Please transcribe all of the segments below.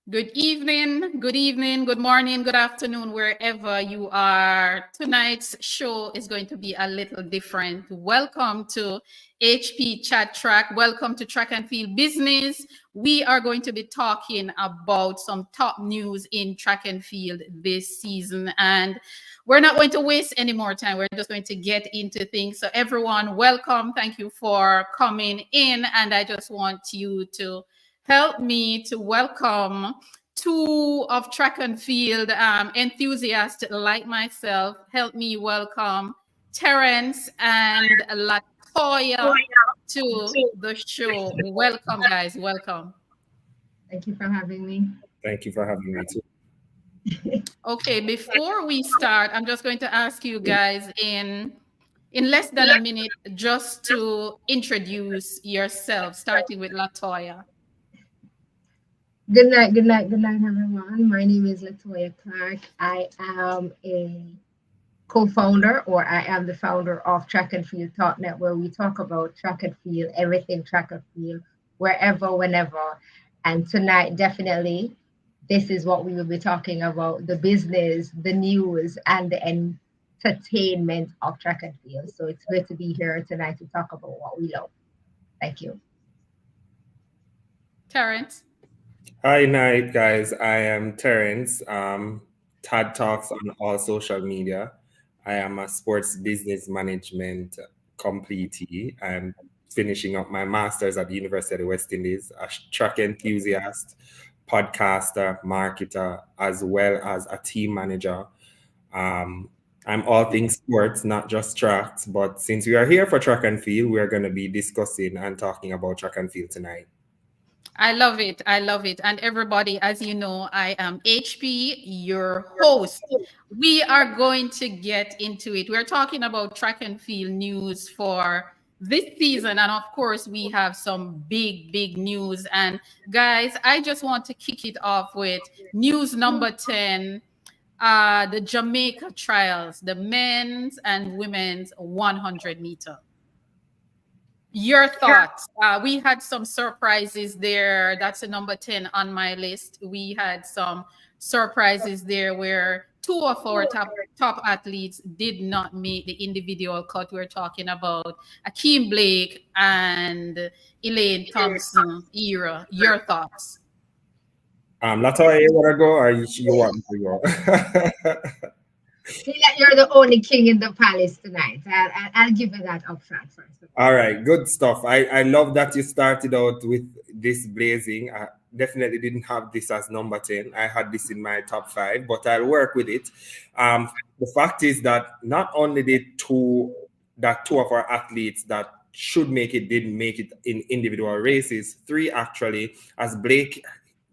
Good evening, good morning, good afternoon, wherever you are. Tonight's show is going to be a little different. Welcome to HP Chat Track. Welcome to Track and Field Business. We are going to be talking about some top news in track and field this season. And we're not going to waste any more time. We're just going to get into things. So, everyone, welcome. Thank you for coming in. And I just want you to help me to welcome two of track and field enthusiasts like myself. Help me welcome Terrence and Latoya to the show. Welcome, guys. Welcome. Thank you for having me. Thank you for having me too. Okay, before we start, I'm just going to ask you guys in less than a minute just to introduce yourself, starting with Latoya. Good night, good night, good night, everyone. My name is Latoya Clark. I am a co-founder, or I am the founder of Track and Field Talknet, where we talk about track and field, everything track and field, wherever, whenever. And tonight, definitely, this is what we will be talking about: the business, the news, and the entertainment of track and field. So it's great to be here tonight to talk about what we love. Thank you. Terrence. Hi, night guys. I am Terrence. Tad Talks on all social media. I am a sports business management completee. I'm finishing up my master's at the University of the West Indies, a track enthusiast, podcaster, marketer, as well as a team manager. I'm all things sports, not just tracks. But since we are here for track and field, we are going to be discussing and talking about track and field tonight. I love it. I love it. And everybody, as you know, I am HP, your host. We are going to get into it. We're talking about track and field news for this season. And of course, we have some big news. And guys, I just want to kick it off with news number 10. The Jamaica trials, the men's and women's 100-meter. Your thoughts? We had some surprises there. That's a number 10 on my list. We had some surprises there where two of our top athletes did not make the individual cut. We're talking about Akeem Blake and Elaine Thompson era. Your thoughts? Latoya, you want to go or you want me to go? Feel like you're the only king in the palace tonight. I'll give you that up front first. All right, good stuff. I love that you started out with this blazing. I definitely didn't have this as number 10. I had this in my top 5, but I'll work with it. The fact is that not only did two of our athletes that should make it didn't make it in individual races, 3 actually, as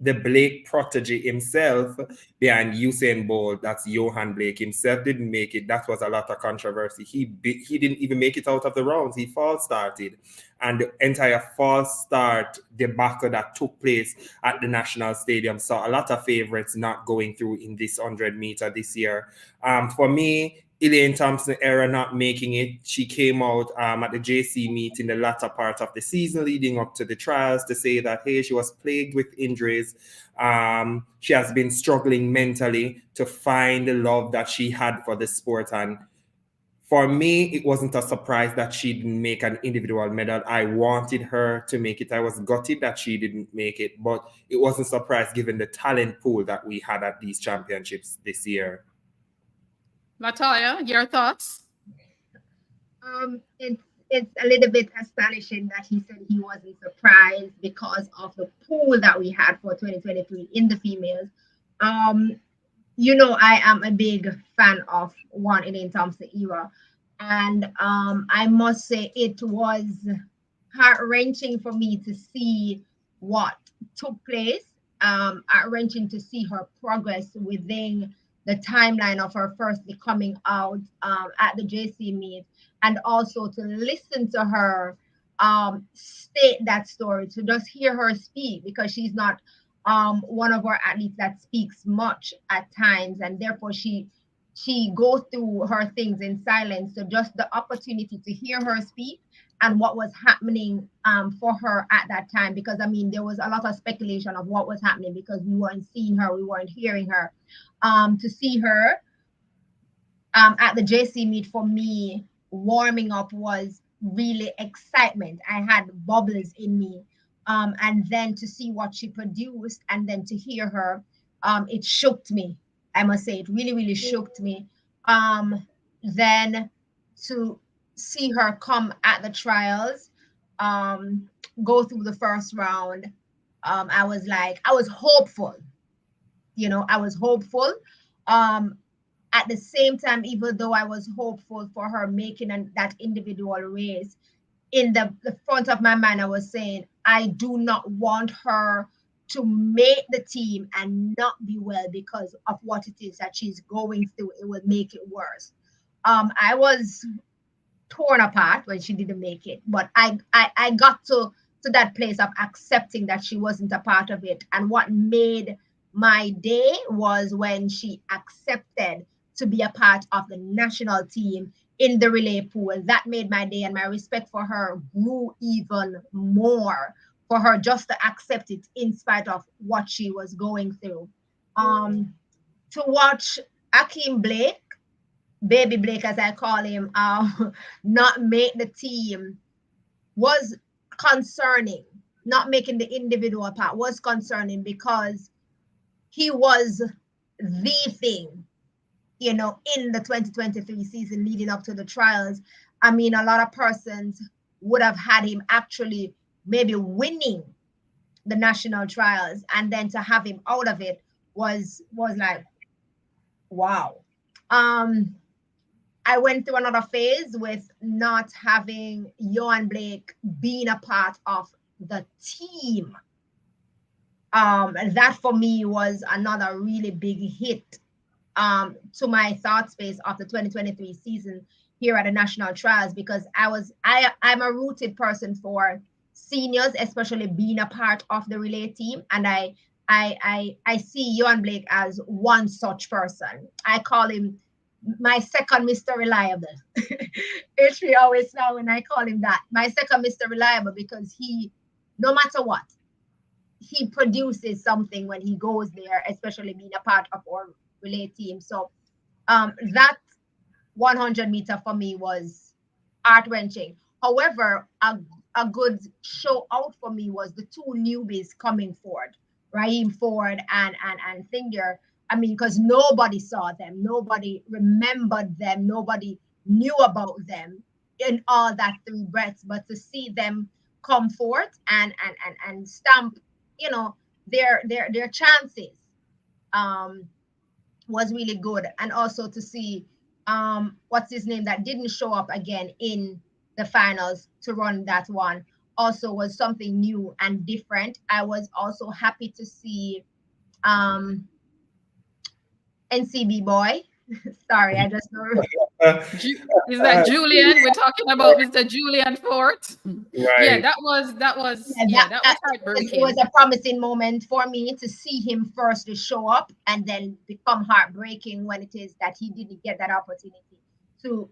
the Blake protege himself behind Usain Bolt, that's Johan Blake himself, didn't make it. That was a lot of controversy. He didn't even make it out of the rounds. He false started. And the entire false start debacle that took place at the National Stadium saw a lot of favorites not going through in this 100-meter this year. For me, Elaine Thompson era not making it. She came out at the JC meet in the latter part of the season leading up to the trials to say that, hey, she was plagued with injuries. She has been struggling mentally to find the love that she had for the sport. And for me, it wasn't a surprise that she didn't make an individual medal. I wanted her to make it. I was gutted that she didn't make it, but it wasn't a surprise given the talent pool that we had at these championships this year. Latoya, your thoughts? It's a little bit astonishing that he said he wasn't surprised because of the pool that we had for 2023 in the females. I am a big fan of one Elaine Thompson era, and I must say it was heart-wrenching for me to see what took place. Heart-wrenching to see her progress within the timeline of her firstly coming out at the JC meet, and also to listen to her state that story, to just hear her speak, because she's not one of our athletes that speaks much at times, and therefore she goes through her things in silence. So just the opportunity to hear her speak and what was happening for her at that time, because I mean there was a lot of speculation of what was happening because we weren't seeing her, we weren't hearing her. To see her at the JC meet for me, warming up was really excitement. I had bubbles in me. And then to see what she produced and then to hear her, it shook me. I must say, it really, really shook me. Then to see her come at the trials, go through the first round, I was hopeful. I was hopeful. At the same time, even though I was hopeful for her making that individual race, in the front of my mind, I was saying, I do not want her to make the team and not be well because of what it is that she's going through. It would make it worse. I was torn apart when she didn't make it, but I got to that place of accepting that she wasn't a part of it. And what made my day was when she accepted to be a part of the national team in the relay pool. That made my day, and my respect for her grew even more, for her just to accept it in spite of what she was going through. To watch Akeem Blake, Baby Blake as I call him, not make the team was concerning. Not making the individual part was concerning because he was the thing, in the 2023 season leading up to the trials. I mean, a lot of persons would have had him actually maybe winning the national trials, and then to have him out of it was like, wow. I went through another phase with not having Yohan Blake being a part of the team. That for me was another really big hit to my thought space of the 2023 season here at the national trials, because I'm a rooted person for seniors, especially being a part of the relay team, and I see Yohan Blake as one such person. I call him my second Mr. Reliable. HP always now when I call him that, my second Mr. Reliable, because he, no matter what, he produces something when he goes there, especially being a part of our relay team. So that 100 meter for me was heart-wrenching. However, a good show out for me was the two newbies coming forward, Raheem Ford and Finger. I mean, because nobody saw them, nobody remembered them, nobody knew about them in all that 3 breaths, but to see them come forth and stamp, their chances was really good. And also to see what's his name that didn't show up again in the finals to run that one also was something new and different. I was also happy to see NCB boy. Sorry, I just know. Is that Julian? We're talking about Mr. Julian Fort. Right. Yeah, that was heartbreaking. It was a promising moment for me to see him first to show up and then become heartbreaking when it is that he didn't get that opportunity to,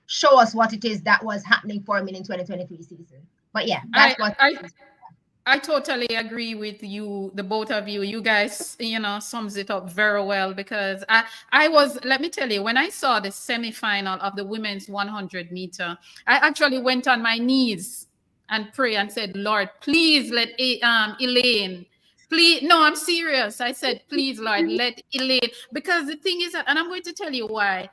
show us what it is that was happening for him in 2023 season. But yeah, that's I totally agree with you, the both of you. You guys, sums it up very well, because I was, let me tell you, when I saw the semifinal of the women's 100 meter, I actually went on my knees and pray and said, Lord, please let Elaine, please, no, I'm serious. I said, please, Lord, let Elaine, because the thing is that, and I'm going to tell you why.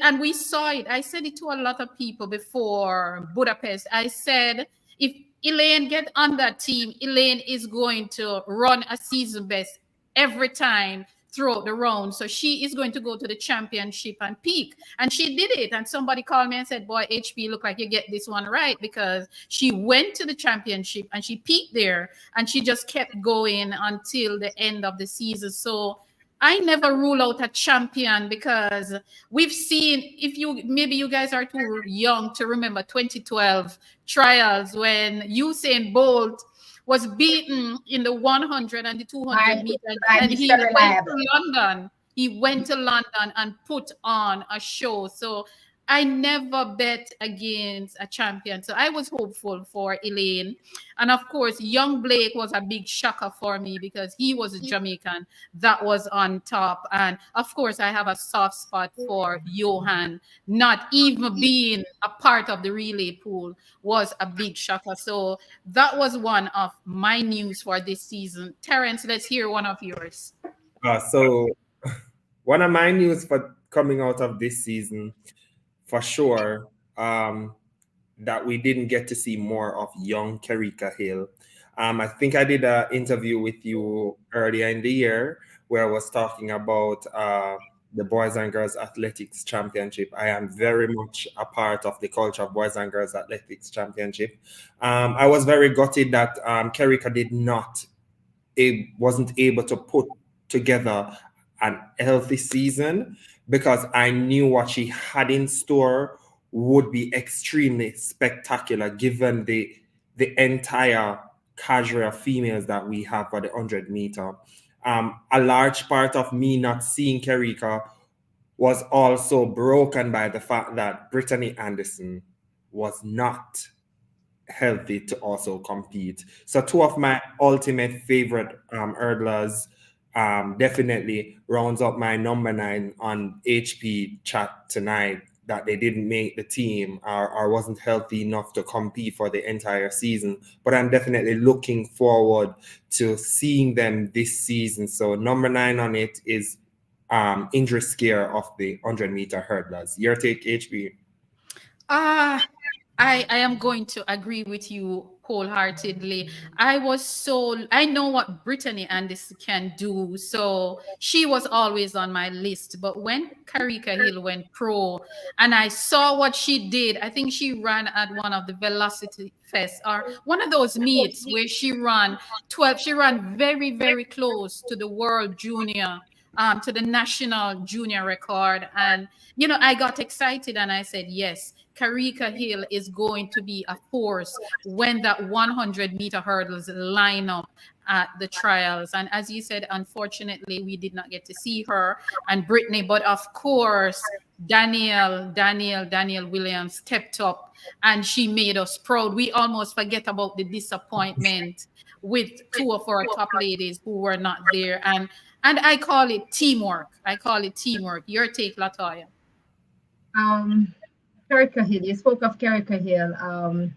And we saw it. I said it to a lot of people before Budapest. I said, if Elaine get on that team, Elaine is going to run a season best every time throughout the round. So she is going to go to the championship and peak. And she did it. And somebody called me and said, boy, HP, look like you get this one right, because she went to the championship and she peaked there and she just kept going until the end of the season. So I never rule out a champion, because we've seen, maybe you guys are too young to remember 2012 trials when Usain Bolt was beaten in the 100 and the 200 meters, and he went to London. He went to London and put on a show. So I never bet against a champion. So I was hopeful for Elaine. And of course, young Blake was a big shocker for me because he was a Jamaican that was on top. And of course, I have a soft spot for Johan. Not even being a part of the relay pool was a big shocker. So that was one of my news for this season. Terence, let's hear one of yours. So one of my news for coming out of this season, for sure, that we didn't get to see more of young Kerika Hill. I think I did an interview with you earlier in the year where I was talking about the Boys and Girls Athletics Championship. I am very much a part of the culture of Boys and Girls Athletics Championship. I was very gutted that Kerika wasn't able to put together an healthy season because I knew what she had in store would be extremely spectacular given the entire cadre of females that we have for the 100 meter. A large part of me not seeing Kerika was also broken by the fact that Brittany Anderson was not healthy to also compete. So two of my ultimate favorite hurdlers definitely rounds up my number 9 on HP chat tonight, that they didn't make the team or wasn't healthy enough to compete for the entire season. But I'm definitely looking forward to seeing them this season. So number 9 on it is Indra Scare of the 100-meter hurdlers. Your take, HP? I am going to agree with you wholeheartedly. I know what Brittany Anderson can do. So she was always on my list. But when Karika Hill went pro and I saw what she did, I think she ran at one of the Velocity Fest or one of those meets where she ran 12. She ran very, very close to the world junior, to the national junior record. And, I got excited and I said, yes, Karika Hill is going to be a force when that 100-meter hurdles line up at the trials. And as you said, unfortunately, we did not get to see her and Brittany, but of course, Danielle Williams stepped up and she made us proud. We almost forget about the disappointment with two of our top ladies who were not there. And I call it teamwork. Your take, Latoya. Kerika Hill, you spoke of Kerika Hill.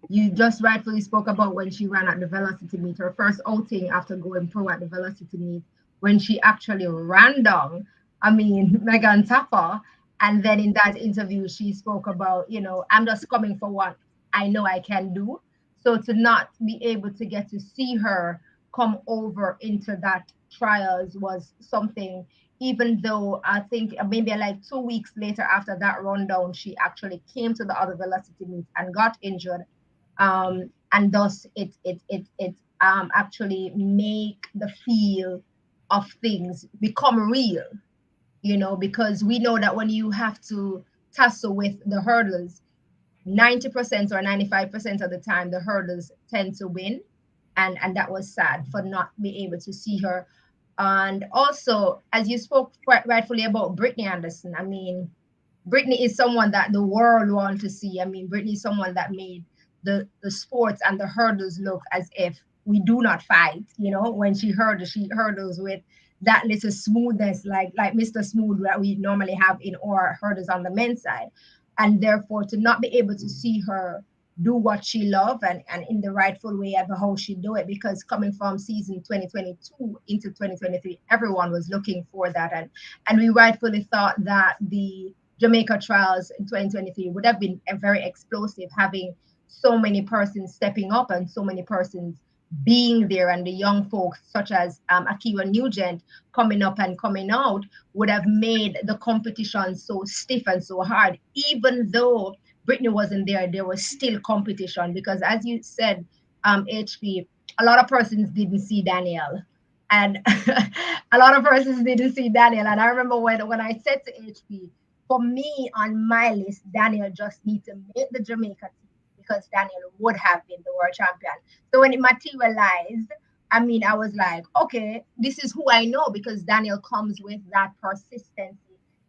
You just rightfully spoke about when she ran at the Velocity meet, her first outing after going pro at the Velocity meet, when she actually ran down, Megan Tapper. And then in that interview, she spoke about, I'm just coming for what I know I can do. So to not be able to get to see her come over into that trials was something, even though I think maybe like 2 weeks later after that rundown, she actually came to the other Velocity meet and got injured. And thus it actually make the feel of things become real, because we know that when you have to tussle with the hurdlers, 90% or 95% of the time, the hurdlers tend to win. And that was sad for not being able to see her. And also, as you spoke rightfully about Brittany Anderson, Brittany is someone that the world wants to see. Brittany is someone that made the sports and the hurdles look as if we do not fight. When she hurdles with that little smoothness, like Mr. Smooth that we normally have in our hurdles on the men's side. And therefore, to not be able to see her do what she loves and in the rightful way of how she do it, because coming from season 2022 into 2023, everyone was looking for that. And we rightfully thought that the Jamaica trials in 2023 would have been very explosive, having so many persons stepping up and so many persons being there, and the young folks such as Akiwa Nugent coming up and coming out would have made the competition so stiff and so hard. Even though Brittany wasn't there, there was still competition, because as you said, HP, a lot of persons didn't see Danielle, and a lot of persons didn't see Danielle. And I remember when I said to HP, for me on my list, Danielle just needs to make the Jamaica team, because Danielle would have been the world champion. So when it materialized, I was like, okay, this is who I know, because Danielle comes with that persistency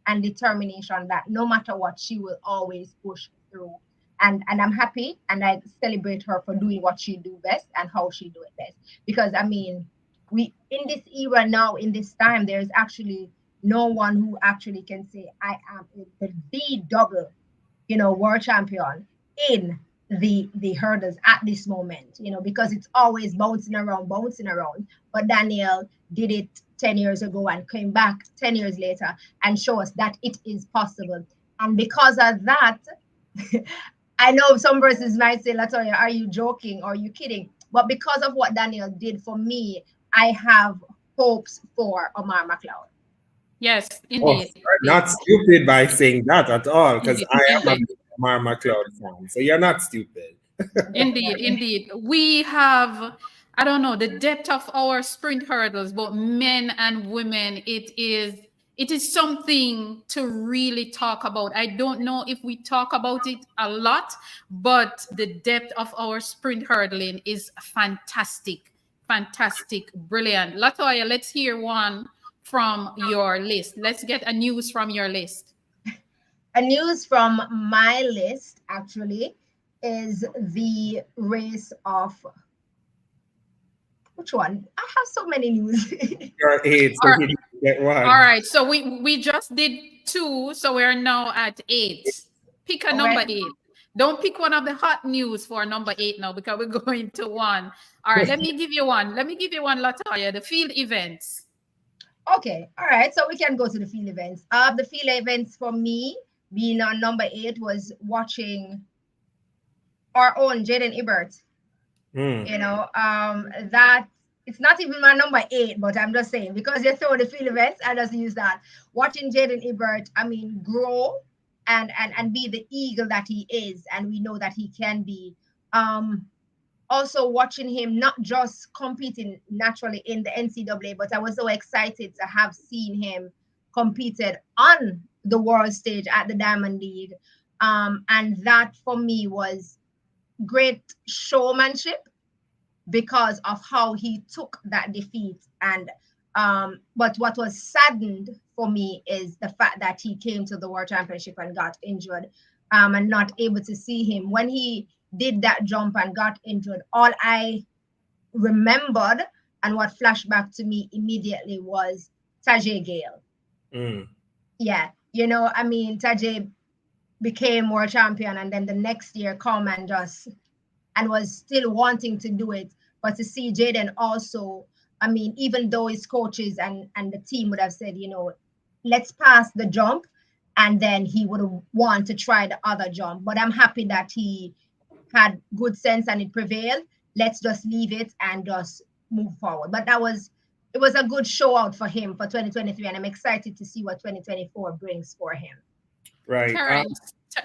and determination that no matter what, she will always push through. And I'm happy, and I celebrate her for doing what she do best and how she do it best. Because I mean, we in this era now, in this time, there's actually no one who actually can say I am the double, world champion in the hurdles at this moment, because it's always bouncing around, bouncing around. But Danielle did it 10 years ago and came back 10 years later and show us that it is possible. And because of that, I know some persons might say, Latoya, are you joking or are you kidding? But because of what Danielle did for me, I have hopes for Omar McLeod. Yes, Oh, indeed. you're not stupid by saying that at all, because I am a Indeed. big Omar McLeod fan. So you're not stupid. Indeed. We have, I don't know, the depth of our sprint hurdles, both men and women. It is something to really talk about. I don't know if we talk about it a lot, but the depth of our sprint hurdling is fantastic. Fantastic. Brilliant. Latoya, let's hear one from your list. Let's get a news from your list. A news from my list actually is the race of which one? I have so many news. You're 8, so you get one. All right. So we just did 2, so we're now at 8. Pick a number 8. Don't pick one of the hot news for number 8 now, because we're going to 1. All right. Let me give you one, Latoya. The field events. Okay, all right. So we can go to the field events. The field events for me being on number 8 was watching our own Jaden Ebert. That it's not even my number 8, but I'm just saying, because you throw the field events, I just use that. Watching Jaden Ebert, I mean, grow and be the eagle that he is, and we know that he can be. Also watching him not just competing naturally in the NCAA, but I was so excited to have seen him competed on the world stage at the Diamond League. And that for me was great showmanship because of how he took that defeat. And but what was saddened for me is the fact that he came to the World Championship and got injured, and not able to see him when he did that jump and got injured. All I remembered and what flashed back to me immediately was Tajay Gale. Yeah, I mean, Tajay became world champion, and then the next year come and was still wanting to do it. But to see Jaden also, I mean, even though his coaches and the team would have said, let's pass the jump, and then he would have wanted to try the other jump. But I'm happy that he had good sense and it prevailed. Let's just leave it and just move forward. But it was a good show out for him for 2023, and I'm excited to see what 2024 brings for him. Right.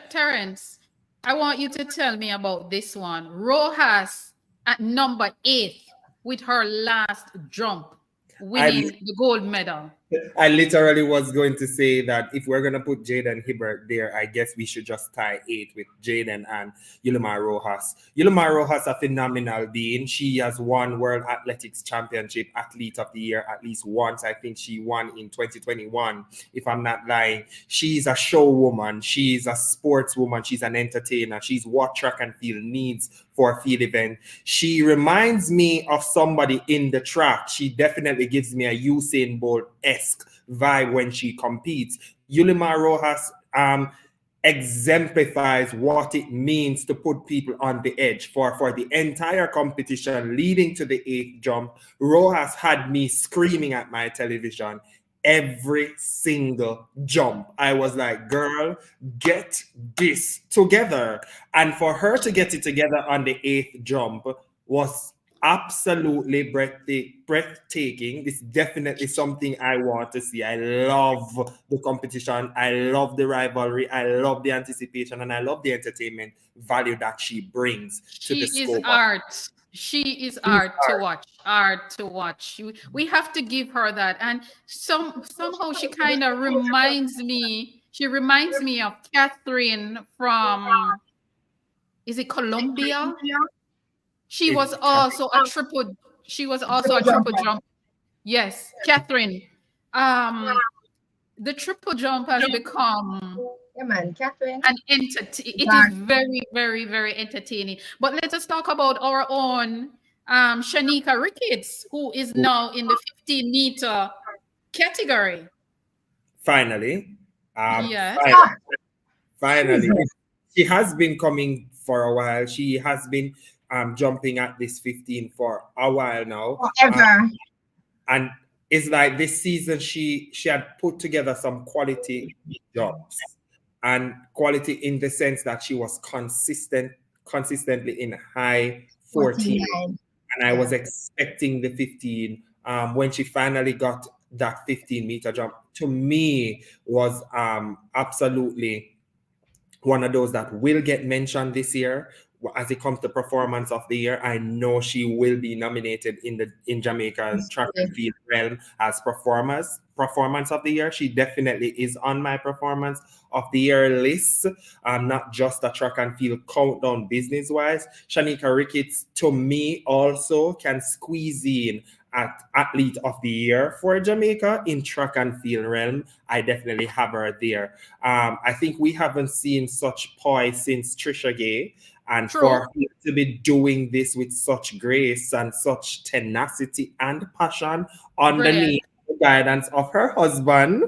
Terrence, I want you to tell me about this one. Rojas at number 8 with her last jump, winning the gold medal. I literally was going to say that if we're going to put Jaden Hibbert there, I guess we should just tie 8 with Jaden and Yulimar Rojas. Yulimar Rojas, a phenomenal being. She has won World Athletics Championship Athlete of the Year at least once. I think she won in 2021, if I'm not lying. She's a show woman. She's a sports woman. She's an entertainer. She's what track and field needs for a field event. She reminds me of somebody in the track. She definitely gives me a Usain Bolt-esque vibe when she competes. Yulimar Rojas exemplifies what it means to put people on the edge. For the entire competition leading to the 8th jump, Rojas had me screaming at my television every single jump. I was like, girl, get this together. And for her to get it together on the 8th jump was absolutely breathtaking. It's definitely something I want to see. I love the competition. I love the rivalry. I love the anticipation, and I love the entertainment value that she brings to the scope. She is art to watch. Art to watch. We have to give her that. And somehow she kind of reminds me. She reminds me of Catherine from. Is it Colombia? She was also a triple jump. Yes, Catherine. the triple jump has become Yeah, man, Catherine. an it is very, very, very entertaining. But let us talk about our own Shanika Ricketts, who is now in the 15-meter category. Finally. Yes. Finally. She has been coming for a while. She has been jumping at this 15 for a while now. Forever. And it's like this season she had put together some quality jumps, and quality in the sense that she was consistently in high 14. 49. And I was expecting the 15. When she finally got that 15-meter jump, to me was absolutely one of those that will get mentioned this year. As it comes to performance of the year, I know she will be nominated in Jamaica's track and field realm as performance of the year. She definitely is on my performance of the year list. Not just a track and field countdown business wise. Shanika Ricketts, to me, also can squeeze in at athlete of the year for Jamaica in track and field realm. I definitely have her there. I think we haven't seen such poise since Trisha Gay. And True. for her to be doing this with such grace and such tenacity and passion underneath the guidance of her husband.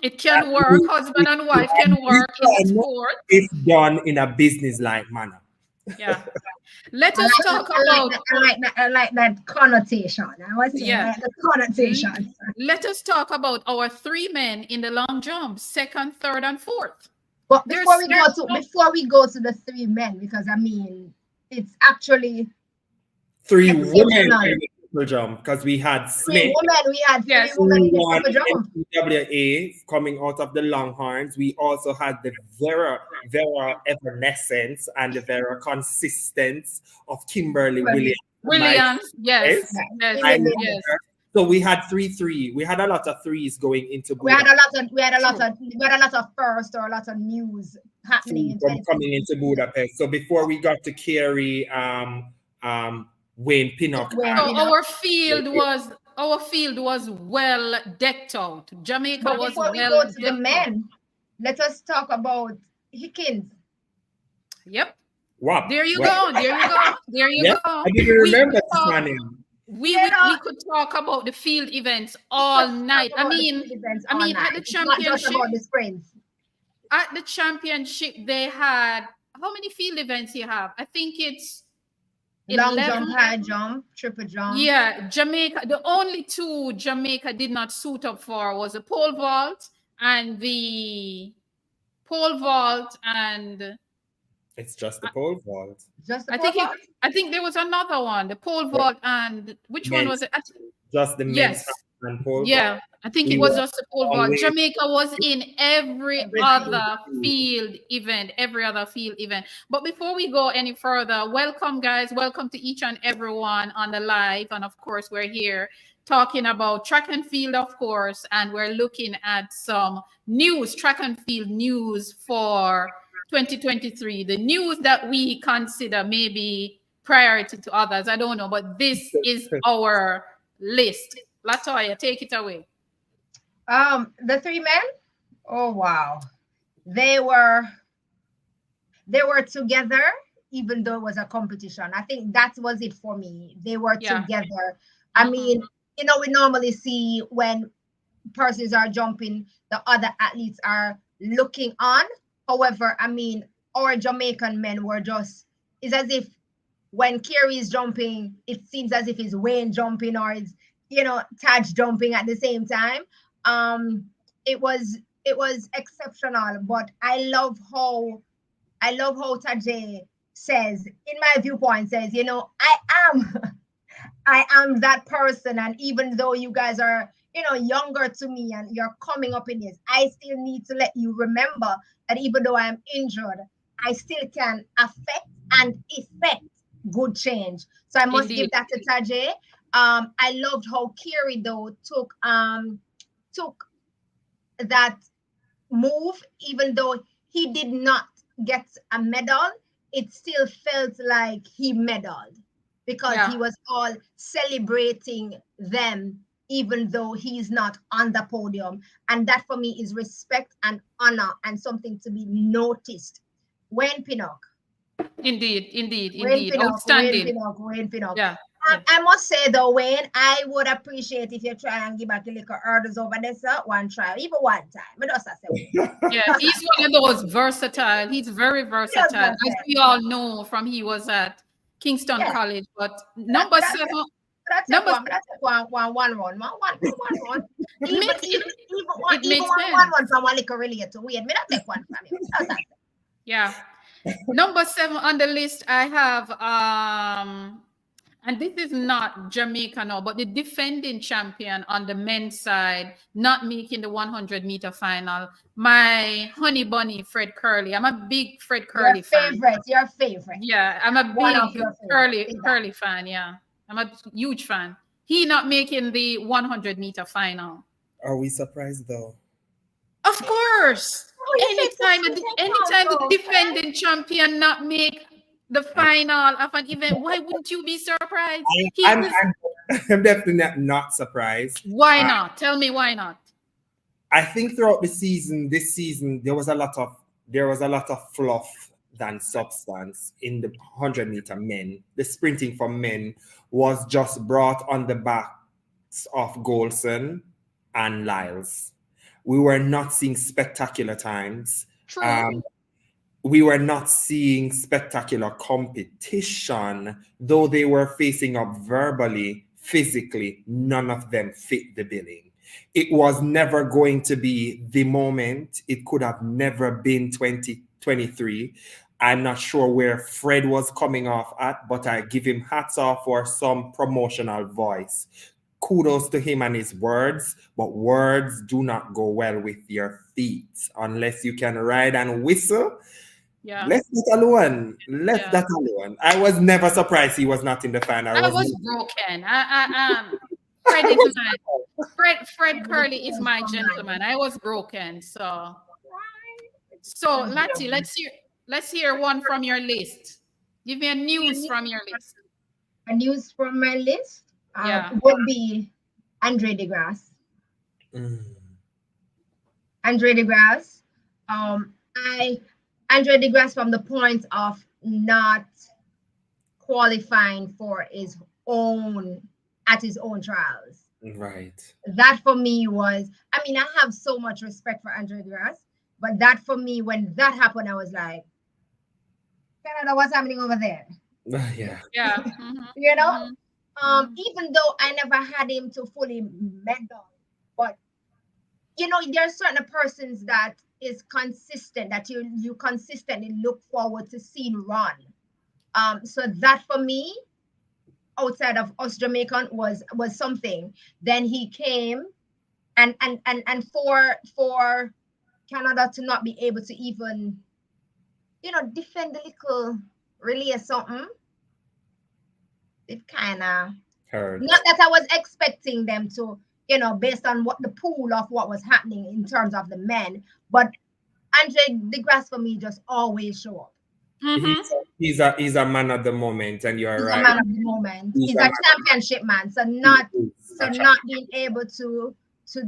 It can work. Husband and wife can work in sport. If done in a business-like manner. Yeah. Let us talk about. I like that connotation. I was saying the connotation. Let us talk about our 3 men in the long jump, 2nd, 3rd, and 4th. But before we go to the 3 men, because I mean, it's actually 3 women in the jump, because we had Smith. 3 women. We had 3 women in the jump. NCAA coming out of the Longhorns. We also had the Vera Evanescence and the Vera Consistence of Kimberly Williams. Yes. So we had 3. We had a lot of 3s going into Budapest. We had a lot of first or a lot of news happening coming into Budapest. So before we got to Kerry, Wayne Pinnock. So our field was well decked out. Jamaica was well decked out. Before we go to the men, let us talk about Higgins. Yep. Wow. There you go. There you go. I didn't remember this name. We could talk about the field events all night. I mean, at the championship, about the sprints. At the championship, they had how many field events you have? I think it's long jump, high jump, triple jump. Yeah, Jamaica. The only 2 Jamaica did not suit up for was the pole vault and it's just the pole vault. I think there was another one, the pole vault, and which one was it? Just the men's and pole vault. Yeah, I think it was just the pole vault. Jamaica was in every other field event. But before we go any further, welcome guys. Welcome to each and everyone on the live. And of course, we're here talking about track and field, of course, and we're looking at some news, track and field news for 2023, the news that we consider maybe priority to others. I don't know, but this is our list. Latoya, take it away. The 3 men, oh wow, they were together, even though it was a competition. I think that was it for me. They were together. I mean, we normally see when persons are jumping, the other athletes are looking on. However, I mean, our Jamaican men were it's as if when Kerry is jumping, it seems as if it's Wayne jumping or it's, Taj jumping at the same time. It was exceptional, but I love how Tajay says, in my viewpoint, says, I am that person. And even though you guys are, younger to me and you're coming up in this, I still need to let you remember that even though I'm injured, I still can affect and effect good change. So I must give that to Tajay. I loved how Kerry though took that move, even though he did not get a medal, it still felt like he medaled because he was all celebrating them even though he's not on the podium. And that for me is respect and honor and something to be noticed. Wayne Pinnock. Indeed. Outstanding. Wayne Pinnock. Yeah. I must say though, Wayne, I would appreciate if you try and give back a little hurdles over there, sir. One try, even one time. But just say, yeah, he's one of those versatile. He's very versatile, as we all know from he was at Kingston College. But number seven. That's one run. Even one from one little related to Wayne. Me not take one from you. Yeah. Number 7 on the list, I have and this is not Jamaica now, but the defending champion on the men's side, not making the 100-meter final. My honey bunny, Fred Curley. I'm a big Fred Curley fan. Your favorite. Yeah, I'm a big Curley fan. Yeah, I'm a huge fan. He not making the 100-meter final. Are we surprised though? Of course. Anytime the defending champion not make the final of an event, why wouldn't you be surprised? I'm definitely not surprised. Why not? Tell me why not. I think throughout this season, there was a lot of fluff than substance in the 100-meter men. The sprinting for men was just brought on the backs of Golson and Lyles. We were not seeing spectacular times. True. We were not seeing spectacular competition, though they were facing up verbally, physically, none of them fit the billing. It was never going to be the moment. It could have never been 2023. I'm not sure where Fred was coming off at, but I give him hats off for some promotional voice. Kudos to him and his words, but words do not go well with your feet unless you can ride and whistle. Yeah. Left that alone. I was never surprised he was not in the final. I was broken. Fred Curley is my gentleman. I was broken. So Lati, let's hear one from your list. Give me a news from your list. A news from my list would be Andre DeGrasse. Andre DeGrasse. Andre DeGrasse from the point of not qualifying for his own trials. Right. That for me was, I have so much respect for Andre DeGrasse, but that for me, when that happened, I was like, Canada, what's happening over there? Yeah. Mm-hmm. You know? Even though I never had him to fully medal, but there are certain persons that is consistent, that you consistently look forward to seeing run. So that for me, outside of us Jamaican, was something. Then he came and for Canada to not be able to even defend the little relay or something, it kind of hurt. Not that I was expecting them to, based on what the pool of what was happening in terms of the men, but Andre DeGrasse for me just always show up. Mm-hmm. He's a man of the moment, and you're right. He's a man of the moment. He's a championship man. So not being able to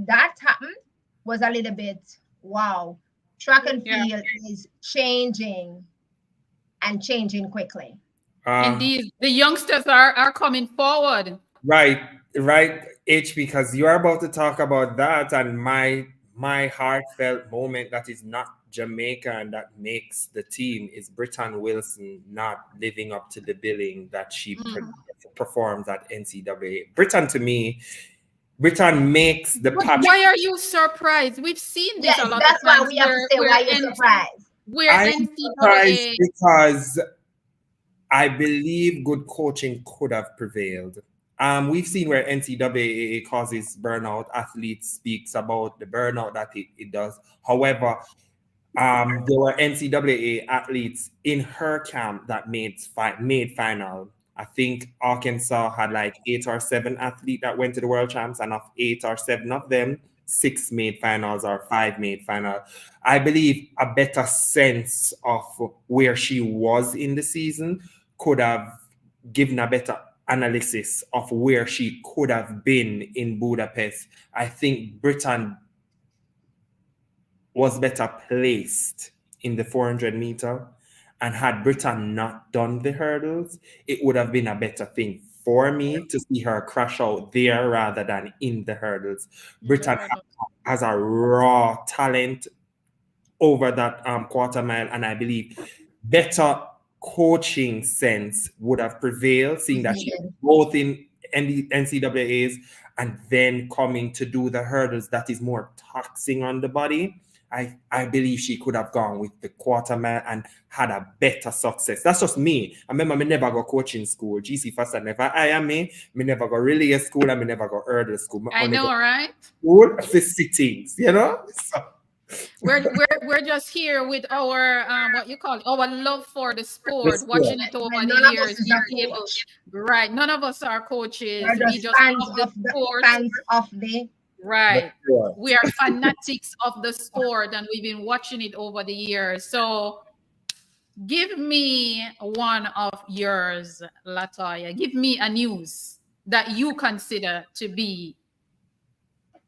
that happen was a little bit wow. Track and field is changing and changing quickly. Indeed, the youngsters are coming forward. Right, H, because you are about to talk about that, and my heartfelt moment that is not Jamaica and that makes the team is Britton Wilson not living up to the billing that she performs at NCAA. Britton makes the patch. Why are you surprised? We've seen this a lot. That's why we have to say why you're surprised. I'm surprised because I believe good coaching could have prevailed. We've seen where NCAA causes burnout. Athletes speaks about the burnout that it does. However, there were NCAA athletes in her camp that made final. I think Arkansas had like 8 or 7 athletes that went to the World Champs, and of 8 or 7 of them, 6 made finals or 5 made final. I believe a better sense of where she was in the season could have given a better analysis of where she could have been in Budapest, I think Britain was better placed in the 400 meter. And had Britain not done the hurdles, it would have been a better thing for me to see her crash out there rather than in the hurdles. Britain has a raw talent over that quarter mile, and I believe better coaching sense would have prevailed, seeing that she was both in NCAAs and then coming to do the hurdles that is more taxing on the body. I believe she could have gone with the quarter mile and had a better success. That's just me. I remember me never go coaching school. GC Foster never hire me. Me never go relay school and me never go hurdle school. I know, right? School for sittings, you know? So. We're just here with our what you call it, our love for the sport, watching it over the years. Right. None of us are coaches. We just love the sport. Fans of the Right. We are fanatics of the sport and we've been watching it over the years. So give me one of yours, Latoya. Give me a news that you consider to be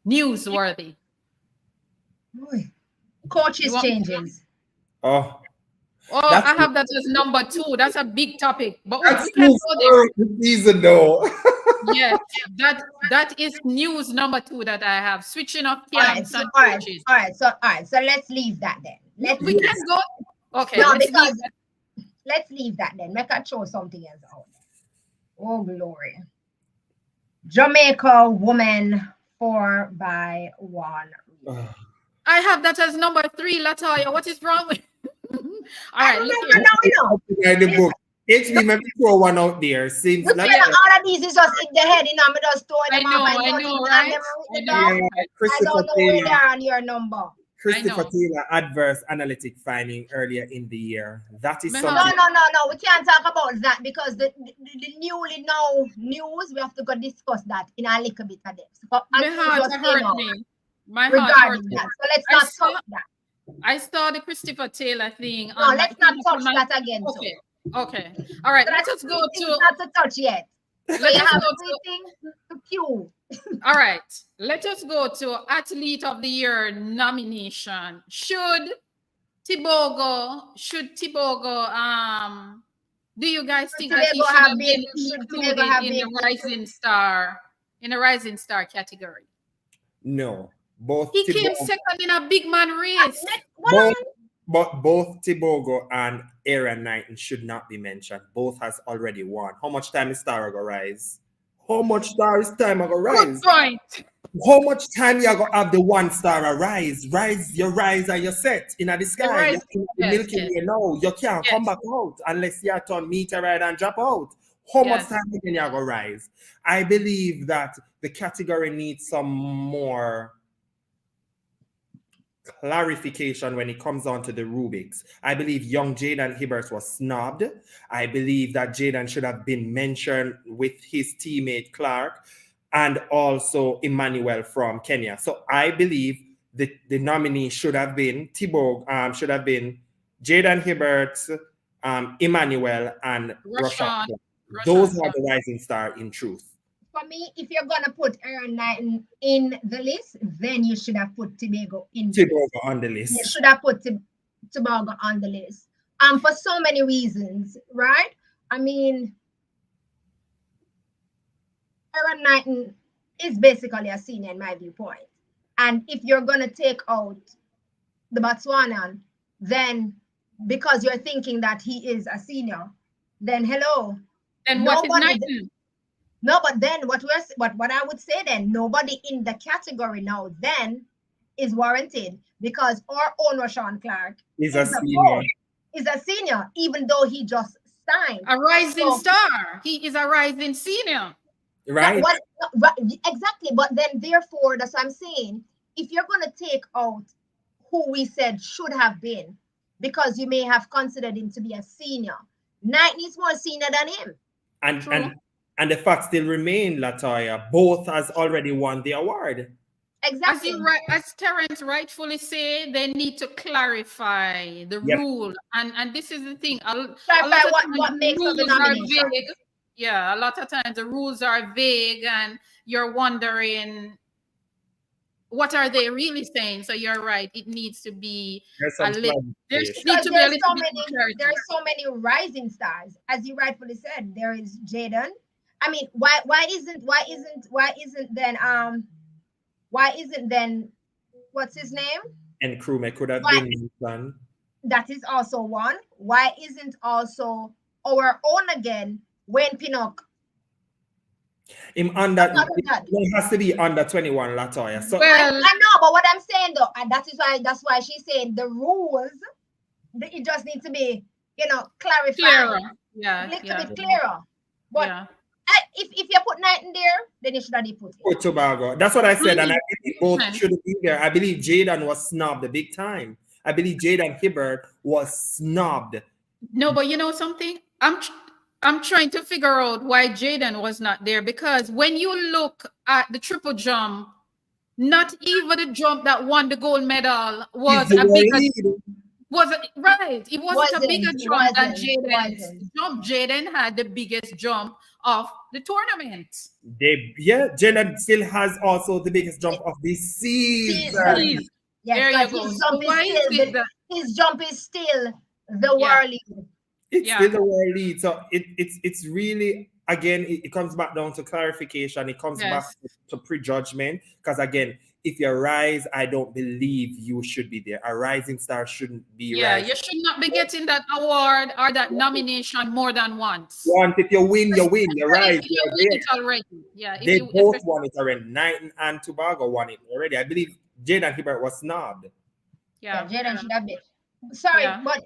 newsworthy. Coaches changes. Oh, I have that as number 2. That's a big topic. But that's we can go there. The season though. Yes, that is news number 2 that I have. Switching of camps and coaches. All right. So let's leave that then. We can go. Okay. No, because let's leave that then. Make I show something else out. Oh glory. Jamaica woman 4x1. I have that as number 3, Latoya. What is wrong with? All right. Look HB, maybe throw one out there. Since all of these is just in the head, you know, I'm just throwing them up. I know, right? I don't know where they are on your number. Christopher Taylor adverse analytic finding earlier in the year. That is something. No. We can't talk about that because the newly now news, we have to go discuss that in a little bit of depth. So my heart hurt me. My heart hurt me. So let's not talk that. I saw the Christopher Taylor thing. No, let's not touch that again. Okay. All right. Let's just go to. Not to touch yet. So you have 3 things to cue. All right. Let us go to Athlete of the Year nomination. Should Tebogo, do you guys think that he should have been included in the Rising Star category? No. Both he came second in a big man race. But both Tebogo and Aaron Knighton should not be mentioned. Both has already won. How much time is Star gonna rise? How much time gonna rise? Good point. How much time you gonna have the 1 star rise? You rise and you're set in the sky. No, you can't come back out unless you turn meteorite and drop out. How much time again you gonna rise? I believe that the category needs some more clarification when it comes down to the rubrics. I believe young Jaden Hibbert was snubbed. I believe that Jaden should have been mentioned with his teammate Clark and also Emmanuel from Kenya. So I believe the nominee should have been should have been Jaden Hibbert, Emmanuel, and Rashad. Those are the Rising Star in truth. For me, if you're gonna put Aaron Knighton in the list, then you should have put Tebogo on the list. You should have put Tebogo on the list. For so many reasons, right? I mean, Aaron Knighton is basically a senior in my viewpoint. And if you're gonna take out the Botswanan, then because you're thinking that he is a senior, then hello. Then what is Knighton? No, but then what I would say then, nobody in the category now then is warranted because our own Rashawn Clark is a senior. Is a senior, even though he just signed. A rising star. He is a rising senior. Right. Exactly. But then therefore, that's what I'm saying. If you're gonna take out who we said should have been, because you may have considered him to be a senior, Knighton is more senior than him. And the fact still remain, Latoya, both has already won the award. Exactly. As Terence rightfully say, they need to clarify the rule. And this is the thing. Clarify what makes the nomination. Yeah, a lot of times the rules are vague and you're wondering what are they really saying. So you're right. It needs to be There's a some little. There clarification. need Because to be a little bit more clarity. there's so many rising stars, as you rightfully said. There is Jaden. I mean, why isn't then what's his name? And crewmate could have Why been his son. that is also one. Why isn't also our own again Wayne Pinnock? Him under Not that. it has to be under 21 Latoya. So Well, I know, but what I'm saying though, and that's why she's saying the rules. It just needs to be, clarified, clearer. a Yeah, little yeah, bit clearer. But yeah. if you put night in there, then you should have put it. put Tobago. That's what I said, and I believe both 100%. should be there. I believe Jaden was snubbed big time. I believe Jaden Hibbert was snubbed. No, but you know something? I'm trying to figure out why Jaden was not there, because when you look at the triple jump, not even the jump that won the gold medal was He's the a bigger lead. right. It wasn't a bigger jump than Jaden's wasn't. jump. Jaden had the biggest jump of the tournament. Jaden still has also the biggest jump of this season. Please. Yes, There you because go. his So jump why is is still it that his jump is still the Yeah. world lead. It's Yeah. still the world lead. So it's really, again, it comes back down to clarification. It comes back Yes. to prejudgment. Because again, if you rise, I don't believe you should be there. A rising star shouldn't be yeah, rising. you should not be getting that award or that nomination more than once. Once, if you win, you win. You Especially rise, if you you're win there. it already. Yeah, if They you both especially- won it already. Knighton and Tobago won it already. I believe Jaden Hibbert was snubbed. Yeah, yeah. Jaden should have been. Sorry, Yeah. but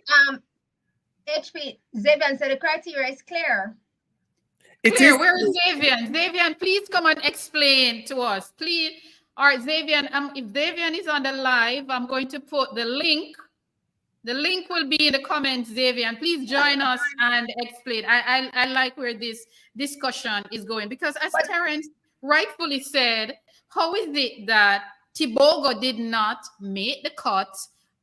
HP Xavier said the criteria is clear. It Clear, is where is Xavier? Xavier, please come and explain to us. Please. All right, Xavier, if Xavier is on the live, I'm going to put the link. The link will be in the comments, Xavier. And please join us and explain. I like where this discussion is going, because as Terence rightfully said, how is it that Thibogo did not make the cut,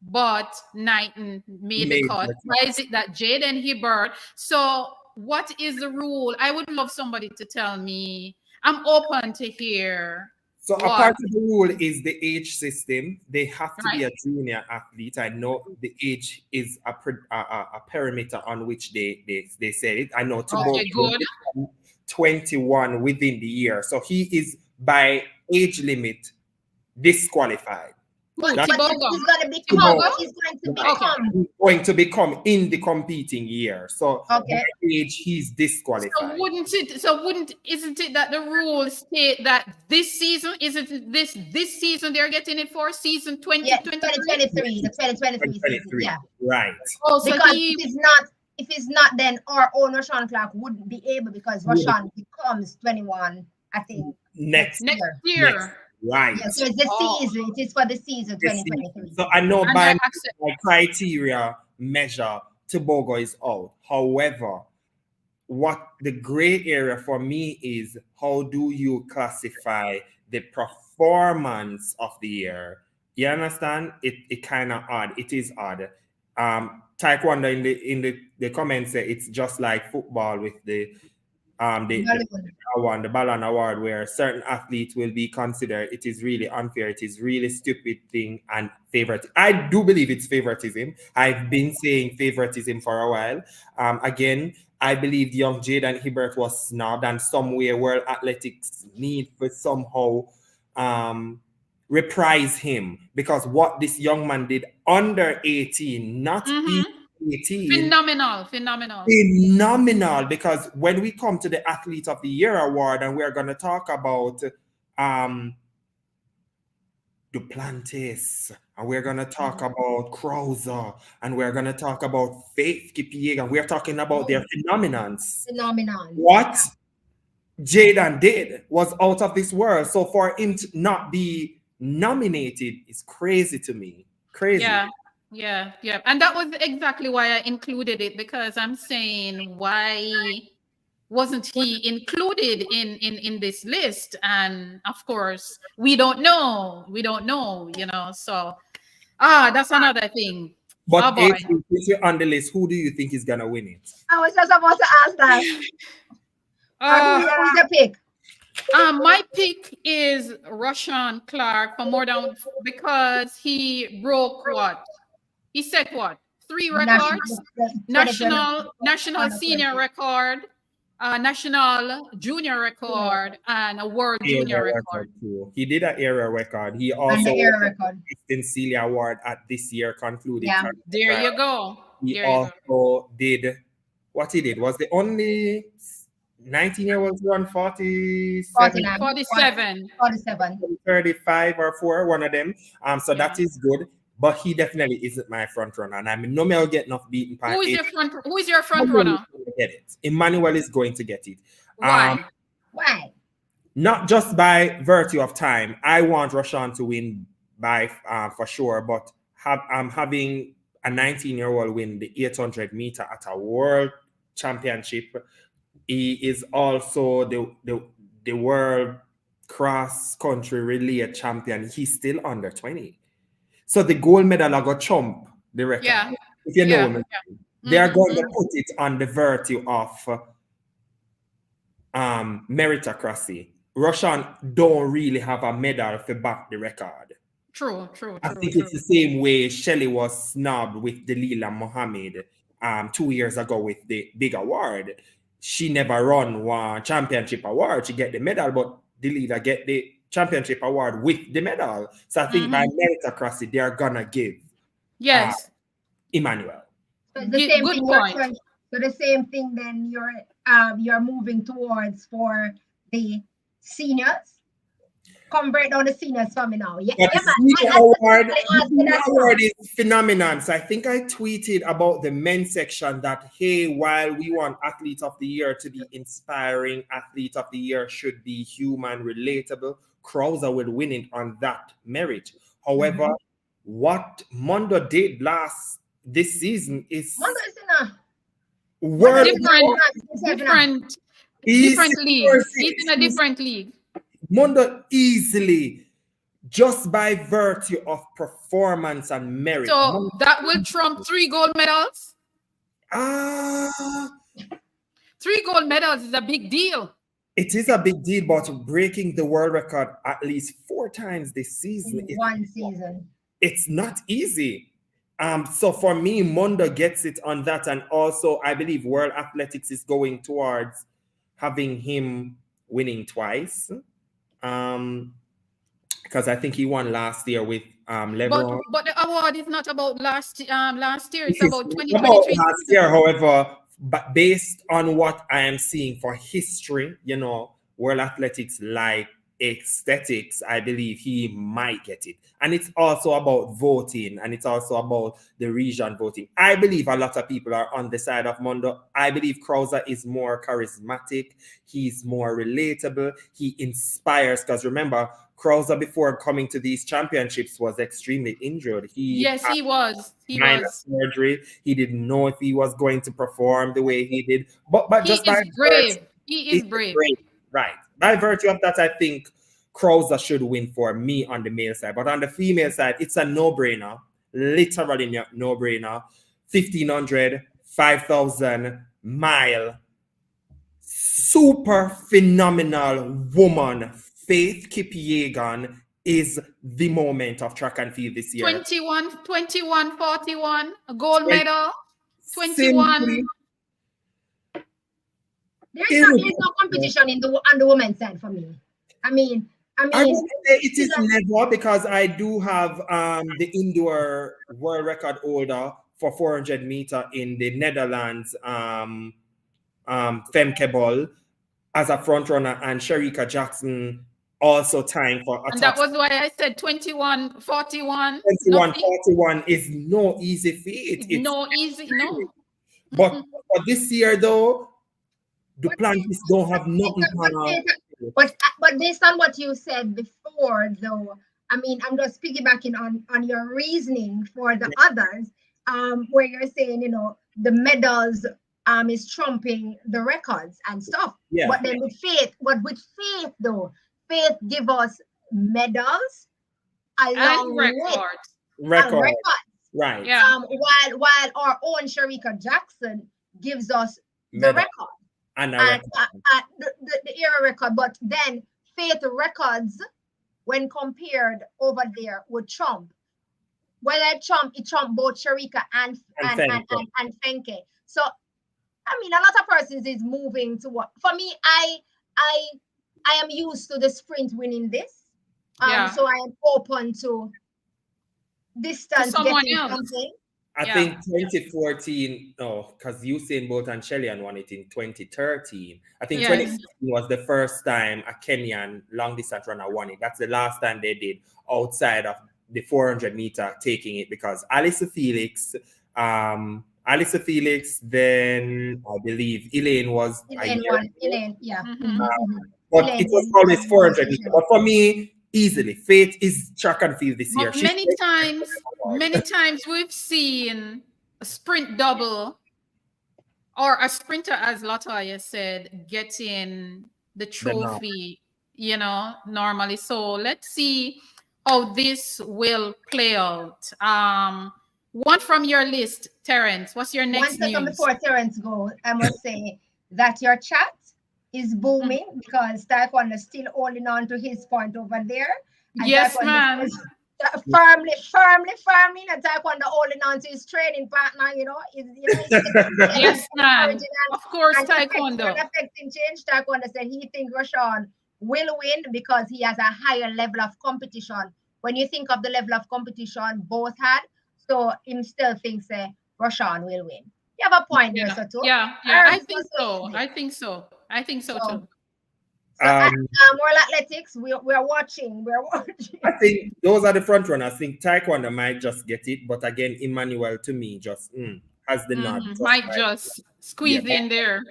but Knighton made the Made cut? the Why is it that Jaden Hibbert? So what is the rule? I would love somebody to tell me. I'm open to hear. So a What? part of the rule is the age system. They have to be a Right. junior athlete. I know the age is a parameter on which they said it. I know Thibaut Okay, good. 21 within the year. So he is by age limit disqualified. But But Thibogo. he's going to become. Thibogo. He's going to Okay. become. He's going to become in the competing year. So Okay. by age he's disqualified. Isn't it that the rules state that this season, isn't this season they're getting it for season Yeah, 2023? 2023, the 2023 season. 2023. Yeah, Right. Oh, so because he, if it's not, then our own Rashawn Clark wouldn't be able, because Rashawn becomes 21, I think. Next. next year. year. Right. Yeah, so it's the Oh. season. It is for the season This 2023. season. So I know And by I accept. my criteria measure, Tobago is out. However, what the gray area for me is, how do you classify the performance of the year? You understand? It kind of odd. It is odd. Taekwondo in the comments say it's just like football with the Ballon Award, where certain athletes will be considered. It is really unfair. It is really stupid thing and favorite. I do believe it's favoritism. I've been saying favoritism for a while. Again, I believe young Jaden Hibbert was snubbed, and somewhere World Athletics need for somehow reprise him, because what this young man did under 18, not Mhm. 18. Phenomenal. Because when we come to the Athlete of the Year award, and we're going to talk about Duplantis, and we're going to talk about Krauser, and we're going to talk about Faith Kipyega, we're talking about their phenomenons. Phenomenon. What Jaden did was out of this world. So for him to not be nominated is crazy to me. Crazy. Yeah. And that was exactly why I included it, because I'm saying, why wasn't he included in this list? And of course, we don't know, so that's another thing. But boy. if you're on the list, who do you think is gonna win it? I was just about to ask that. Who's the pick? My pick is Rashawn Clark for more than because he broke what? He set what? 3 records? National senior record, national junior record, and a world junior record. Too. He did an area record. He And also the era record. in Celia Award at this year concluded. Yeah. There you go. He There you go. also did what he did was the only 19-year-olds run 47, 47. 35 or 4, one of them. So that is good. But he definitely isn't my front runner, and I mean, no will get enough beaten. Who is your front runner? Get it. Emmanuel is going to get it. Why? Why? Not just by virtue of time. I want Rashawn to win by for sure, but I'm having a 19-year-old win the 800 meter at a world championship. He is also the world cross country relay champion. He's still under 20. So the gold medal I got chump the record. Yeah. If you know me. They are going to Mm-hmm. put it on the virtue of meritocracy. Russian don't really have a medal to back the record. True. I think it's the same way Shelley was snubbed with Dalilah Mohammed 2 years ago with the big award. She never won one championship award. She get the medal, but Dalilah get the championship award with the medal. So I think by meritocracy, they are gonna give Emmanuel. So the same thing. So the same thing. Then you're moving towards for the seniors. Come break down the seniors for me now. Yeah, the award is phenomenon. So I think I tweeted about the men's section that, hey, while we want Athlete of the Year to be inspiring, Athlete of the Year should be human, relatable. Krauser will win it on that merit. However, what Mondo did this season is different league. He's in a different league. Mondo easily, just by virtue of performance and merit. So that will trump 3 gold medals? 3 gold medals is a big deal. It is a big deal, but breaking the world record at least 4 times this season. One season. It's not easy. So for me, Mondo gets it on that. And also, I believe World Athletics is going towards having him winning twice. Because I think he won last year with LeBron. But the award is not about last year. It's about 2023. Last year, however, but based on what I am seeing for history, World Athletics like aesthetics, I believe he might get it. And it's also about voting, and it's also about the region voting. I believe a lot of people are on the side of Mondo. I believe Krauser is more charismatic. He's more relatable. He inspires, because remember, Krauser before coming to these championships was extremely injured. He was. Surgery. He didn't know if he was going to perform the way he did. But just by brave. He is brave. Right. By virtue of that, I think Krauser should win for me on the male side. But on the female side, it's a no-brainer. Literally no-brainer. 1,500, 5,000 mile. Super phenomenal woman. Faith Kipyegon is the moment of track and field this year. 21, 41, a gold medal. 21. There's no competition on the women's side for me. I mean, I would say it is never, because I do have the indoor world record holder for 400 meter in the Netherlands Femke Ball as a front runner, and Shericka Jackson also tying for a and that was why I said 21, 41. 21, 41 is no easy feat. It's no easy, no. But for this year, though, the Planties don't have nothing. But based on what you said before, though, I mean, I'm just piggybacking on your reasoning for the others, where you're saying, the medals is trumping the records and stuff. Yeah. But then with Faith, though, Faith give us medals along with records. Right. Yeah. While our own Shericka Jackson gives us the record. And and the era record. But then Faith records, when compared over there with Trump, well, it trumped both Sharika and Fenke. So I mean, a lot of persons is moving to what, for me, I am used to the sprint winning this. So I am open to distance someone getting else. something. I think 2014, no, because Usain Bolt and Shellyan won it in 2013. I think 2016 was the first time a Kenyan long distance runner won it. That's the last time they did outside of the 400 meter taking it, because Alice Felix, then I believe Elaine was Elaine, yeah. But it was always 400 meters. But for me, easily, Faith is track and field this year. Many times we've seen a sprint double or a sprinter, as Latoya said, getting the trophy, normally. So let's see how this will play out. One from your list, Terence. What's your next news? 1 second before Terence goes, I must say that your chat is booming because Taekwondo is still holding on to his point over there. And yes, ma'am. Firmly, and Taekwondo holding on to his training partner, yes, ma'am. Of course, Taekwondo. Affecting change, Taekwondo said he thinks Rashawn will win because he has a higher level of competition. When you think of the level of competition both had, so him still thinks Rashawn will win. You have a point there, so too. Yeah, I think so. I think so too. So World Athletics, we're watching. I think those are the front runners. I think Taekwondo might just get it, but again, Emmanuel to me just has the nod. Might just squeeze in there.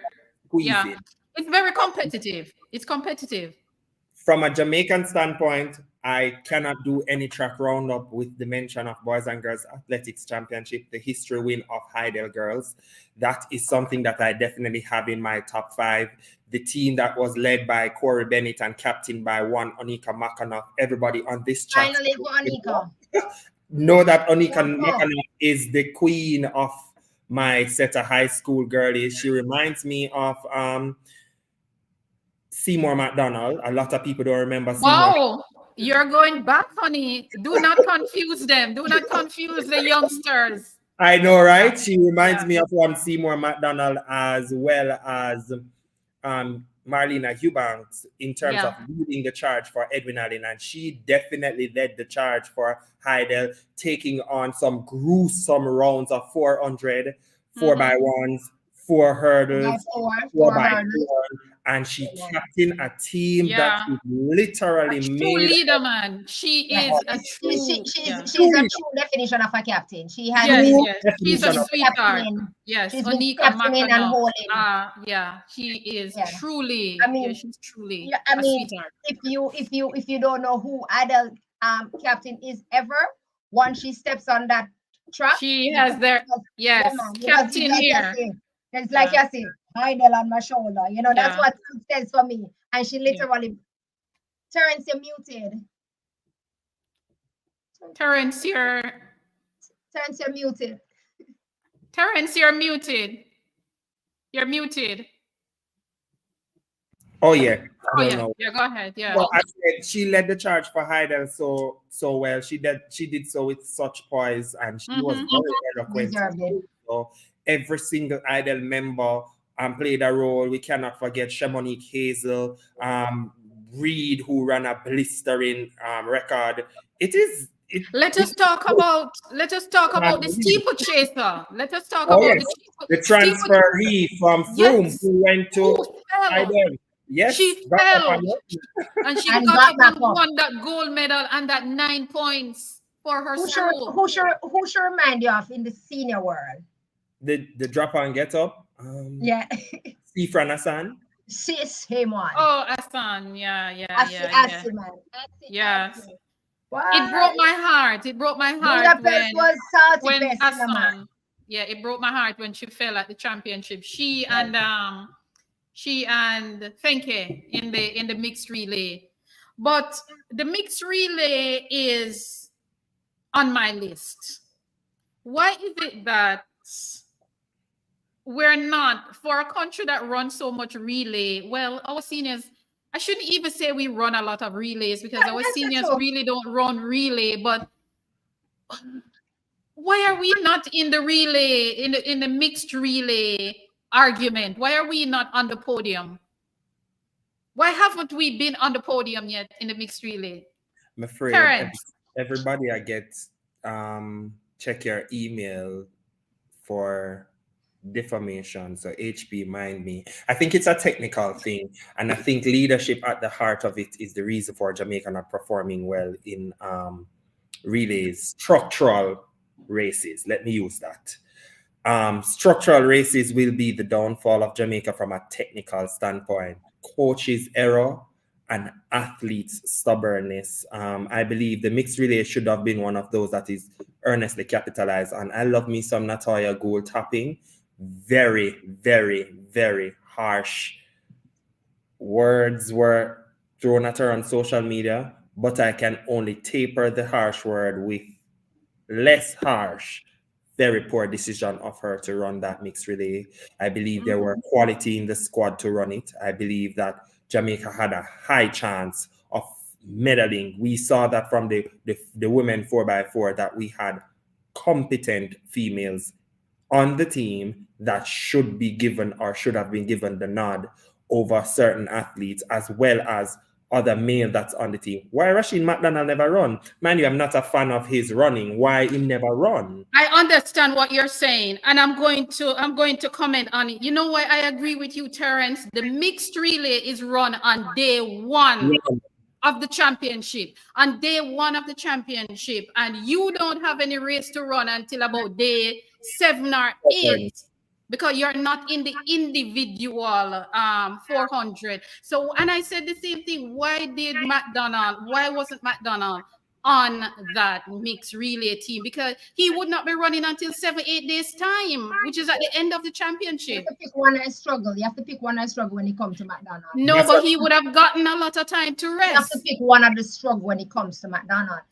In. It's very competitive. It's competitive. From a Jamaican standpoint, I cannot do any track roundup with the mention of Boys and Girls Athletics Championship, the history win of Heidel Girls. That is something that I definitely have in my top 5. The team that was led by Corey Bennett and captained by one Onika Makanoff. Everybody on this chat. Finally for Onika. Know that Onika Makanoff is the queen of my set of high school girlies. She reminds me of Seymour McDonald. A lot of people don't remember Seymour. Wow, you're going back, honey. Do not confuse them. Do not confuse the youngsters. I know, right? She reminds me of one Seymour McDonald as well as Marlena Eubanks in terms of leading the charge for Edwin Allen. And she definitely led the charge for Heidel, taking on some gruesome rounds of 400, 4x1s, 4 hurdles, 4x4. And she captained a team that is literally a true leader, man. She is a true. She's a true definition of a captain. She has she's a sweetheart. Yes, Onika Makanoff. She is truly. I mean, she's truly a sweetheart. If you don't know who Adel captain is ever, once she steps on that track, she has their captain here. It's like you see, Heidel on my shoulder. That's what it says for me. And she literally, Terence, you're muted. Terence, you're muted. Terence, you're muted. You're muted. Oh yeah. Go ahead. Yeah. Well, I said she led the charge for Heidel so well. She did so with such poise, and she was very eloquent. So every single Heidel member played a role. We cannot forget Shamonique Hazel, Reed, who ran a blistering record. Let us talk about the steeplechase. Let us talk about the transferee from Froome who went to Heidel. Yes, she fell, and she got up and won that gold medal and that 9 points for her school. Who should remind you of in the senior world? The drop and get up. Sifran Hassan. She's him one. Oh, Hassan. Yeah. Yes. What? It broke my heart. It broke my heart when Hassan. Yeah, it broke my heart when she fell at the championship. She and Fenke in the mixed relay. But the mixed relay is on my list. Why is it that we're not, for a country that runs so much relay. Well, our seniors, I shouldn't even say we run a lot of relays because our That's seniors true. really don't run relay. But why are we not in the relay, in the mixed relay argument? Why are we not on the podium? Why haven't we been on the podium yet in the mixed relay? I'm afraid Terrence. everybody I get check your email for defamation. So HP, mind me. I think it's a technical thing, and I think leadership at the heart of it is the reason for Jamaica not performing well in relays, structural races. Let me use that. Structural races will be the downfall of Jamaica from a technical standpoint. Coaches' error and athletes' stubbornness. I believe the mixed relay should have been one of those that is earnestly capitalized on. I love me some Natoya Gould tapping. Very, very, very harsh words were thrown at her on social media, but I can only taper the harsh word with less harsh, very poor decision of her to run that mixed relay. I believe there were quality in the squad to run it. I believe that Jamaica had a high chance of medaling. We saw that from the women 4x4 that we had competent females on the team that should be given or should have been given the nod over certain athletes, as well as other male that's on the team. Why Rashid McDonald never run? Man, you, I'm not a fan of his running. Why he never run? I understand what you're saying, and I'm going to comment on it. You know why I agree with you, Terrence? The mixed relay is run on day one of the championship. On day one of the championship, and you don't have any race to run until about day 7 or 8. Because you're not in the individual 400. So, and I said the same thing. Why wasn't McDonald on that mixed relay team? Because he would not be running until 7-8 days time, which is at the end of the You championship. have to pick one and struggle. You have to pick one and struggle when it comes to McDonald's. No, That's but what- he would have gotten a lot of time to You have rest. to pick one of the struggle when it comes to McDonald's.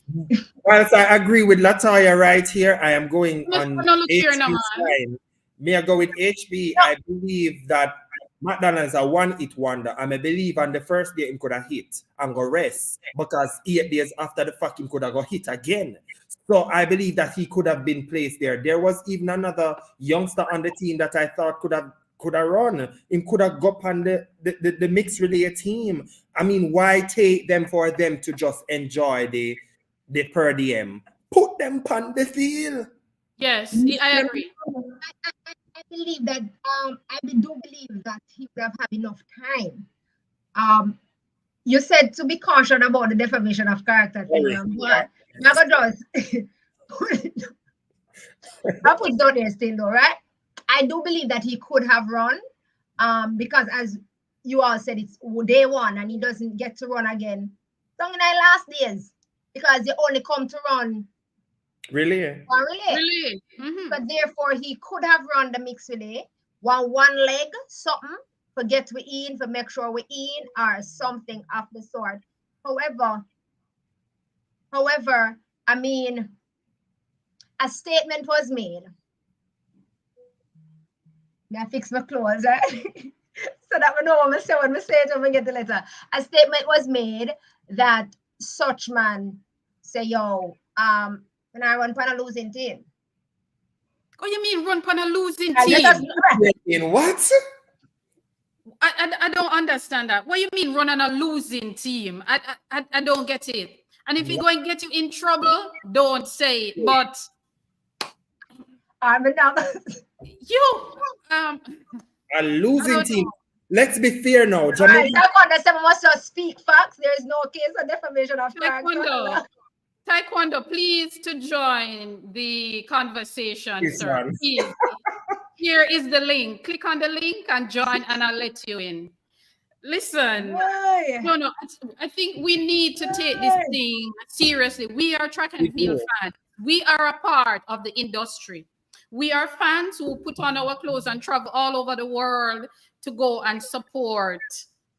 Whilst I agree with Latoya right here, I am going Let's on not look here, HB's no, man. line. May I go with HB? I believe that McDonald is a one-hit wonder. I'm a believer on the first day he could have hit and go rest, because 8 days after the fact he could have got hit again. So I believe that he could have been placed there. There was even another youngster on the team that I thought could have run. He could have got on the mixed relay team. I mean, why take them for them to just enjoy the per diem? Put them on the field. Yes, I agree. I believe that I do believe that he would have had enough time. You said to be cautious about the defamation of character thing, but never does. I put down there still though, right? I do believe that he could have run, because as you all said, it's day one and he doesn't get to run again. Some in the last days, because they only come to run Really? one relay. Really? Mhm. But therefore, he could have run the mixed relay one leg, something, for get we in, for make sure we in, or something of the sort. However, I mean, a statement was made. May I fix my clothes, right? So that we know what I say when I say it when we get the letter. A statement was made that such man say, yo, when I run for a losing team. Oh, you mean run on a losing Let team? us do that. In what? I don't understand that. What do you mean run on a losing team? I don't get it. And if it's going to get you in trouble, don't say it. But I'm now. you, A losing don't team. know. Let's be fair now. Right, Jamaica, that one that someone must just speak facts. There is no case of defamation of character. Taekwondo, please to join the conversation, This sir. one. Please. Here is the link. Click on the link and join, and I'll let you in. Listen, no, I think we need to take this thing seriously. We are track and field fans. We are a part of the industry. We are fans who put on our clothes and travel all over the world to go and support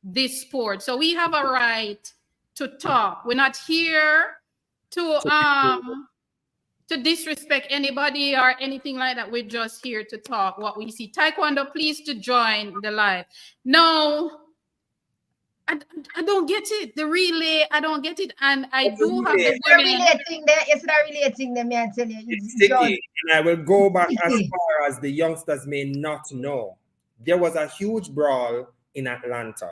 this sport. So we have a right to talk. We're not here to to disrespect anybody or anything like that. We're just here to talk what we see. Taekwondo, please to join the live. No, I don't get it. The relay, I don't get it. And I do have the They're women. relating there. It's not relating them, I tell you. It's It's just sticky. And I will go back as sticky. far as the youngsters may not know. There was a huge brawl in Atlanta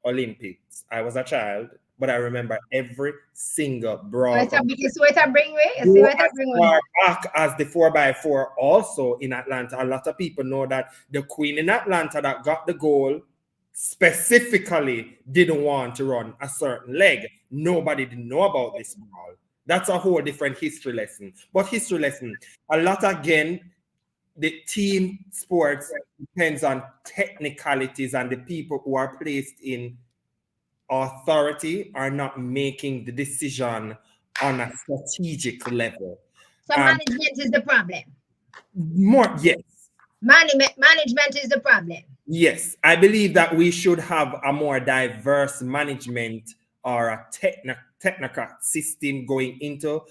Olympics. I was a child, but I remember every single brawl. So it's a bring way. Go You see what I as bring far way. back as the 4x4 also in Atlanta. A lot of people know that the queen in Atlanta that got the goal specifically didn't want to run a certain leg. Nobody didn't know about this brawl. That's a whole different history lesson. But history lesson, a lot again, the team sports depends on technicalities, and the people who are placed in authority are not making the decision on a strategic level. So management is the problem. Yes. Management is the problem. Yes, I believe that we should have a more diverse management or a technical system going into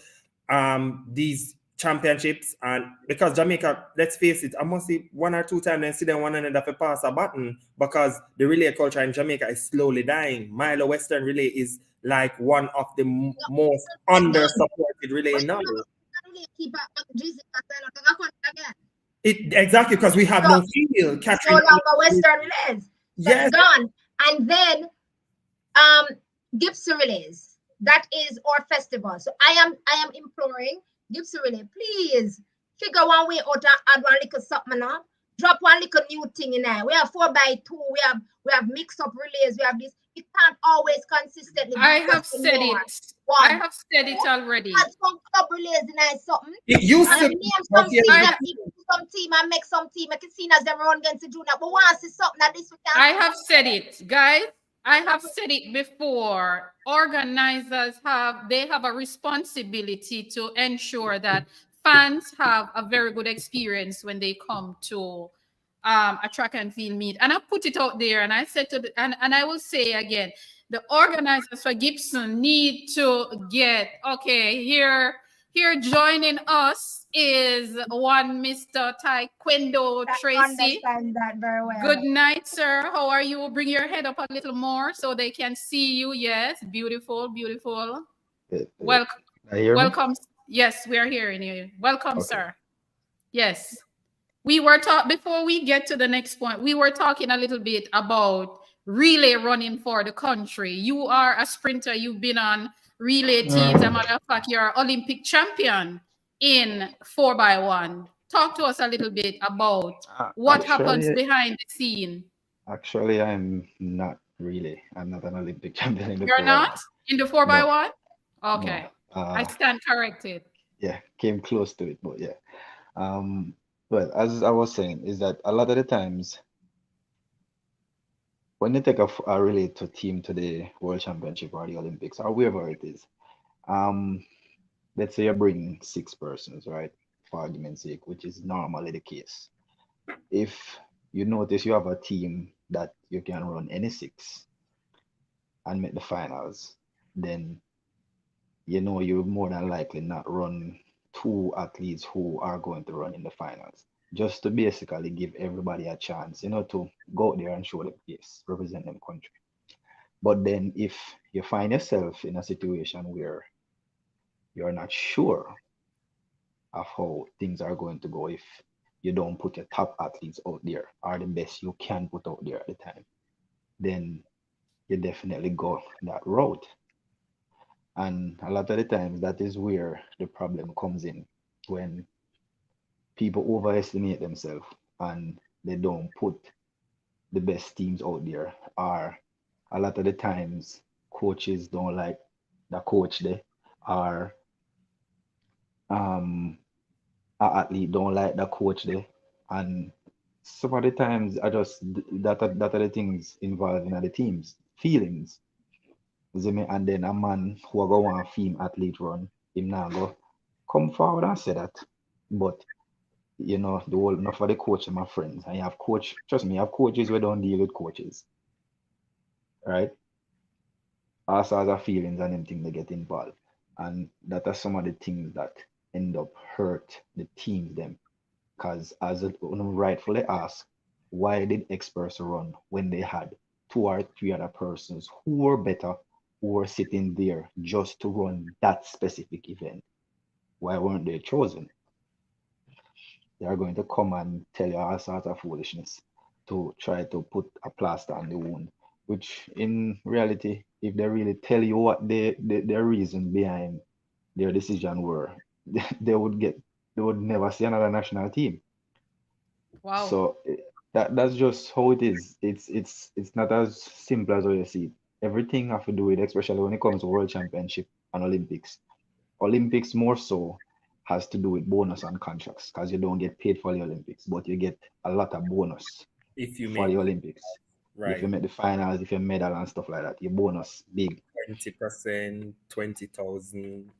these championships. And because Jamaica, let's face it, I must see 1 or 2 times and see them one another for pass a button, because the relay culture in Jamaica is slowly dying. Milo Western Relay is like one of the most under-supported relay in Norway. Exactly, because we have no field. No longer Western relays. Yes. Gone. And then Gibson relays. That is our festival. So I am imploring Gibson relay, please figure one way out and add one little something now. Drop one little new thing in there. We have 4x2, we have mixed up relays, we have this. It can't always consistently. I have said it. I have said it already. Add some club relays in there, something. It used to name some team, some team and make some team. I can see as them run against the junior. But once it's something that this we can. I have said it, guys. I have said it before. Organizers have a responsibility to ensure that fans have a very good experience when they come to a track and field meet. And I put it out there, and I said and I will say again, the organizers for Gibson need to get, okay, here joining us is one Mr. Taekwondo Tracy. Understand that very well. Good night, sir. How are you? Bring your head up a little more so they can see you. Yes, beautiful, beautiful. Welcome. Welcome. Yes, we are hearing you. Welcome, sir. Yes. We were talking, before we get to the next point, we were talking a little bit about relay running for the country. You are a sprinter. You've been on relay teams. As a matter of fact, you're an Olympic champion in 4x1. Talk to us a little bit about what happens behind the scene. Actually, I'm not really. I'm not an Olympic champion in the You're 4x1. not in the 4x1? No. Okay. No. I stand corrected. Yeah, came close to it, but yeah. But as I was saying, is that a lot of the times when you take a relay to team to the World Championship or the Olympics or wherever it is, let's say you bring 6 persons, right? For argument's sake, which is normally the case. If you notice you have a team that you can run any 6 and make the finals, then you know you more than likely not run 2 athletes who are going to run in the finals, just to basically give everybody a chance, you know, to go out there and show the pace, represent them country. But then if you find yourself in a situation where you're not sure of how things are going to go, if you don't put your top athletes out there or the best you can put out there at the time, then you definitely go that route. And a lot of the times that is where the problem comes in, when people overestimate themselves and they don't put the best teams out there, or a lot of the times coaches don't like the coach there, or an athlete don't like the coach there, and some of the times I just that are the things involved in the team's feelings. And then a man who go on film athlete run, him now go come forward and say that. But you know, the whole enough for the coach and my friends. And you have coach, trust me, you have coaches who don't deal with coaches. Right? All sorts of feelings and them things they get involved. And that are some of the things that end up hurt the teams them. Because as it rightfully asked, why did X person run when they had two or three other persons who were better, who were sitting there just to run that specific event? Why weren't they chosen? They are going to come and tell you all sorts of foolishness to try to put a plaster on the wound, which in reality, if they really tell you what their reason behind their decision were, they would never see another national team. Wow. So that's just how it is. It's not as simple as how you see it. Everything have to do with, especially when it comes to World Championship and Olympics. Olympics more so has to do with bonus and contracts because you don't get paid for the Olympics, but you get a lot of bonus If you for make the Olympics. If right you make the finals, if you medal and stuff like that, your bonus big. 20%, 20,000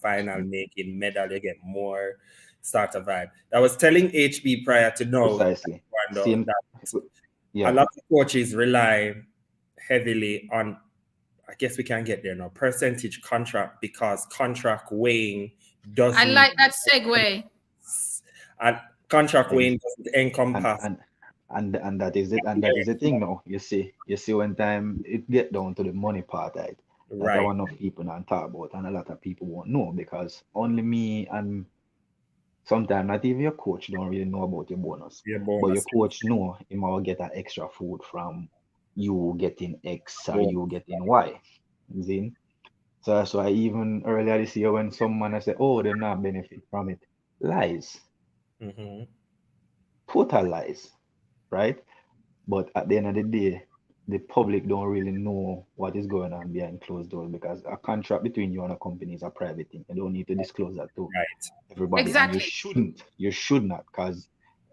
final making medal, you get more starter vibe. I was telling HB prior to now, Precisely. Wando, Same. that Yeah. a lot of coaches rely heavily on, I guess we can get there now, percentage contract, because contract weighing doesn't. I like that segue. And contract weighing doesn't And encompass. and that is it. And that is the thing now. You see when time it get down to the money part, right? That Right. I want enough people not talk about, and a lot of people won't know because only me and sometimes not even your coach don't really know about your bonus. Your But your bonus. coach know he might get an extra food from you getting X or Yeah. you getting Y. You see? So that's why even earlier this year when someone I say, oh, they not benefit from it. Lies. Mm-hmm. Total lies. Right? But at the end of the day, the public don't really know what is going on behind closed doors because a contract between you and a company is a private thing. You don't need to disclose that to Right. everybody. Exactly. And you shouldn't. You should not because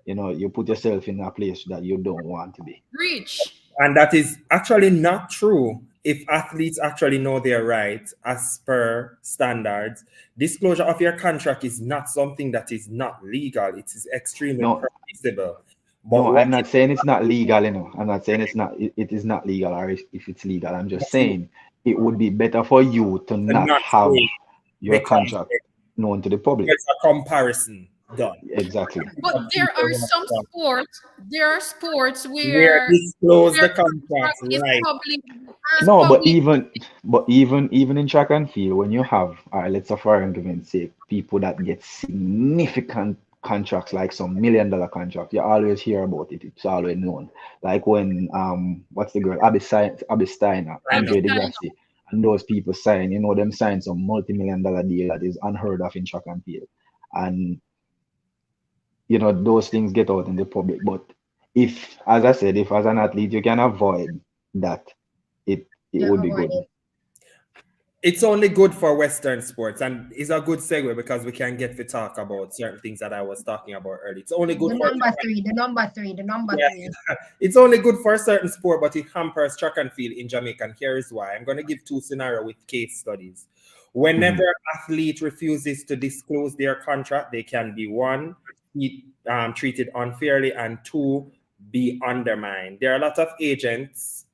you put yourself in a place that you don't want to be. Reach. And that is actually not true. If athletes actually know their rights as per standards, disclosure of your contract is not something that is not legal. It is extremely No, permissible. But no, what I'm not saying it's not legal, I'm not saying it is not legal or if it's legal. I'm just saying it would be better for you to not not have say your because contract known to the public. there's a comparison done. Exactly. But there are some sports. There are sports Where where disclose their the contract, contract is right? public. No, but even in track and field, when you have, let's say for argument's sake, people that get significant contracts, like some $1 million contract, you always hear about it. It's always known. Like when what's the girl, Abby Steiner, Andre Degassi, and those people sign, them sign some multi-million-dollar deal that is unheard of in track and field, and those things get out in the public. But if, as I said, if as an athlete you can avoid that, it would be good. It's only good for Western sports, and it's a good segue because we can get to talk about certain things that I was talking about earlier. It's only good for the number three. It's only good for a certain sport, but it hampers track and field in Jamaica. And here is why. I'm going to give two scenarios with case studies. Whenever an athlete refuses to disclose their contract, they can be one, treated unfairly, and two, be undermined. There are a lot of agents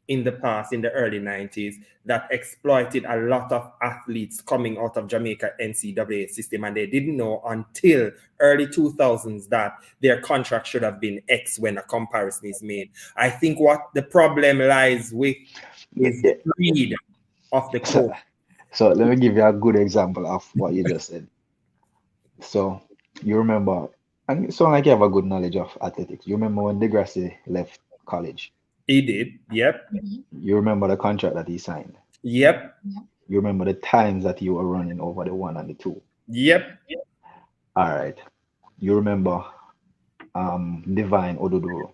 in the past, in the early 90s, that exploited a lot of athletes coming out of Jamaica NCAA system, and they didn't know until early 2000s that their contract should have been X when a comparison is made. I think what the problem lies with is the greed of the coach. So let me give you a good example of what you just said. So you remember, and it sounds like you have a good knowledge of athletics. You remember when Degrassi left college? He did. Yep. You remember the contract that he signed? Yep. You remember the times that you were running over the 1 and the 2? Yep. All right. You remember Divine Oduduro?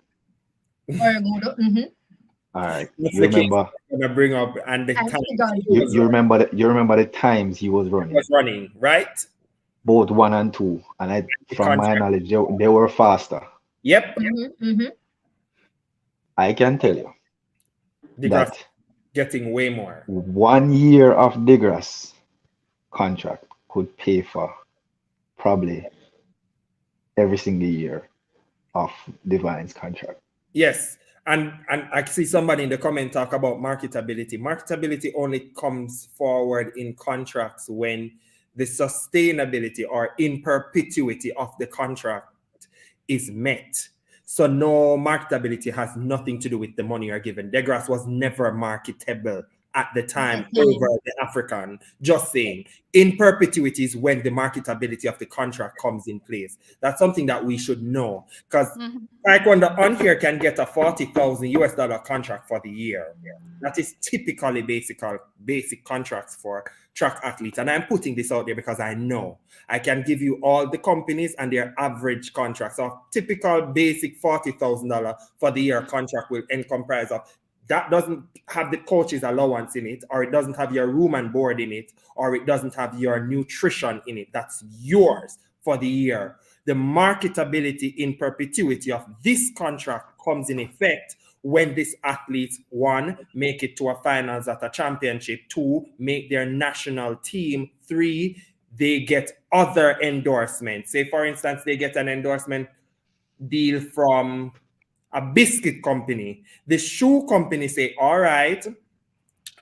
All right. You remember? I'm gonna bring up and the time you remember the times he was running? He was running, right? Both 1 and 2, and from my knowledge, they were faster. Yep. I can tell you that getting way more. 1 year of Degrass contract could pay for probably every single year of Divine's contract. Yes. And I see somebody in the comment talk about marketability. Marketability only comes forward in contracts when the sustainability or in perpetuity of the contract is met. So no marketability has nothing to do with the money you're given. Degrasse was never marketable at the time over the African. Just saying, in perpetuity is when the marketability of the contract comes in place. That's something that we should know, because Taekwondo on here can get a $40,000 contract for the year. That is typically basic contracts for track athletes. And I'm putting this out there because I know I can give you all the companies and their average contracts. So typical basic $40,000 for the year contract will comprise of. That doesn't have the coach's allowance in it, or it doesn't have your room and board in it, or it doesn't have your nutrition in it. That's yours for the year. The marketability in perpetuity of this contract comes in effect when these athletes, 1, make it to a finals at a championship, 2, make their national team, 3, they get other endorsements. Say, for instance, they get an endorsement deal from a biscuit company. The shoe company say, all right,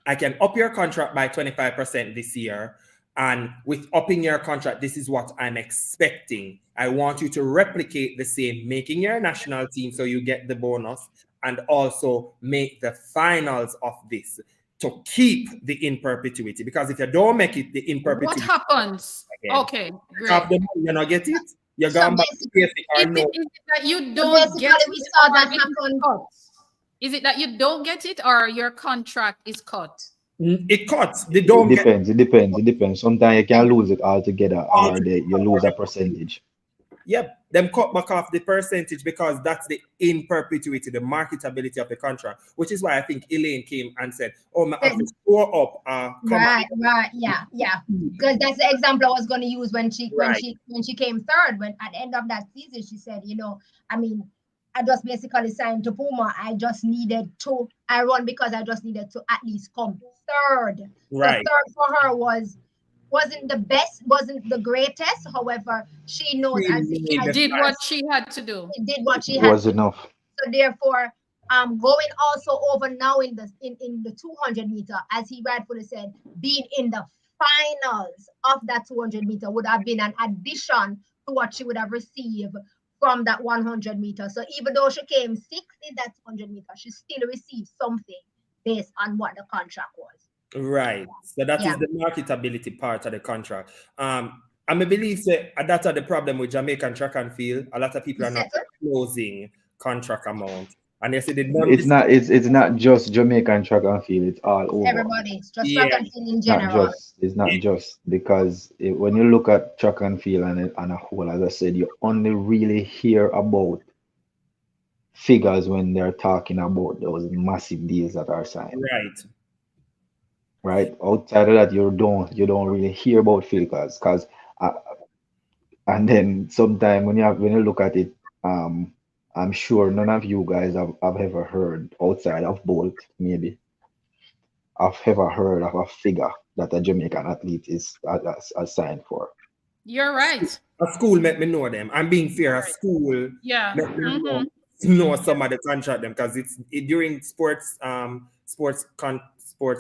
I can up your contract by 25% this year. And with upping your contract, this is what I'm expecting. I want you to replicate the same, making your national team so you get the bonus, and also make the finals of this to keep the in perpetuity. Because if you don't make it the in perpetuity, what happens? Again, Okay, great. you not get it. You're So going back to basic or no. Is it that you So don't basically, get we it, saw or that it is happen. cut? Is it that you don't get it, or your contract is cut? It cuts. They don't It get. depends. It depends. Sometimes you can lose it altogether, or you lose a percentage. Yep, them cut back off the percentage because that's the in perpetuity, the marketability of the contract, which is why I think Elaine came and said, "Oh, I have to store up." Right, yeah. Because that's the example I was going to use when she came third. When at the end of that season, she said, I just basically signed to Puma. I just needed to. I run because I just needed to at least come third. Right. The third for her wasn't the best, wasn't the greatest. However, she knows She did what she had to do. Did what she It had was to enough. do. So therefore, going also over now in the 200 meter, as he rightfully said, being in the finals of that 200 meter would have been an addition to what she would have received from that 100 meter. So even though she came sixth in that 200 meter, she still received something based on what the contract was. Right. So that is the marketability part of the contract. I believe that that's the problem with Jamaican track and field. A lot of people are not closing contract amount. And they say it's not just Jamaican track and field, it's all over. Everybody, it's just track and field in general. It's not just because when you look at track and field and a whole, as I said, you only really hear about figures when they're talking about those massive deals that are signed. Right. Outside of that, you don't really hear about figures, because and then sometimes when you look at it, I'm sure none of you guys have ever heard, outside of Bolt maybe, I've ever heard of a figure that a Jamaican athlete is signed for. You're right. A school let me know them. I'm being fair. A school let me know some of the contract them, because it's during sports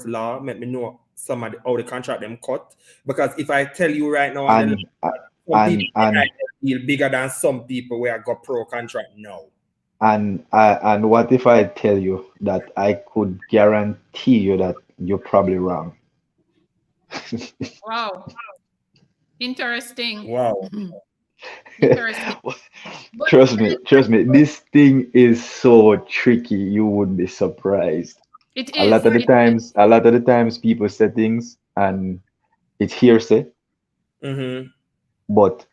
law. Let me know some of how the contract them cut, because if I tell you right now, some people feel bigger than some people where I got pro contract now. And what if I tell you that I could guarantee you that you're probably wrong? Wow. Interesting. Wow. Interesting. Trust me, this thing is so tricky. You would be surprised. It is. A lot of the times people say things and it's hearsay. But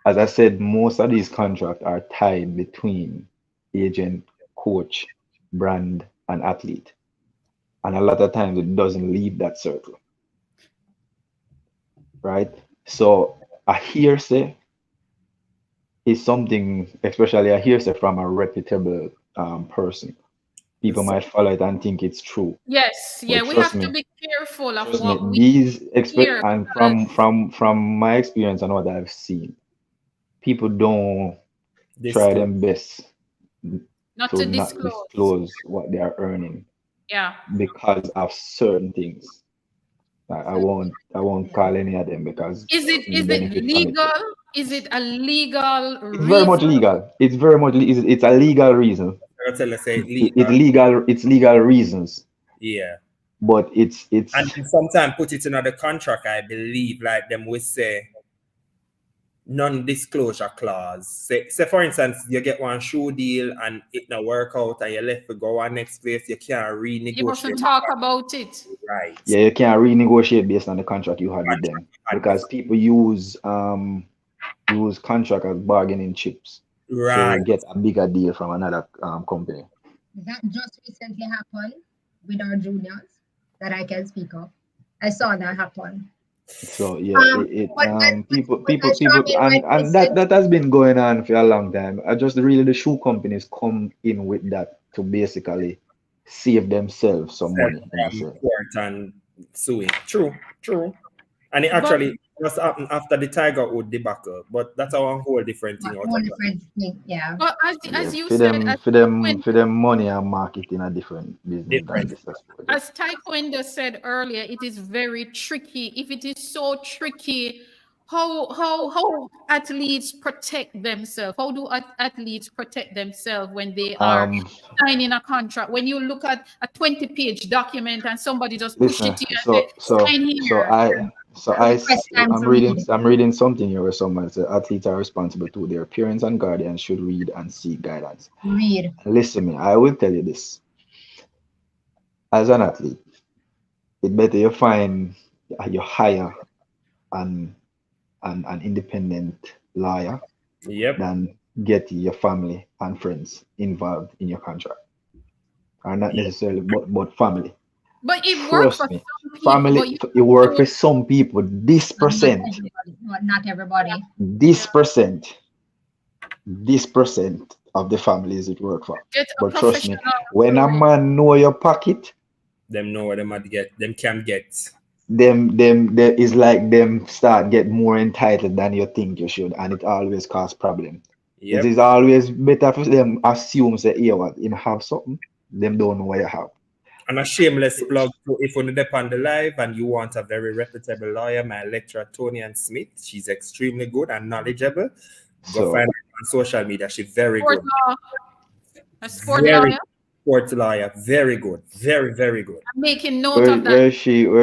as I said, most of these contracts are tied between agent, coach, brand, and athlete. And a lot of times it doesn't leave that circle. Right? So a hearsay is something, especially a hearsay from a reputable person. People might follow it and think it's true. Yes, but we have to be careful of what we hear. And from my experience and what I've seen, people don't try their best not to disclose what they are earning. Yeah. Because of certain things. I won't call any of them because Is it the benefit from it. legal? Is it a legal It's very much reason? legal. It's very much it's a legal reason. I'll tell us say It's legal. legal. It's legal reasons, Yeah. but it's And sometimes put it in the contract, I believe, like them we say non-disclosure clause. Say for instance, you get one shoe deal and it not work out and you left to go on next place, you can't You mustn't renegotiate. talk about it. Right. yeah, you can't renegotiate based on the contract you had with them because people use contract as bargaining chips Right. to get a bigger deal from another company. That just recently happened with our juniors that I can speak of. I saw that happen. So yeah, people Charmaine, and that has been going on for a long time. I just really the shoe companies come in with that to basically save themselves some money in a sense. Court and suing. True. And it actually just happened after the Tiger Wood debacle, but that's a whole different thing. Whole different thing, yeah. But as Yeah, you for said, them for them money and marketing a different business than this. as Taekwondo said earlier, it is very tricky. If it is so tricky, how athletes protect themselves? How do athletes protect themselves when they are signing a contract? When you look at a 20-page document and somebody just push Listen, it to you and say, sign here. I'm reading something here where someone said athletes are responsible to their parents and guardians should read and seek guidance. Read. Listen, me, I will tell you this. As an athlete, it better you hire an independent lawyer than get your family and friends involved in your contract. Or not necessarily, but family. But it works for me, some people. Family, it works for some people. This percent. Not everybody. This percent of the families it work for. But trust me, when a man know your pocket, them know what them can get. Them is like them start get more entitled than you think you should, and it always cause problem. It is always better for them assume say, yeah, what you have something, them don't know what you have. And a shameless plug to if you're on the live and you want a very reputable lawyer, my lecturer Tony Ann Smith, she's extremely good and knowledgeable. Go find her on social media. She's very good. A sport lawyer? Sports lawyer, very good, very, very good. I'm making note of that. Where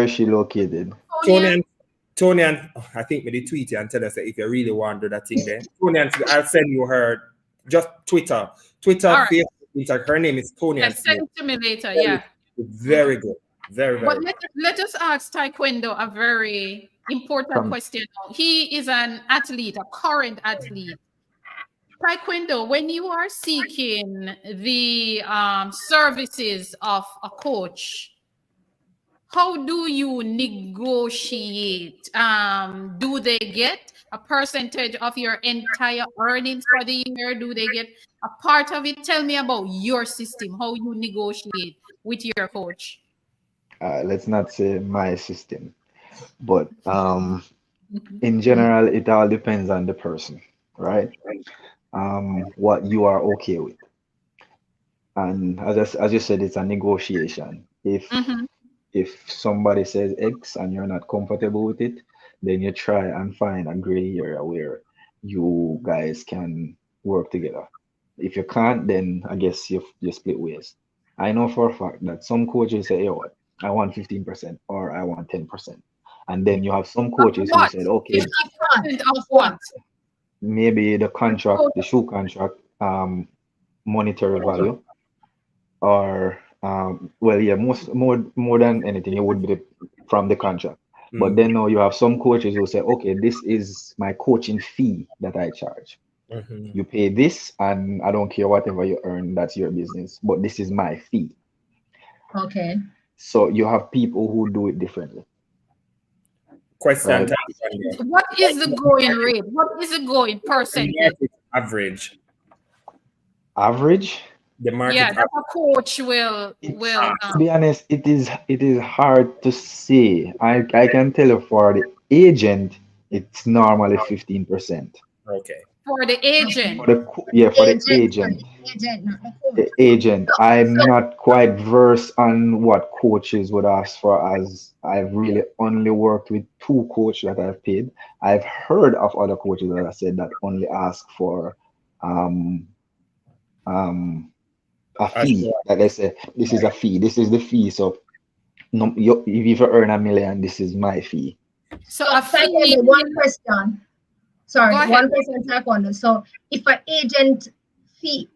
is she located? Tony and I think maybe tweet you and tell us if you really want to do that thing there. Tony and I'll send you her just Twitter, Facebook. Her name is Tony. Send it to me later. Yeah. Very good. Very, very good. Let us ask Taekwondo a very important question. He is an athlete, a current athlete. Taekwondo, when you are seeking the services of a coach, how do you negotiate? Do they get a percentage of your entire earnings for the year? Do they get a part of it? Tell me about your system, how you negotiate with your coach. Let's not say my system, but in general, it all depends on the person, right? What you are okay with. And as you said, it's a negotiation. If somebody says X and you're not comfortable with it, then you try and find a gray area where you guys can work together. If you can't, then I guess you split ways. I know for a fact that some coaches say, hey, what? I want 15% or I want 10%. And then you have some coaches who said, okay, 50% of what? Maybe the contract, the shoe contract, monetary value, or well, yeah, more than anything, it would be from the contract. But then now you have some coaches who say, okay, this is my coaching fee that I charge. You pay this, and I don't care whatever you earn, that's your business. But this is my fee. Okay. So you have people who do it differently. Question. Right? What is the going rate? What is the going percentage? Average. Average? The market. Yeah, that a coach will. To be honest, it is hard to say. I can tell you for the agent, it's normally 15%. Okay. For the agent. For the for the Sorry, agent. agent, not the coach. The agent. So, I'm so not quite versed on what coaches would ask for, as I've really only worked with two coaches that I've paid. I've heard of other coaches that I said that only ask for um um a fee. Sure. That they say this is a fee. This is the fee. So no, if you earn 1 million, this is my fee. So so a fee. Taekwondo, one question. Go Sorry, ahead. one question, Taekwondo. So if an agent fee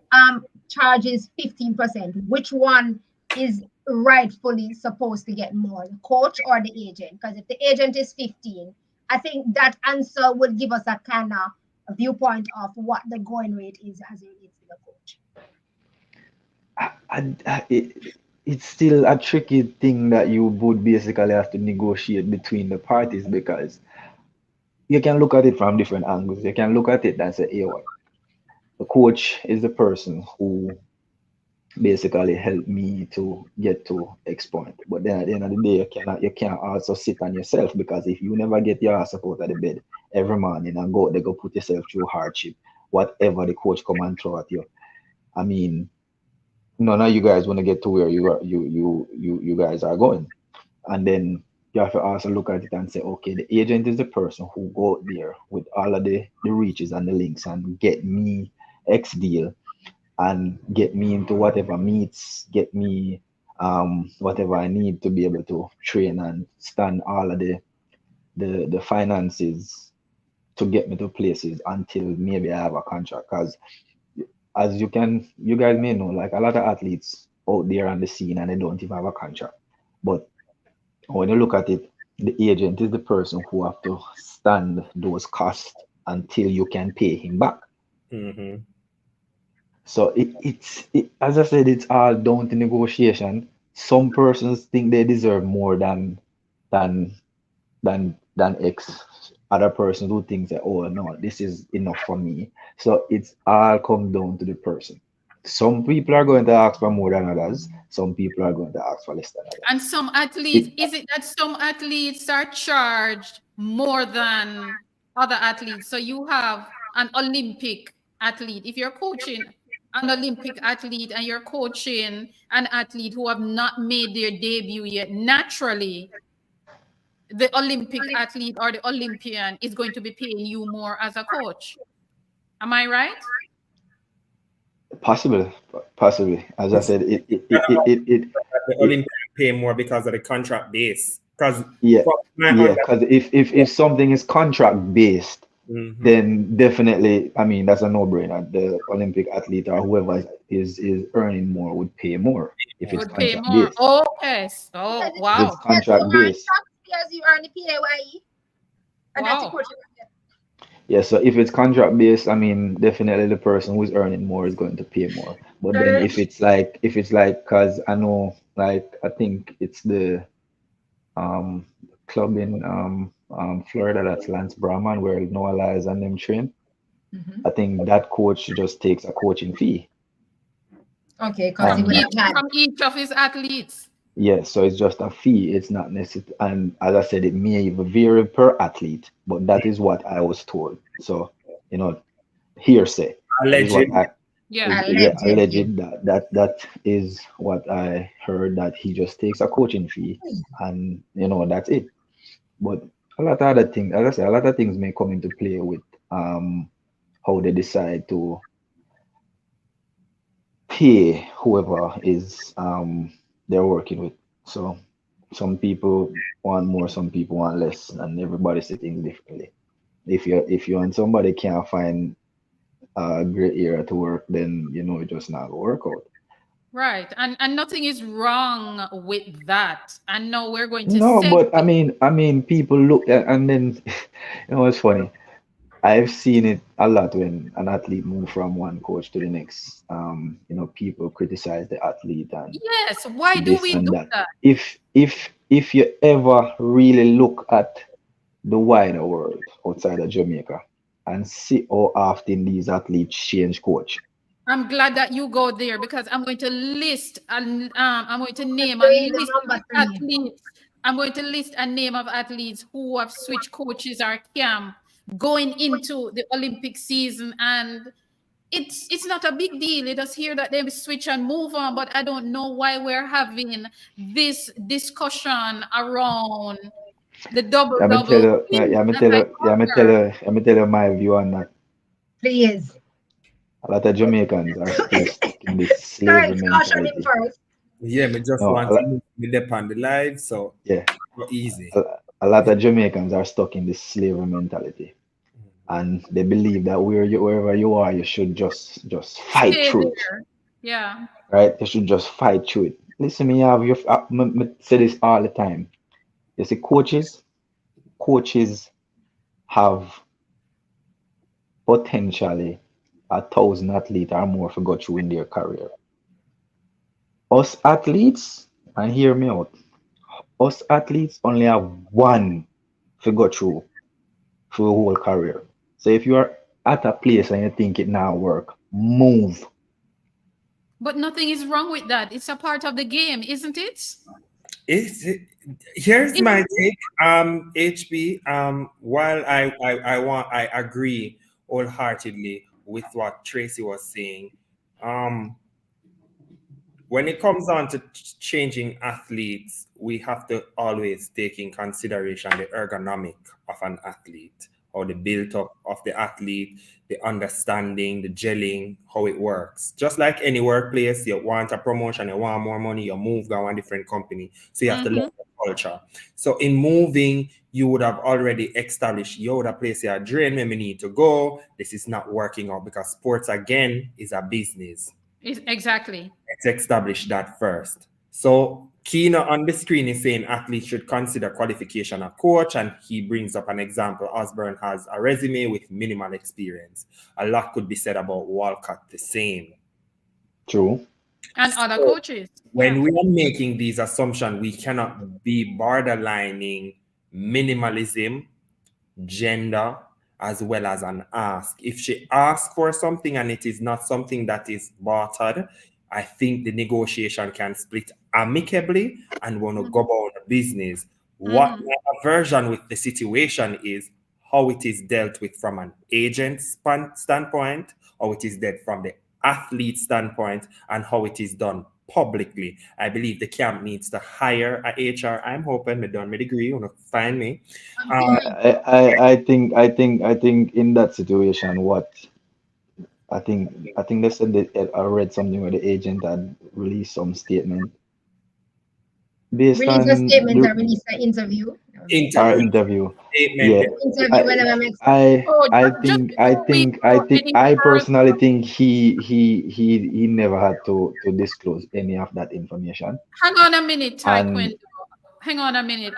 charges 15%, which one is rightfully supposed to get more, the coach or the agent? Because if the agent is 15, I think that answer would give us a kind of viewpoint of what the going rate is as it relates to the coach. It's still a tricky thing that you would basically have to negotiate between the parties, because you can look at it from different angles. You can look at it and say, hey, what? The coach is the person who basically helped me to get to X point. But then at the end of the day, you can't also sit on yourself, because if you never get your ass up out of the bed every morning and go they go put yourself through hardship, whatever the coach come and throw at you. I mean, none of you guys want to get to where you guys are going. And then you have to also look at it and say, okay, the agent is the person who go out there with all of the reaches and the links and get me X deal and get me into whatever meets, get me whatever I need to be able to train and stand all of the finances to get me to places until maybe I have a contract. Because as you guys may know, like a lot of athletes out there on the scene and they don't even have a contract. But when you look at it, the agent is the person who have to stand those costs until you can pay him back. Mm-hmm. So as I said, it's all down to negotiation. Some persons think they deserve more than than X. Other persons who think that, oh no, this is enough for me. So it's all come down to the person. Some people are going to ask for more than others. Some people are going to ask for less than And others. some athletes, is it that some athletes are charged more than other athletes? So you have an Olympic athlete. If you're coaching an Olympic athlete and you're coaching an athlete who have not made their debut yet, naturally, the Olympic athlete or the Olympian is going to be paying you more as a coach. Am I right? Possibly. As I said, The Olympians pay more because of the contract base. Because yeah, my yeah. Because if something is contract based, mm-hmm. then definitely, I mean, that's a no-brainer. The Olympic athlete or whoever is earning more would pay more if it's Would pay contract more. based. Oh, yes. Oh, Because If it's wow. contract based, As you earn the PAYE, and that's the Wow. coach. yeah. So if it's contract based, I mean, definitely the person who's earning more is going to pay more. But then if it's like, cause I know, like I think it's the um club in Florida, that's Lance Brahman, where Noah Lyles and them train. I think that coach just takes a coaching fee. Okay, because he And would have had. From each of his athletes. yeah, so it's just a fee. It's not necessary. And as I said, it may even vary per athlete, but that is what I was told. So, hearsay is what Alleged. Yeah. alleged that is what I heard, that he just takes a coaching fee and that's it. But a lot of other things, as I said, a lot of things may come into play with how they decide to pay whoever is they're working with. So some people want more, some people want less, and everybody see things differently. If you and somebody can't find a great area to work, then it just not gonna work out. Right. And nothing is wrong with that. And now we're going to No, but I segue. mean, people look at, and then it's funny. I've seen it a lot when an athlete move from one coach to the next. People criticize the athlete and Yes. Why do this we and do that. that? If you ever really look at the wider world outside of Jamaica and see how often these athletes change coach. I'm glad that you go there, because I'm going to list and I'm going to name a Three, the list of number 3. athletes. I'm going to list a name of athletes who have switched coaches or camp going into the Olympic season, and it's not a big deal. Let us hear that they switch and move on, but I don't know why we're having this discussion around the double Let me tell double you, thing. let me I'm tell like, you, Oscar, let me tell you my view on that. Please. A lot of Jamaicans are still stuck in this slavery Courage, caution him mentality. first. Yeah, me just No, want to be there on the live, so yeah, not easy. a lot of Jamaicans are stuck in this slavery mentality, and they believe that wherever you are, you should just fight stay through it, there. Yeah. right? You should just fight through it. Listen, me have you. Me say this all the time. You see, coaches have potentially 1,000 athletes or more to go through in their career. Us athletes, and hear me out, us athletes only have one to go through a whole career. So if you are at a place and you think it now work, move. But nothing is wrong with that. It's a part of the game, isn't it? It's, here's Isn't my it? take, HB. While I agree wholeheartedly with what Tracy was saying. Um, when it comes on to changing athletes, we have to always take in consideration the ergonomic of an athlete, or the build up of the athlete, the understanding, the gelling, how it works. Just like any workplace, you want a promotion, you want more money, you move to a different company. So you have to learn Mm-hmm. the culture. So in moving, you would have already established, yo, the place you are drain me, me need to go. This is not working out, because sports again is a business. Exactly. Let's establish that first. So Kina on the screen is saying athletes should consider qualification a coach, and he brings up an example. Osborne has a resume with minimal experience. A lot could be said about Walcott the same. True. And other So coaches. when Yeah. we are making these assumptions, we cannot be borderlining minimalism, gender, as well as an ask. If she asks for something and it is not something that is bartered, I think the negotiation can split amicably and want to go about the business. What Mm-hmm. my aversion with the situation is how it is dealt with from an agent standpoint, how it is dealt from the athlete standpoint, and how it is done publicly. I believe the camp needs to hire a HR. I'm hoping, me done my degree, you know, find me. Mhm. I think in that situation, what I think they said that I read something where the agent had released some statement based Release a on statement the or release an interview. our Interview interview. statement. Yeah, Interview I whenever makes sense. So just before we go any I further, personally think he never had to disclose any of that information. hang on a minute, And Taekwondo. Hang on a minute.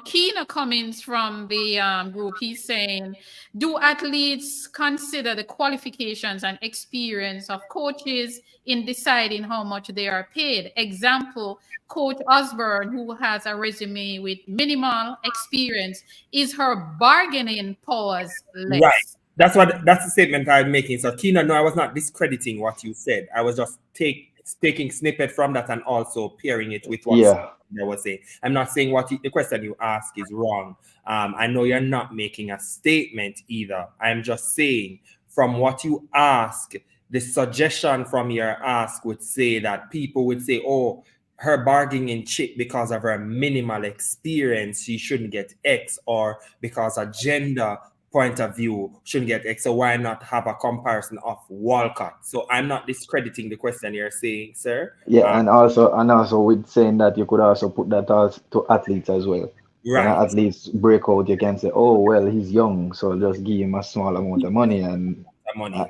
Keena Cummins from the group, he's saying, do athletes consider the qualifications and experience of coaches in deciding how much they are paid? Example, Coach Osborne, who has a resume with minimal experience, is her bargaining powers Right. less? That's the statement I'm making. So Kina, no, I was not discrediting what you said. I was just taking snippet from that and also pairing it with what yeah, I was saying. I'm not saying the question you ask is wrong. I know you're not making a statement either. I'm just saying from what you ask, the suggestion from your ask would say that people would say, oh, her bargaining chip because of her minimal experience, she shouldn't get X, or because of gender point of view shouldn't get X. So why not have a comparison of Walcott? So I'm not discrediting the question you're saying, sir. yeah, and also with saying that you could also put that as to athletes as well. When Right. an athletes break out, you can say, oh well, he's young, so just give him a small amount of money, and The money.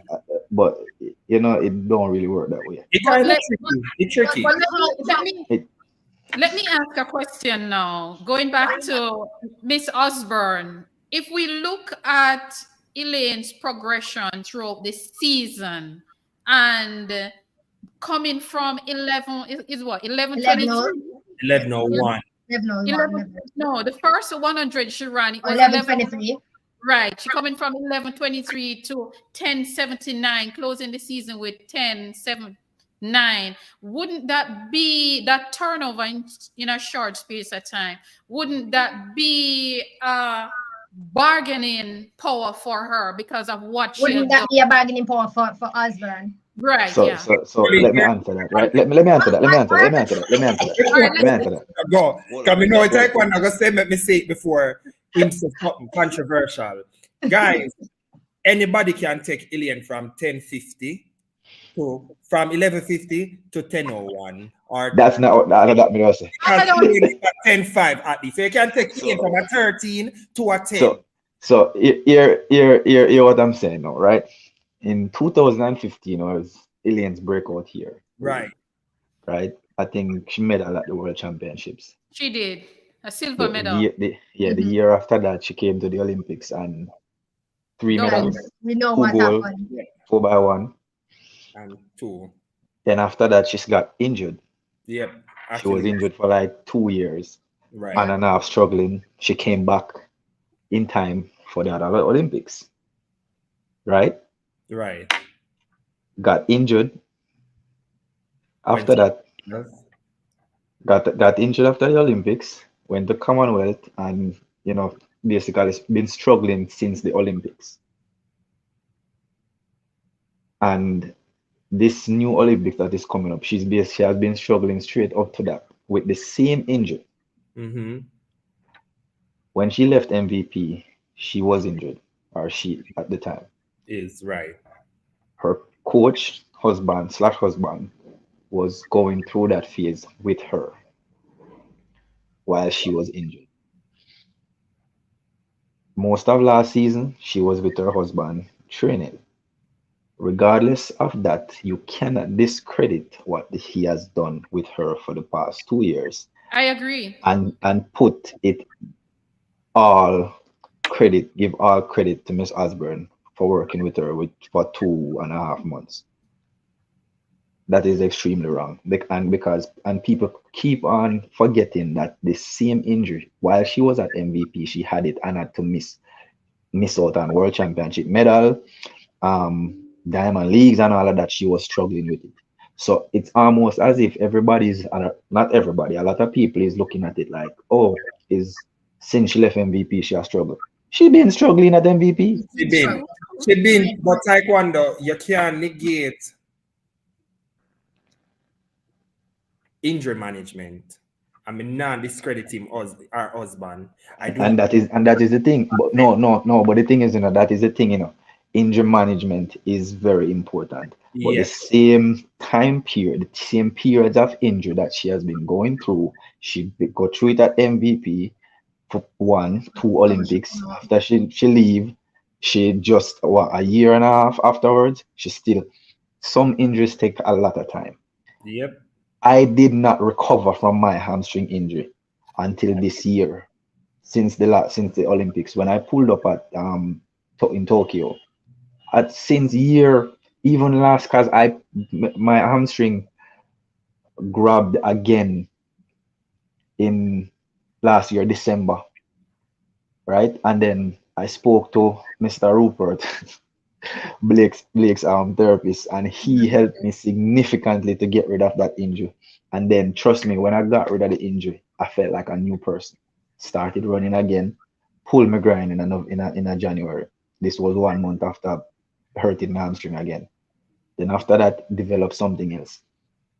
but you know it don't really work that way. It But kind of let tricky. It's But tricky. but how, It let me ask a question now. Going back to Miss Osborne, if we look at Elaine's progression throughout the season and coming from 11 is what 11 or 11:23. 11:01. 11 11, no, the first 100 she ran, it was 11, 11:23. right, she coming from 11:23 to 10:79, closing the season with 10:79. Wouldn't that be that turnover in a short space of time? Wouldn't that be bargaining power for her because of what she Wouldn't had that done. be a bargaining power for Osborne? Right, So yeah. so let me answer that, right? Let me answer that. All right, Let me answer that. Go. Hold Can on. we know it's Hold like on. one I go say make me say it before him say something controversial. Guys, anybody can take alien from 1050 to from 1150 to 1001 or That's not that me say. I don't. calculating at 10.5 at least. So you can take alien from So a 13 to a 10. Hear what I'm saying now, right? In 2015 was Alien's breakout year, Right. right? I think she medal at the World Championships. She did a silver The medal, year, the Mhm. year after that, she came to the Olympics and 3 double. And medals, we know 2 what gold, happened. 4x1. And 2. Then after that, she got injured. Yep. She was Actually, injured for like 2 years right. Yeah. and a half struggling. She came back in time for the other Olympics, right? Right. Got injured. Went After to that, got injured after the Olympics, went to Commonwealth, and basically been struggling since the Olympics. And this new Olympics that is coming up, she has been struggling straight up to that with the same injury. Mm-hmm. When she left MVP, she was injured, or she at the time. Is right. Her coach, husband was going through that phase with her while she was injured. Most of last season, she was with her husband training. Regardless of that, you cannot discredit what he has done with her for the past 2 years I agree. and put it all give all credit to Miss Osborne for working with her for 2.5 months. That is extremely wrong. And people keep on forgetting that the same injury, while she was at MVP, she had it and had to miss out on World Championship medal, Diamond Leagues and all of that. She was struggling with it. So it's almost as if not everybody, a lot of people is looking at it like, oh, is since she left MVP, she has struggled. She been struggling at MVP. She been. She been. But Taekwondo, you can't negate injury management. I mean, not discredit him as our husband. I do. And that is the thing. But no. But the thing is, that is the thing. Injury management is very important. But the Yes. same time period, the same periods of injury that she has been going through, go through it at MVP for 2 Olympics. After she leave, she just a year and a half afterwards. She still some injuries take a lot of time. Yep. I did not recover from my hamstring injury until this year, since the Olympics when I pulled up at in Tokyo. Since year even last, because my hamstring grabbed again in last year December, right? And then I spoke to Mr. Rupert, Blake's therapist, and he helped me significantly to get rid of that injury. And then trust me, when I got rid of the injury, I felt like a new person. Started running again, pulled my grind in a January. This was 1 month after hurting my hamstring again. Then after that, develop something else.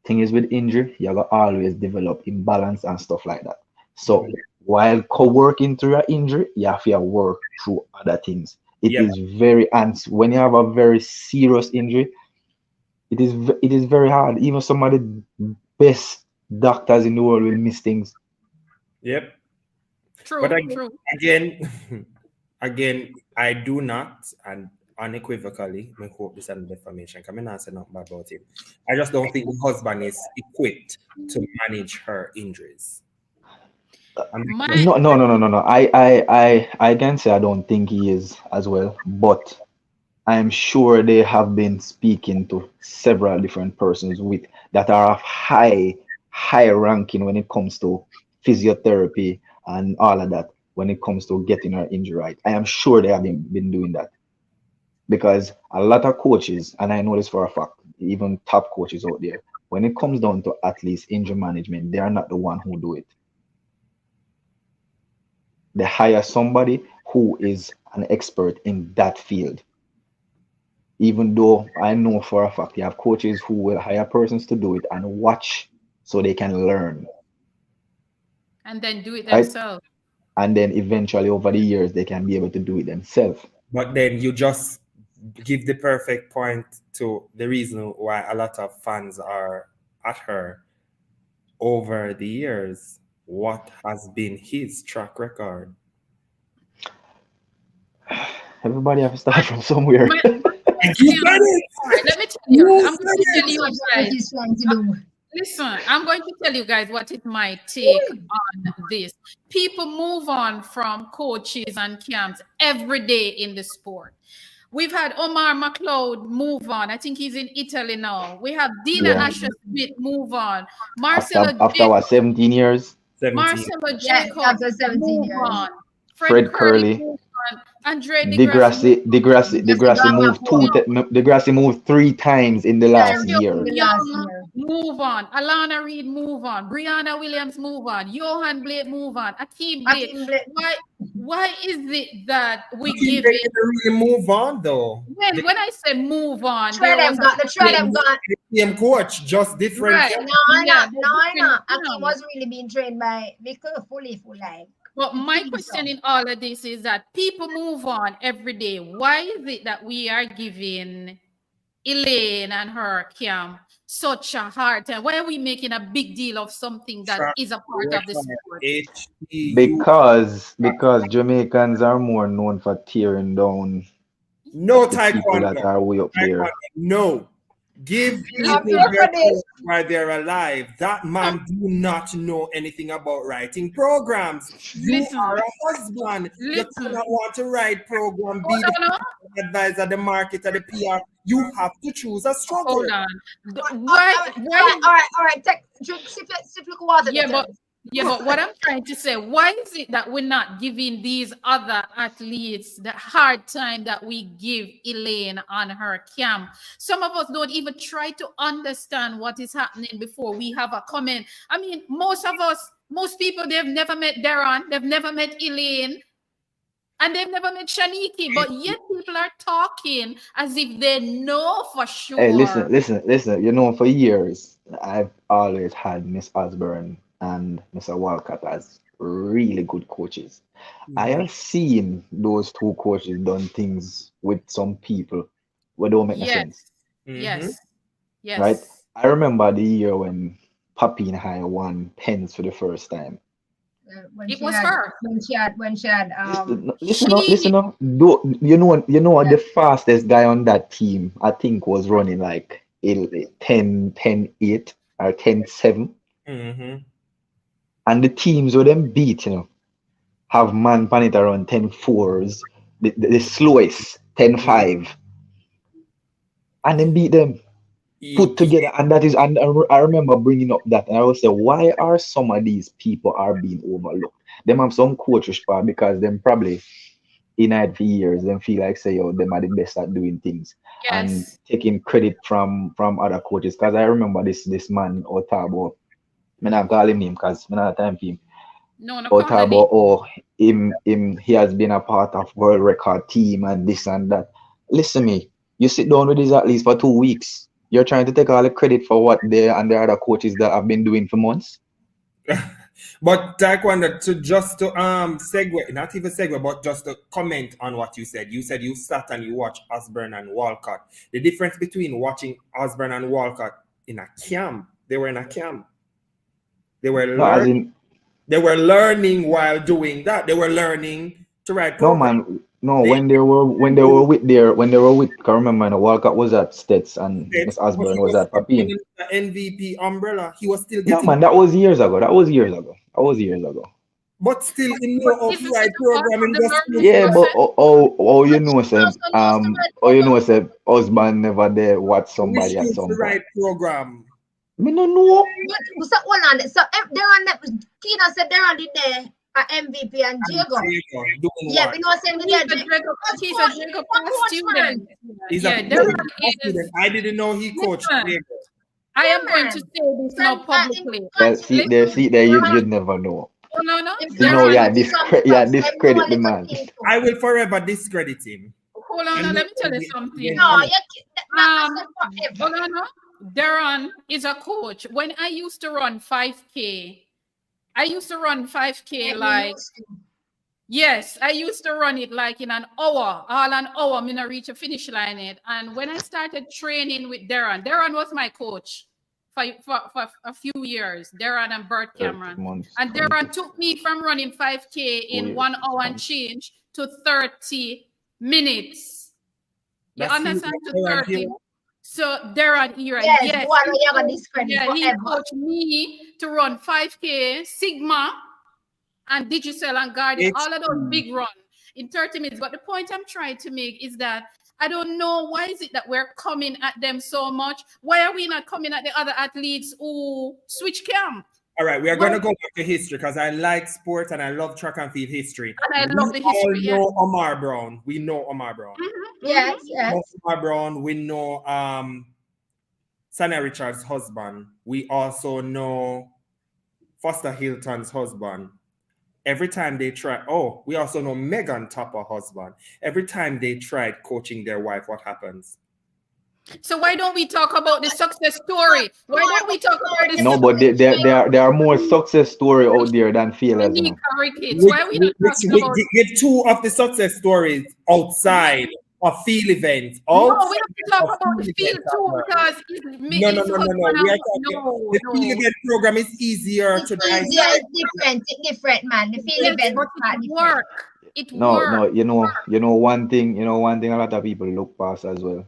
Thing is with injury, you gotta always develop imbalance and stuff like that. So while working through your injury, you have to work through other things. It Yep. is when you have a very serious injury, it is very hard. Even some of the best doctors in the world will miss things. Yep. True, But true. again, I do not, and unequivocally, I hope this is defamation. Come not say nothing bad about it. I just don't think the husband is equipped to manage her injuries. My No. I can say I don't think he is as well, but I'm sure they have been speaking to several different persons that are of high ranking when it comes to physiotherapy and all of that, when it comes to getting her injury right. I am sure they have been doing that, because a lot of coaches, and I know this for a fact, even top coaches out there, when it comes down to athletes injury management, they are not the one who do it. They hire somebody who is an expert in that field. Even though I know for a fact you have coaches who will hire persons to do it and watch so they can learn, And then do it right? themselves. And then eventually over the years they can be able to do it themselves. But then you just give the perfect point to the reason why a lot of fans are at her over the years. What has been his track record? Everybody have to start from somewhere. My- You got it. All right, let me tell you. You I'm going to said tell you That's what guys. he's trying to do. Listen, I'm going to tell you guys what is my take on this. People move on from coaches and camps every day in the sport. We've had Omar McLeod move on. I think he's in Italy now. We have Dina Yeah. Asher Smith move on. After Marcelo what, 17 years? 17. Marcelo Yeah, Jacob after 17 move years. on. Fred Curley. move on. Andre Degrassi moved Degrassi moved 3 times in the last year. move on. Alana Reed move on. Brianna Williams move on. Johan Blake move on. Akeem Blake. Why is it that we give They it? didn't really move on though. When I say move on, The same coach, just different. Right. No. Akeem was really being trained by Vicar fully. But my question in all of this is that people move on every day. Why is it that we are giving Elaine and her camp such a hard time? Why are we making a big deal of something that is a part of the sport? Because Jamaicans are more known for tearing down no the people that are way up there. No. Give people while they're alive. That man do not know anything about writing programs. You are a husband. You do not want to write program, be the advisor, the marketer, the PR. You have to choose a struggle. Hold on. Why? All right. Sip water. Yeah, but what I'm trying to say, why is it that we're not giving these other athletes the hard time that we give Elaine on her camp? Some of us don't even try to understand what is happening before we have a comment. I mean, most people, they've never met Darren, they've never met Elaine, and they've never met Shaniki, but yet people are talking as if they know for sure. Hey, listen. You know, for years, I've always had Miss Osborne and Mr. Walcott as really good coaches. I have seen those 2 coaches done things with some people where don't make no sense. Yes. Right? I remember the year when Papi and I won pens for the first time. It was her. When she had Listen up. You know the fastest guy on that team, I think, was running like 10-8 or 10-7. And the teams where them beat, have man pan it around 10-4s, the slowest 10-5, and then beat them put together. And that is, and I remember bringing up that, and I was say, why are some of these people are being overlooked? Them have some coaches because them probably in it for years, them feel like say, yo, them are the best at doing things and taking credit from other coaches. Because I remember this man Otabo. I'm not calling him name because I'm not time for him. Otabo, he has been a part of world record team and this and that. Listen me, you sit down with these athletes for 2 weeks. You're trying to take all the credit for what they and the other coaches that have been doing for months. But Taekwondo, to segue, not even segue, but just to comment on what you said. You said you sat and you watched Osborne and Walcott. The difference between watching Osborne and Walcott in a camp, they were in a camp. They were learning. They were learning while doing that. They were learning to write programs. When they were with, I remember Walcott was at Stets and Miss Osborne was at Papine. The MVP umbrella, he was still getting. No man, that was years ago. But still in no offline programming. Yeah, but husband never there watch somebody at some right program. Me no know. So hold on. So they're on that. Tina said they're on the day MVP and Jacob. Yeah, we know saying he's a Jacob student. He's a student. I didn't know he coached. I am going to say this now publicly. See there, you'd never know. Oh, no. Discredit the man. I will forever discredit him. Hold on, let me tell you something. No, Hold on, no. Darren is a coach. When I used to run 5K, like, yes, I used to run it like in an hour, all an hour. I'm gonna reach a finish line it. And when I started training with Darren was my coach for a few years. Darren and Bert Cameron. And Darren took me from running 5K in 1 hour and change to 30 minutes. You understand? To 30. So Darren era, yes, he coached me to run 5K, Sigma, and Digicel and Guardian, all of those big runs in 30 minutes. But the point I'm trying to make is that I don't know why is it that we're coming at them so much. Why are we not coming at the other athletes who switch camp? All right, we are going to go back to history because I like sports and I love track and field history. And I love the history. We know Omar Brown. We know Omar Brown. Mm-hmm. Yes. Omar Brown. We know Sanya Richards' husband. We also know Foster Hilton's husband. Every time they try, we also know Megan Topper husband. Every time they tried coaching their wife, what happens? So why don't we talk about the success story? Why don't we talk about this? No, but there are more success story out there than failures. Why are we not talking about? Give two of the success stories outside of field events. No, we have to talk about the field too because no. The field event program is easier to digest. It's different, man. The field event work. No, you know one thing a lot of people look past as well.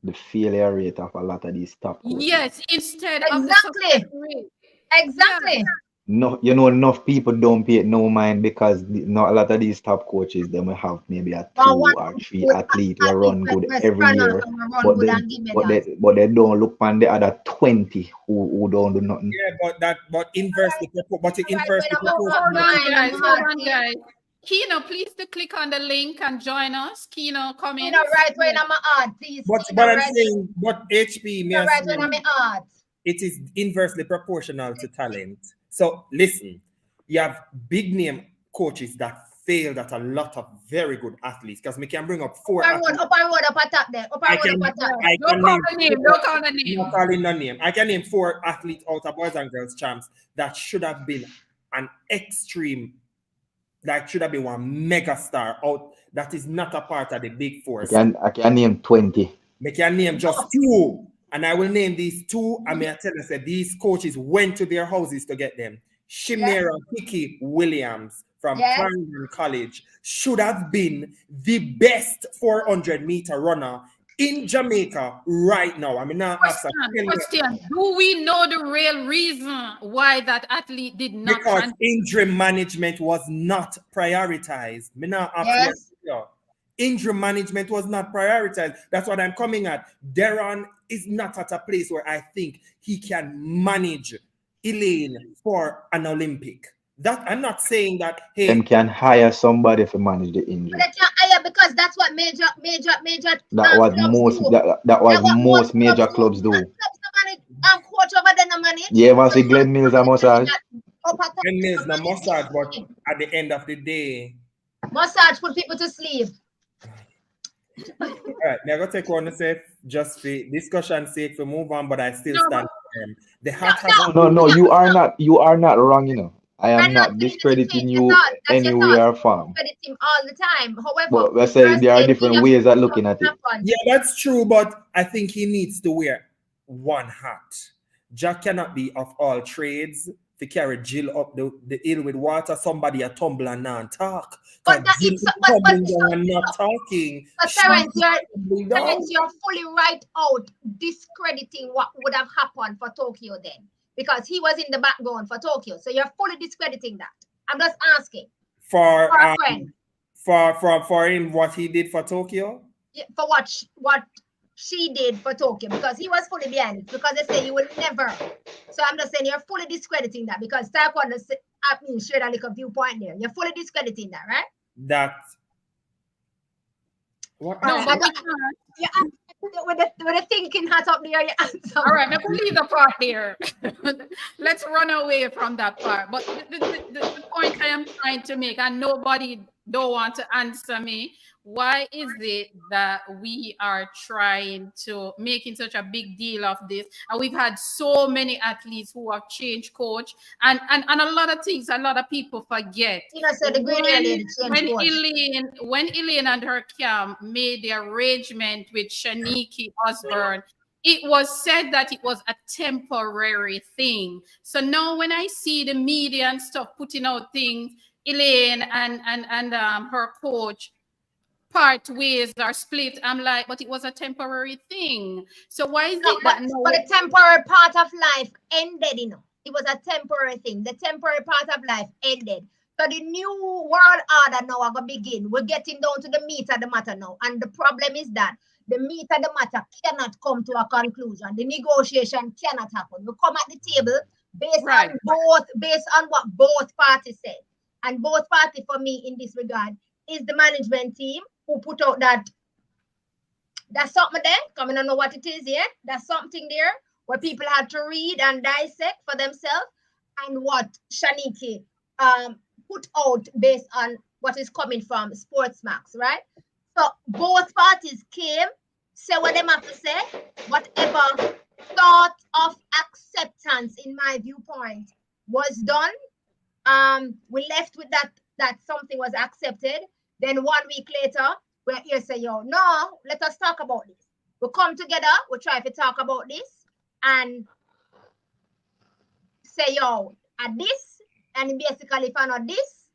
The failure rate of a lot of these top coaches. Yes, instead of the success rate. Exactly. No, enough people don't pay no mind because a lot of these top coaches they will have maybe a 2 or 3 athletes who run good every year, but they don't look on the other 20 who don't do nothing. Yeah, but inversely proportional. Hold on, guys. Kino, please to click on the link and join us. Kino, come in. Right when I'm art, please. But I'm saying, HP, right when I'm art. It is inversely proportional to talent. So listen, you have big name coaches that failed at a lot of very good athletes. Because we can bring up 4 athletes. Up top there. Don't call the name. Not calling the name. I can name 4 athletes out of boys and girls champs that should have been an extreme. That should have been one mega star out that is not a part of the big force. I can name 20. I can name just 2. And I will name these 2. I may tell you that these coaches went to their houses to get them. Shimera Hickey Williams from Clarendon College should have been the best 400-meter runner in Jamaica right now. I mean, now question. Do we know the real reason why that athlete did not? Because injury management was not prioritized. Injury management was not prioritized. That's what I'm coming at. Darren is not at a place where I think he can manage Elaine for an Olympic. That I'm not saying that them can hire somebody to manage the injury. But they can hire because that's what major. That was most major clubs do. Coach over there no manage. Yeah, but see Glenn Mills and massage. Glenn Mills and massage, but at the end of the day, massage put people to sleep. All right, now go take one say just for discussion's sake for move on, but I still stand for them. No, you are not wrong, you know. I am not discrediting you anywhere from. Discredit him all the time. However, but let's say there are different ways of looking at it. Yeah, that's true, but I think he needs to wear one hat. Jack cannot be of all trades to carry Jill up the hill with water. Somebody a tumble and not talk. But that Jill is but not talking. But Terence, you're fully right out discrediting what would have happened for Tokyo then. Because he was in the background for Tokyo. So you're fully discrediting that. I'm just asking. For him, what he did for Tokyo? Yeah, for what she did for Tokyo. Because he was fully behind it. Because they say you will never. So I'm just saying you're fully discrediting that. Because Taekwondo shared a little viewpoint there. You're fully discrediting that, right? That. What? No, but with the thinking hat up there, you answer. All right, now we'll leave the part there. Let's run away from that part. But the point I am trying to make, and nobody don't want to answer me, why is it that we are trying to making such a big deal of this? And we've had so many athletes who have changed coach, and a lot of things a lot of people forget. You know, so the green lady changed coach. When Elaine and her camp made the arrangement with Shaniki Osborne, it was said that it was a temporary thing. So now when I see the media and stuff putting out things, Elaine and her coach part ways are split, I'm like, but it was a temporary thing. So why is it that but the temporary part of life ended, you know? It was a temporary thing. The temporary part of life ended. So the new world order now are going to begin. We're getting down to the meat of the matter now. And the problem is that the meat of the matter cannot come to a conclusion. The negotiation cannot happen. We come at the table based on what both parties said. And both parties, for me, in this regard, is the management team who put out that's something there. Come on, I know what it is yet. That's something there where people had to read and dissect for themselves, and what Shaniki put out based on what is coming from Sportsmax, right? So both parties came, say what they have to say, whatever sort of acceptance, in my viewpoint, was done. We left with that something was accepted. Then 1 week later, we're here say, yo, no, let us talk about this. We come together, we try to talk about this and say, yo, at this, and basically if I know this,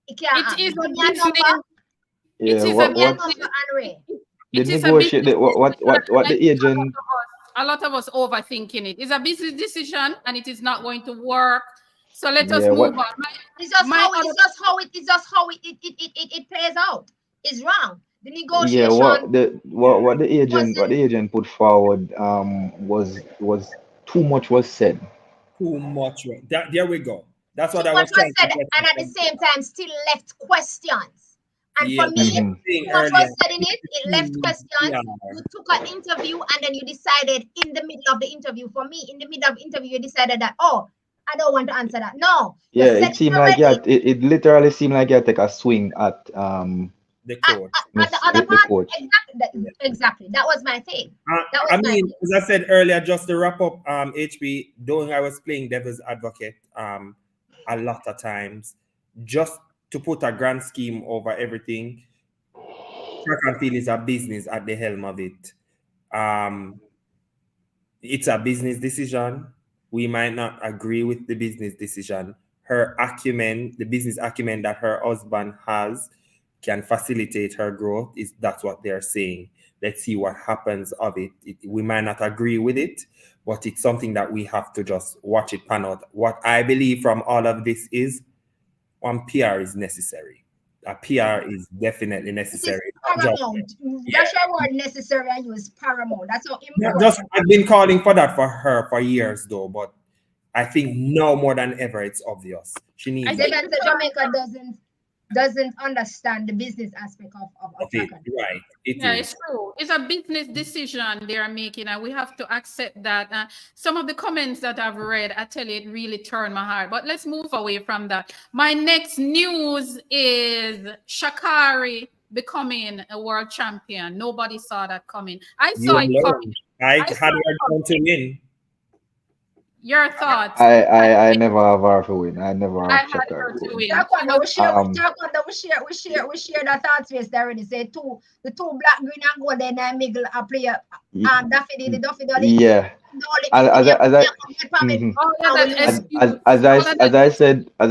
it can't. It is a business. What the agent. A lot of us overthinking it. It's a business decision and it is not going to work. So let us move on. It's just how it plays out. It's wrong. The negotiation. Yeah, what the agent put forward was too much was said. Too much. There we go. That's what too I was saying. And at the same time, still left questions. And for me, too much was said in it. It left questions. You took an interview and then you decided in the middle of the interview. For me, in the middle of the interview, you decided that, oh, I don't want to answer that. No. Yeah, it seemed like it literally seemed like you take a swing at the coach. At the other part, exactly. That was my thing. As I said earlier, just to wrap up, HP, though I was playing devil's advocate a lot of times, just to put a grand scheme over everything, track and field is a business at the helm of it. It's a business decision. We might not agree with the business decision. Her acumen, the business acumen that her husband has, can facilitate her growth. That's what they're saying. Let's see what happens of it. We might not agree with it, but it's something that we have to just watch it pan out. What I believe from all of this is one PR is necessary. A PR is definitely necessary. Paramount. That's your word, necessary. I use paramount. That's how important. I've been calling for that for her for years, though. But I think now more than ever, it's obvious. She needs. I think that Jamaica doesn't understand the business aspect of it. Right. It's true. It's a business decision they are making, and we have to accept that. Some of the comments that I've read, I tell you, it really turned my heart. But let's move away from that. My next news is Sha'Carri becoming a world champion. Nobody saw that coming. I saw it coming. I had her going to win. Your thoughts? I never have her to win. I never have Sha'Carri to win. We share the thoughts yesterday already. Say the two black, green and gold, then I Miguel a player. Duffy Dolly. Yeah. As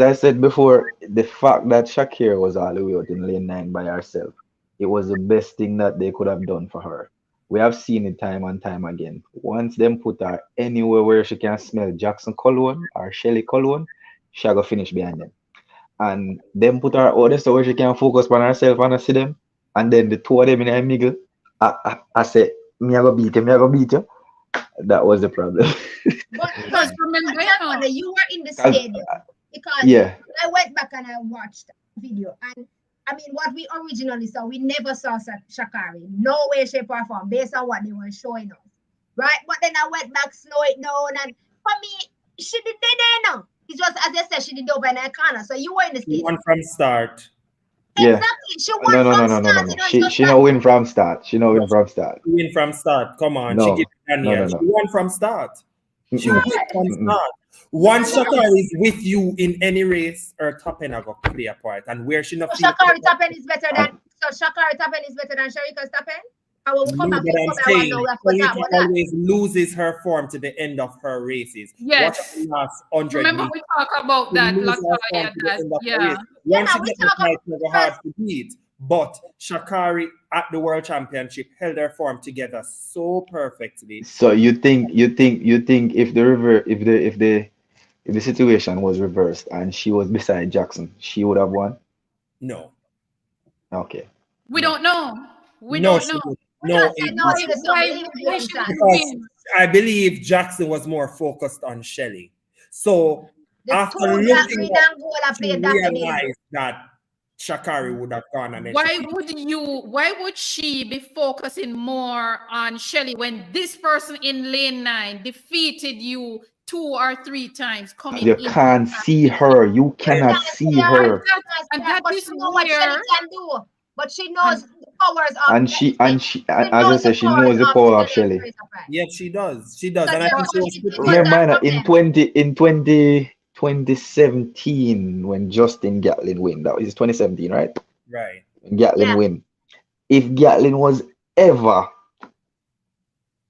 I said before, the fact that Shakira was all the way out in lane 9 by herself, it was the best thing that they could have done for her. We have seen it time and time again. Once them put her anywhere where she can smell Jackson cologne or Shelly cologne, she go finish behind them. And them put her out there so where she can focus on herself and I see them. And then the two of them in a middle, I said, me I go beat you. That was the problem. But remember, you were in the stadium because I went back and I watched the video and I mean, what we originally saw, we never saw Sha'Carri. No way, shape, or form, based on what they were showing us. Right? But then I went back, slow it down, and for me, she did there now. It was, as I said, she did over in the corner. So you were in the She state. won from start. Yeah. Exactly. She won No, no, no, from no, no, no, start. no. You know, She just she that. no win from start. She no win from start. She win from start. Come on. No. She gave Daniel. No, no, no. She won from start. She Mm-mm. won from Mm-mm. start. Once Sha'Carri is with you in any race, her top end are going to play a part. And where she not So feel Sha'Carri top end is better than Sha'Carri top end is better than Sherika's top end? I will come No, back but to I'm cover one saying now. We have to talk Sharika about that. always loses her form to the end of her races. Yes. Watch the last 100 Remember meters. we talk about She that, loses her Latoya, form to the that, end of the yeah. race. Once now she we gets the talk fight, about it's hard to beat. But Sha'Carri at the World Championship held her form together so perfectly. So you think if the river if the situation was reversed and she was beside Jackson, she would have won? No. Okay. We No. don't know. We No, don't she know. did. we No, can't say it no was to the song. Why We leave it why to she them didn't chance. because win? I believe Jackson was more focused on Shelly. So The after two black looking green up, and gold are she played that in. realized that Sha'Carri would have gone and then Why would she be focusing more on Shelly when this person in lane 9 defeated you 2 or 3 times coming You in? can't see her. You cannot see her. And that but is she knows what Shelly where can do. But she knows the powers of And she as I knows said, the she knows the powers power of Shelly and Shelly. Teresa Price. Yes, she does. She does. So And I think she therefore, was it prepared. was Remember that Anna, in problem. 2017 when Justin Gatlin win, that was 2017, right? Right. When Gatlin Yeah. win. If Gatlin was ever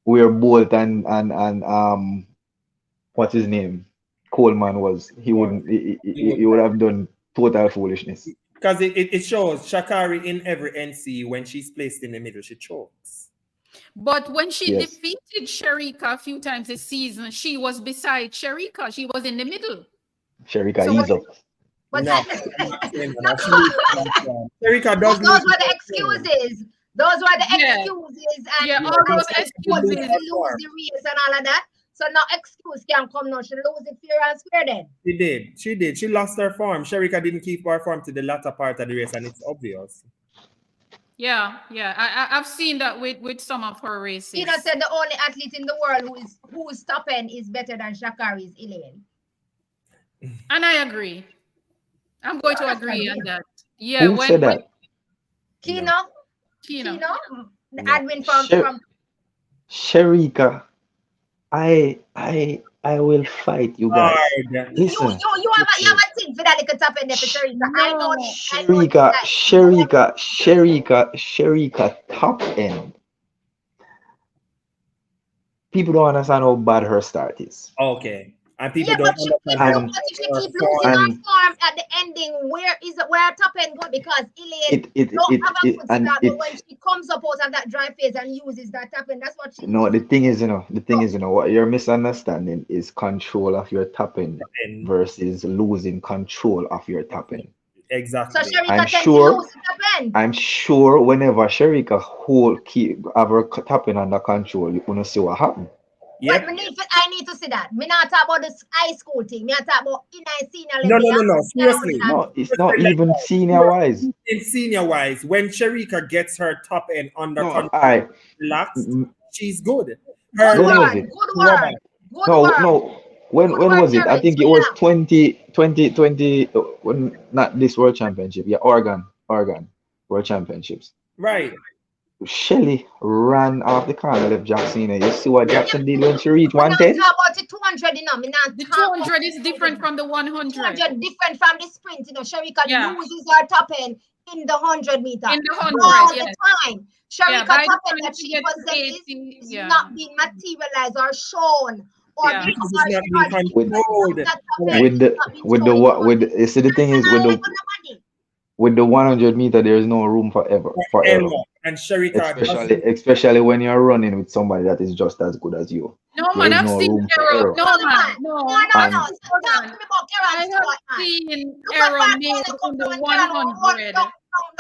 where Bolt and what's his name? Coleman was, he wouldn't he would have done total foolishness. Because it shows Sha'Carri in every NC when she's placed in the middle, she chokes. but when she Yes. defeated Sherika a few times this season, she was beside Sherika. She was in the middle. Sherika, So ease up. But No, I'm not saying that. She loses that form. Sherika does those lose were the that form. excuses. Those were the Yeah. excuses. And Yeah, all those excuses. lose the race and all of that. So no excuse can come now. She lose it fair and square then. She did. She did. She lost her form. Sherika didn't keep her form to the latter part of the race, and it's obvious. Yeah. I've seen that with some of her races. Tina said the only athlete in the world whose top end is better than Sha'Carri is Elaine. And I agree. I'm going to agree on that. Yeah, Who said that? Kino, Kino. the No. admin from Sherika, I will fight you guys. Hard. Listen, you have a thing for that little top end there for Sherika. I know Sherika top end. People don't understand how bad her start is. Okay. And people Yeah, don't but if she understand keep her losing form. her form at the ending, where her top end go? Because Elaine don't have a good start, but when she comes up out of that dry phase and uses that top end, that's what she No, the thing is, what you're misunderstanding is control of your top end And versus losing control of your top end. exactly. So Sherika I'm tends to sure- lose the top end. I'm sure whenever Sherika have her top end under control, you're gonna see what happens. Yep. But I need to see that. Me not talk about this high school thing. Me not talk about in senior No, level. no. Seriously. No, it's not even senior wise. In senior wise, when Sherika gets her top end under No, control, I relaxed, she's good. Good When was word. it? Good word. Good no, word. no. When was it? I think it was 2020. When not this World Championship. Yeah, Oregon World Championships. Right. Shelly ran off the corner, left Jackson. You see what Jackson did when she reached We not 110? talk about the 200, you know. Me not The talk 200 is different from the 100. 200 different from the sprint, you know. Sherika Yeah. loses her top end in the 100 meter. In the 100, all yes. the time. Sherika by the top time end that she she gets possesses 80, is yeah. not being materialized or shown. Or Yeah. Because it's not being controlled. You see, the thing is with the 100 meter, there is no room for error. And Sherika Especially when you're running with somebody that is just as good as you. No, There man, is I've no seen room for error. error. No, man. No. No. Hold Talk to on. me about Karen I Stewart, have man. seen Look at error that made corner in come the down, 100. Don't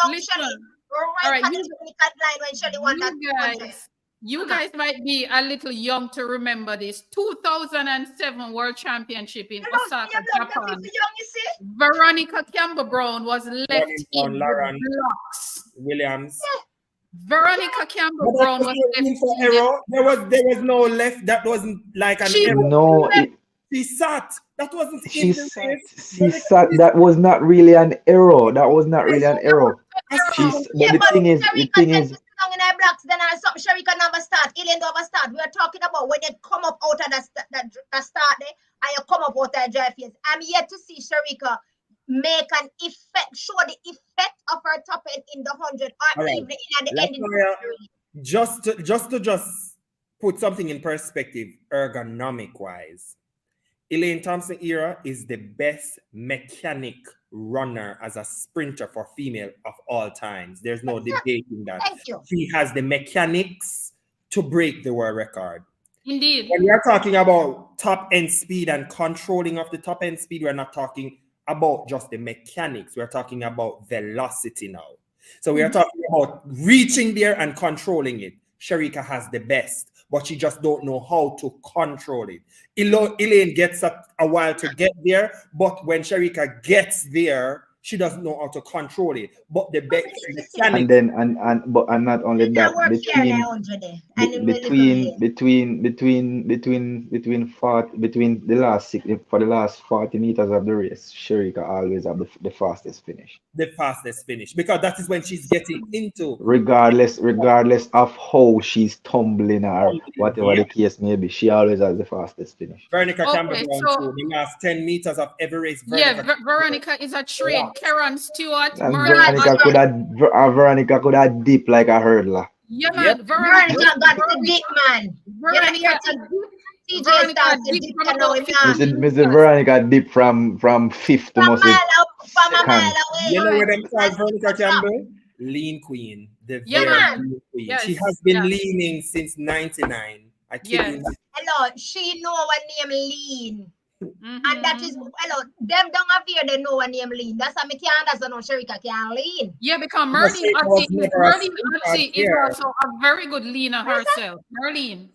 Shelly. Listen. Right All right, at the line when Shelly won that You 200. guys, You guys might be a little young to remember this. 2007 World Championship in Osaka, Japan. You see? Veronica Campbell Brown was left Running in down the Lauren blocks. Williams. Veronica Campbell But Brown that was was left room for in the error. There was no left. That wasn't like an She- error. No, She sat. That wasn't she in the sat. race. She sat. That was not really an error. That was not really an error. That's But the thing is, In our blocks, then I stop Sharika never start. Elaine never start. We are talking about when they come up out of the start there, and you come up out of the drive phase. I'm yet to see Sharika make an effect, show the effect of her top end in the 100 or All right. even in the ending. just to put something in perspective, ergonomic wise, Elaine Thompson era is the best mechanic runner as a sprinter for female of all times. There's no debating that. Thank you. She has the mechanics to break the world record. Indeed. When we are talking about top end speed and controlling of the top end speed, we're not talking about just the mechanics. We're talking about velocity now. So we are talking about reaching there and controlling it. Sharika has the best, but she just don't know how to control it. Elaine gets a while to get there, but when Sharika gets there, she doesn't know how to control it. But the best and then but not only that, between the last 40 meters of the race, Sharika always have the fastest finish. The fastest finish, because that is when she's getting into. Regardless of how she's tumbling or whatever the case may be, she always has the fastest finish. Veronica Campbell Brown, the last 10 meters of every race. Veronica is a trade. Karen Stewart. And Veronica could have dipped like a hurdler. Yeah, man. Veronica got the dip, man. Mr. Veronica dip from fifth to most second. You know what I'm saying, Veronica Campbell? Lean queen. The very lean queen. Yes. She has been leaning since 99. I kid you. Hello, she know her name Lean. And that is, hello, them down up here, they know her name Lean. That's how me can't understand how Sharika can lean. Yeah, because Merlene Otsy is also a very good leaner herself. Merlene.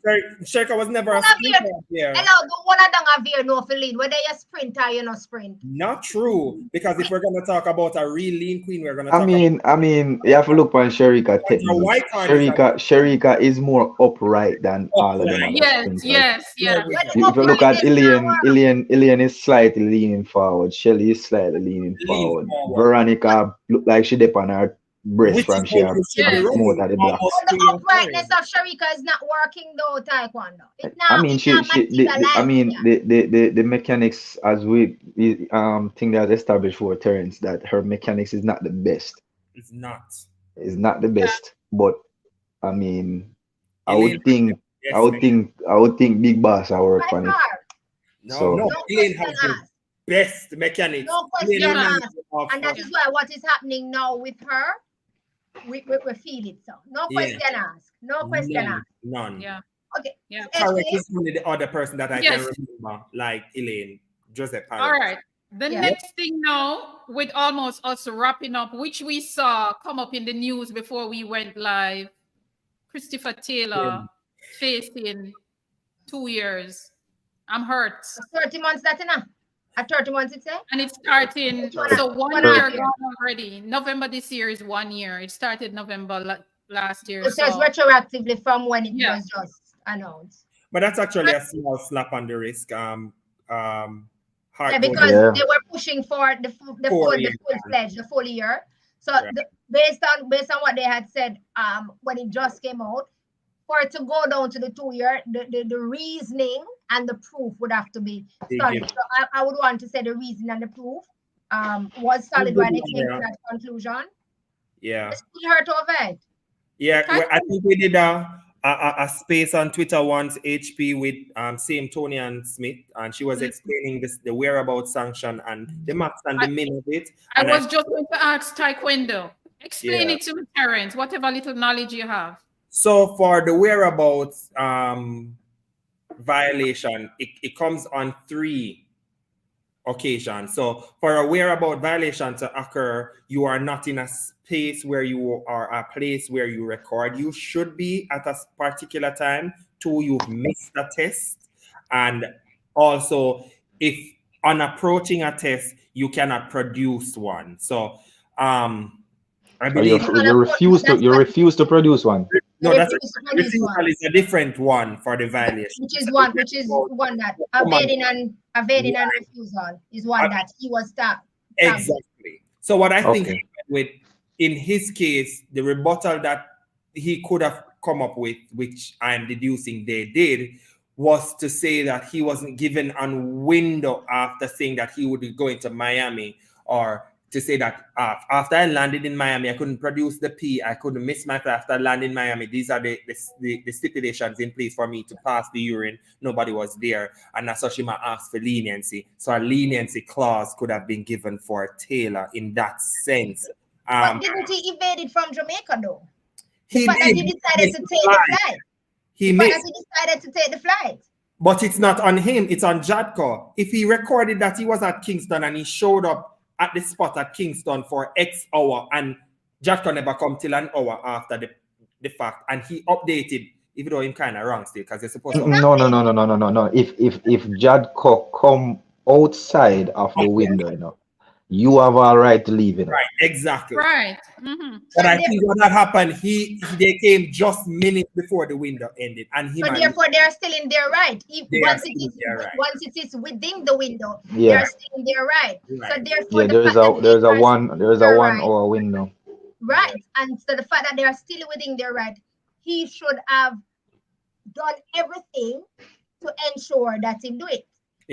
Sharika was never a sprinter here. Hello, the one down up here know for lean. Whether you sprint or you not sprint. Not true. Because if we're going to talk about a real lean queen, we're going to talk I mean, you have to look on Sharika technique. Sharika is more upright than all of them. Yes. If you look at Ilian is slightly leaning forward. Shelly is slightly leaning forward. Veronica look like she dip on her breast from she have more at the block. The uprightness of Sharika is not working though, Taekwondo. The mechanics, as we think that established for Terence, that her mechanics is not the best. It's not. It's not the best. But I mean, I would think Big Boss I work on it. No, Elaine has the best mechanics. No question asked. And that is why what is happening now with her, we feel it. So no question asked. No question asked. None. Yeah. Okay. Yeah. Parrot is only the other person that I can remember, like Elaine. Joseph Parrot. All right. The next thing now, with almost us wrapping up, which we saw come up in the news before we went live, Christopher Taylor facing 2 years. I'm hurt. 30 months that enough. At 30 months it's there? And it's starting. So 1 year gone already. November this year is 1 year. It started November last year. It says retroactively from when it was just announced. But that's actually a small slap on the wrist. Because they were pushing for the full year. So based on what they had said when it just came out, for it to go down to the 2 year, the reasoning and the proof would have to be solid. So I would want to say the reason and the proof was solid when they came to that conclusion. Yeah. It still hurt over it. Yeah, I think we did a space on Twitter once, HP, with same Tony and Smith, and she was explaining the whereabouts sanction and the max and the min of it. I was just going to ask Taekwondo. Explain it to me, Terence, whatever little knowledge you have. So for the occasion. So for a whereabout violation to occur, you are not in a space where you are a place where you record. You should be at a particular time. 2, you've missed a test. And also, if on approaching a test, you cannot produce one. So I believe you refuse to produce one. no, that's Refusal refusal is a different one for the violation. which is one that evading and refusal is one that he was stopped. Exactly. So what I think Okay. with in his case, the rebuttal that he could have come up with, which I'm deducing they did, was to say that he wasn't given a window after saying that he would be going to Miami, or to say that after I landed in Miami, I couldn't produce the P, I couldn't miss my flight after I landed in Miami. These are the stipulations in place for me to pass the urine. Nobody was there. And Asashima asked for leniency. So a leniency clause could have been given for Taylor in that sense. But didn't he evade it from Jamaica though? He But that he decided to take the flight. He But made, that he decided to take the flight. but it's not on him, it's on Jadko. If he recorded that he was at Kingston and he showed up at the spot at Kingston for X hour and Jadko never come till an hour after the fact, and he updated, even though him kind of wrong still, because they're supposed to. No. If Jadco come outside of the window, you know, you have all right to leave it. Right, exactly. Right. Mhm. But I think what had happened, they came just minutes before the window ended, and he. So therefore, they are still in their right. Once it is within the window, they are still in their right. Right. So therefore, Yeah, there's a 1 hour window. Right, and so the fact that they are still within their right, he should have done everything to ensure that he do it.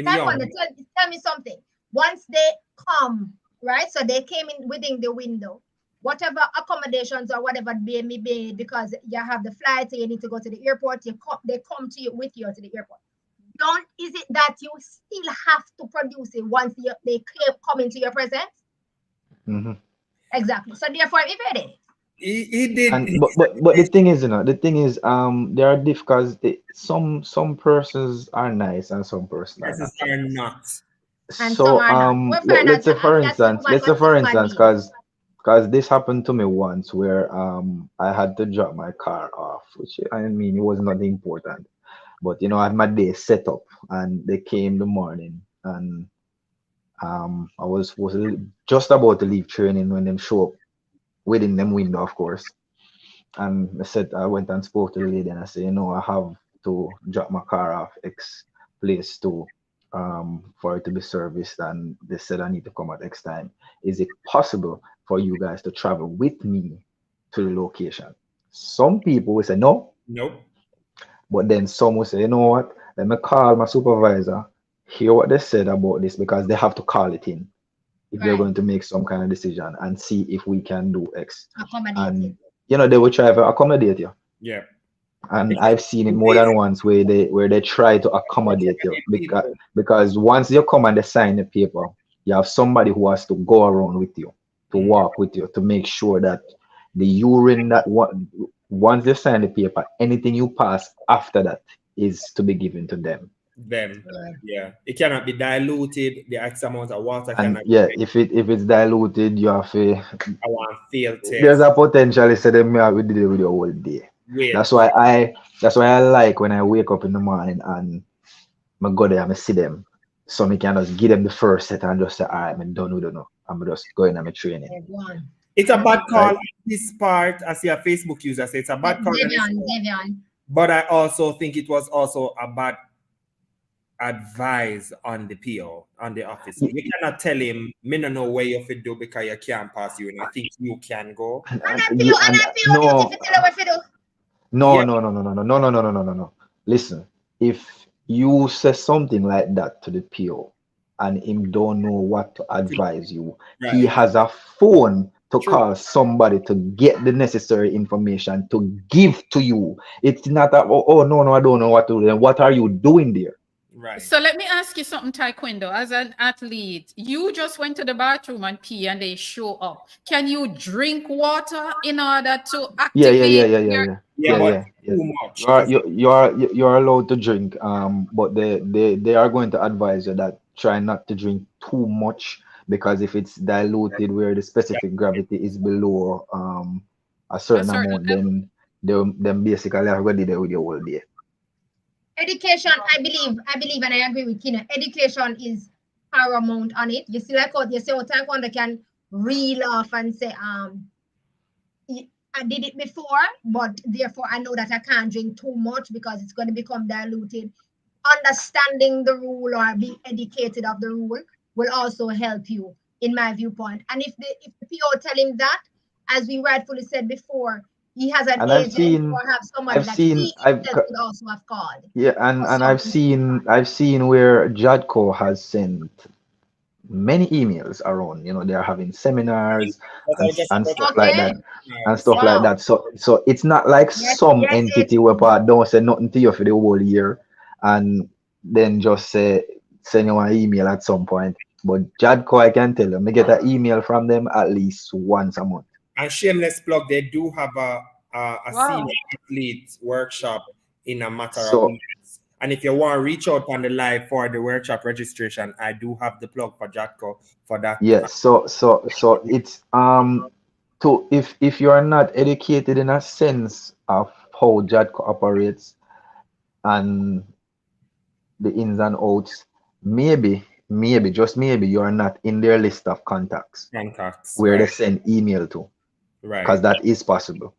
Tell me something. Once they come, right? So they came in within the window. Whatever accommodations or whatever they may be, because you have the flight, so you need to go to the airport. They come to you with you to the airport. Is it that you still have to produce it once they come into your presence? Mm-hmm. Exactly. So therefore, he did it. He did. But the thing is, there are because some persons are nice and some persons are not. And so let's say for instance, because this happened to me once where I had to drop my car off, which I mean it was nothing important, but you know I had my day set up and they came in the morning and I was supposed to just about to leave training when them show up within them window, of course. And I went and spoke to the lady and I said, I have to drop my car off X place to for it to be serviced, and they said I need to come at X time. Is it possible for you guys to travel with me to the location? Some people will say no. Nope. But then some will say, you know what? Let me call my supervisor, hear what they said about this, because they have to call it in if they're going to make some kind of decision and see if we can do X. And they will try to accommodate you. Yeah. And I've seen it more than once where they try to accommodate you because once you come and they sign the paper, you have somebody who has to go around with you, to walk with you, to make sure that the urine once they sign the paper, anything you pass after that is to be given to them. Yeah, it cannot be diluted. The X amount of water cannot. If it's diluted, you have to. I want field test. There's a potential. So they may we did it with the whole day. Weird. That's why I like when I wake up in the morning and I go there and I see them, so I can just give them the first set and just say, all right, I'm done with it now. I'm just going on my training. It's a bad call on this part. I see a Facebook user say it's a bad call. But I also think it was also a bad advice on the PO, on the officer. You cannot tell him, me no know where you fit do because you can't pass you and I think you can go. No. Listen, if you say something like that to the PO and him don't know what to advise you, he has a phone to call somebody to get the necessary information to give to you. It's not that, no, I don't know what to do. Then what are you doing there? Right. So let me ask you something, Taekwondo. As an athlete, you just went to the bathroom and pee and they show up. Can you drink water in order to activate? Yeah. Too much. You're allowed to drink, but they are going to advise you that try not to drink too much, because if it's diluted where the specific gravity is below a A certain certain amount, then them basically have got there with your whole day. Education, I believe, and I agree with Kina. Education is paramount on it. You see, like what you say, what taekwondo can reel off and say, I did it before, but therefore I know that I can't drink too much because it's going to become diluted. Understanding the rule or being educated of the rule will also help you, in my viewpoint. And if the PO tell him that, as we rightfully said before, he has an And agent or have somebody that he himself could also have called. yeah, For and I've something. seen where Jadco has sent many emails around. They're having seminars But I and was just and about stuff to like Okay. that, and say, stuff like Wow. that. So it's not like Yes, some yes, entity where HP. part don't say nothing to you for the whole year, and then just say send you an email at some point. But Jadco, I can tell you, me get an email from them at least once a month. and shameless plug, they do have a wow. senior athlete workshop in a matter of So minutes. And if you want to reach out on the live for the workshop registration, I do have the plug for Jatco for that. yeah, so it's to if you are not educated in a sense of how Jadco operates and the ins and outs, maybe just maybe you are not in their list of contacts Contacts, where they right? send email to, Right. because that is possible.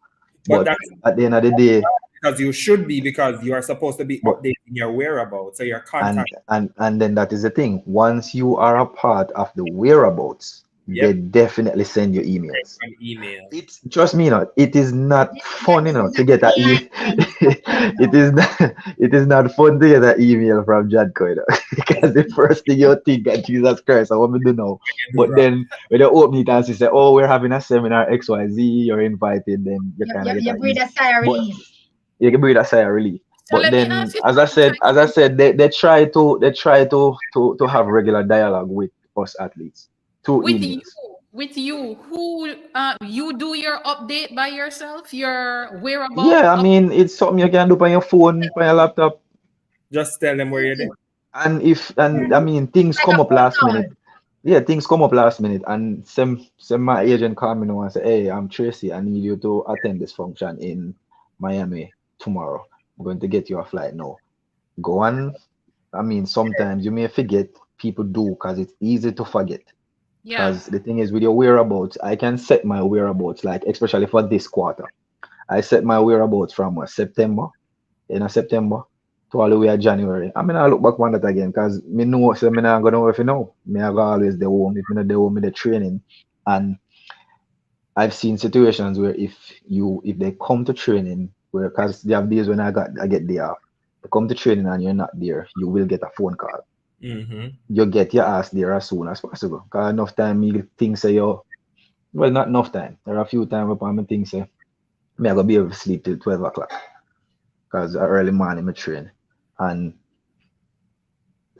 But But that's at the end of the day, because you should be, because you are supposed to be but updating your whereabouts. So your contact, and then that is the thing. Once you are a part of the whereabouts, they yep, definitely send you emails. an email. It's trust me, it is not fun, This is to not get that AI stuff going it on. is not it is not fun to get that email from Jadco, because the first thing you think that Jesus Christ, I want me to know. But then when you open it and say, oh, we're having a seminar XYZ, you're invited, then you kind of get You that breathe easy. a sigh of But relief. you can breathe a sigh of relief. So But let me then, ask you as I said, something. they try to have regular dialogue with us athletes through with you emails. with you who you do your update by yourself, your whereabout Yeah, I up. mean, it's something you can do on your phone, on your laptop. Just tell them where you're there. And I mean, things Like a come up phone last call. minute. Yeah, things come up last minute, and some my agent call me now and say, "Hey, I'm Tracy. I need you to attend this function in Miami tomorrow. I'm going to get you a flight now. Go on." I mean, sometimes you may forget. People do, because it's easy to forget. Yeah. Because the thing is, with your whereabouts, I can set my whereabouts, like especially for this quarter. I set my whereabouts from September, September to all the way to January. I mean, I look back on that again, because me know, so me not gonna know if you know. Me I go always the home, if me not the home, me the training. And I've seen situations where if they come to training, where, because there have days when I get there, they come to training and you're not there, you will get a phone call. Mm-hmm. You get your ass there as soon as possible. Because enough time me think say yo, well, not enough time. There are a few times upon me think say me I gonna be able to sleep till 12 o'clock. Because early morning me train. And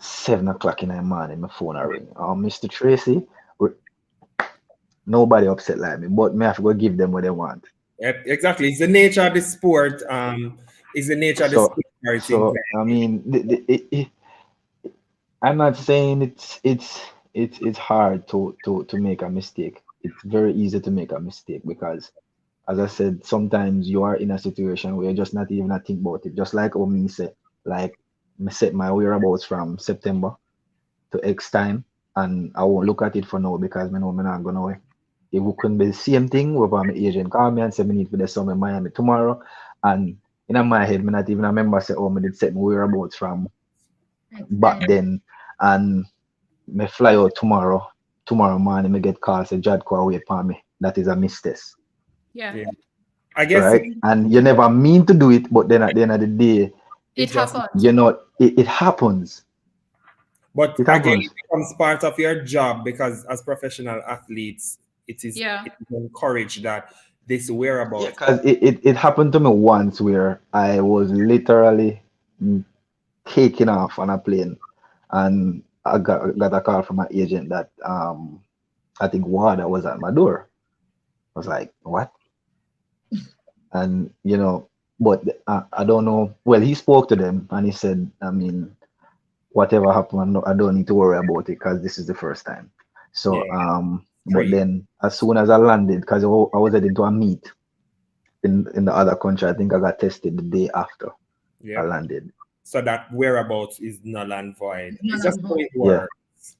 7 o'clock in the morning, my phone a ring. Mr. Tracy, nobody upset like me, but me have to go give them what they want. Yep, exactly. It's the nature of the sport. It's the nature of the So, sport where it's in so play. I mean, I'm not saying it's hard to make a mistake. It's very easy to make a mistake, because, as I said, sometimes you are in a situation where you're just not even a think about it. Just like me say, like me set my whereabouts from September to X time, and I won't look at it for now, because I know I'm not gonna wait. It couldn't be the same thing where my agent call me and say me need for the summer in Miami tomorrow, and in my head, me not even remember say, oh, me did set my whereabouts from Next back time. then, and me fly out tomorrow morning, me get call say Jadco wait for me. That is a mistake, Yeah. Yeah. I guess right? And you never mean to do it, but then at the end of the day, It just, happens. it happens. but It again, happens. it becomes part of your job, because as professional athletes, Yeah. it is encouraged that this Yeah, whereabouts. because it happened to me once where I was literally taking off on a plane, and I got a call from my agent that I think water was at my door. I was like, what? And but I don't know. Well, he spoke to them and he said, I mean, whatever happened, I don't need to worry about it because this is the first time. So but Great. then as soon as I landed, because I was heading to a meet in the other country, I think I got tested the day after I Yeah. landed. So that whereabouts is null and void. It's null It's just and how void. it works.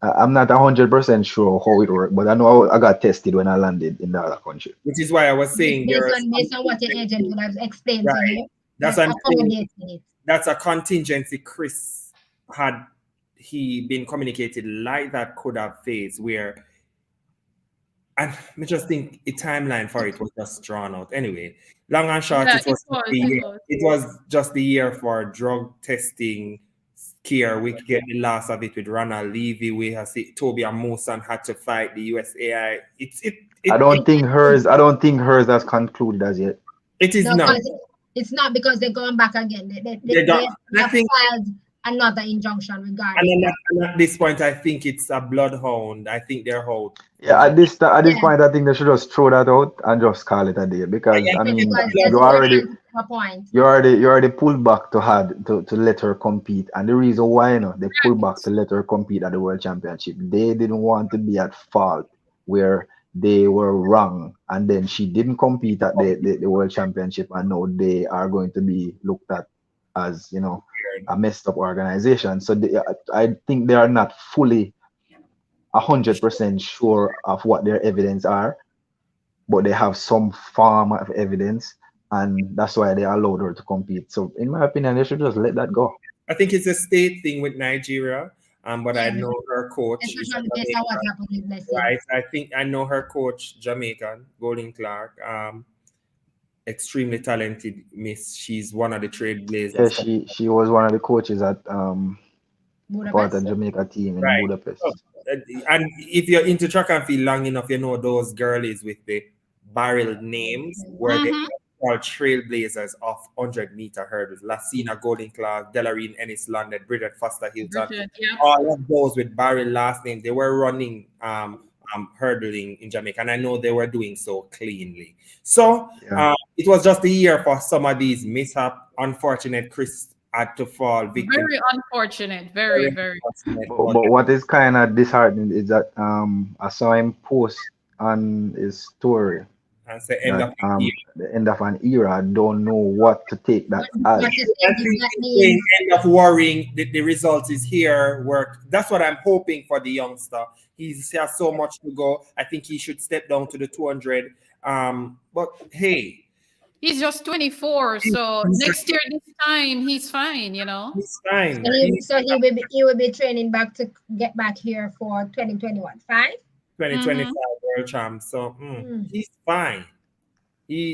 I'm not 100% sure how it worked, but I know I got tested when I landed in the other country. Which is why I was saying Based there on what your agent would have explained to Right. you, That's they're what I'm saying. accommodating it. That's a contingency Chris had he been communicated like that could have faced where and I just think a timeline for it was just drawn out. Anyway, long and short, Yeah, it was it was just the year for drug testing scare. We get the last of it with Ronald Levy. We have seen Toby Amusan had to fight the USAI. I don't think hers has concluded as yet. It is No, not. it's not because they're going back again. They have filed another injunction regarding that. And at this point, I think it's a bloodhound. I think they're out. Yeah, at this point, I think they should just throw that out and just call it a day because I mean, you already pulled back to let her compete, and the reason why they pulled back to let her compete at the World Championship, they didn't want to be at fault where they were wrong, and then she didn't compete at the World Championship, and now they are going to be looked at as a messed up organization. So I think they are not fully 100% sure of what their evidence are, but they have some form of evidence, and that's why they allowed her to compete. So in my opinion, they should just let that go. I think it's a state thing with Nigeria, but I know her coach is right. I think I know her coach, Jamaican, Golden Clark, extremely talented miss. She's one of the trailblazers. Yeah, she was one of the coaches at part of Jamaica team in Budapest. And if you're into track and field long enough, you know those girlies with the barrel names where they called trailblazers of 100-meter hurdles. Lassina Golden Clark, Delarine Ennis London, Bridget Foster Hilton, all of those with barrel last names. They were running hurdling in Jamaica, and I know they were doing so cleanly. So it was just a year for some of these mishap. Unfortunate Chris had to fall victim. Very unfortunate. Very unfortunate. But what is kind of disheartening is that I saw him post on his story and say end the end of an era. I don't know what to take that as. End of worrying. The result is here. Work. That's what I'm hoping for the youngster. He has so much to go. I think he should step down to the 200. But hey. He's just 24, so next year this time he's fine, He's fine. So he will be training back to get back here for 2021, 2025 World Champ. So he's fine.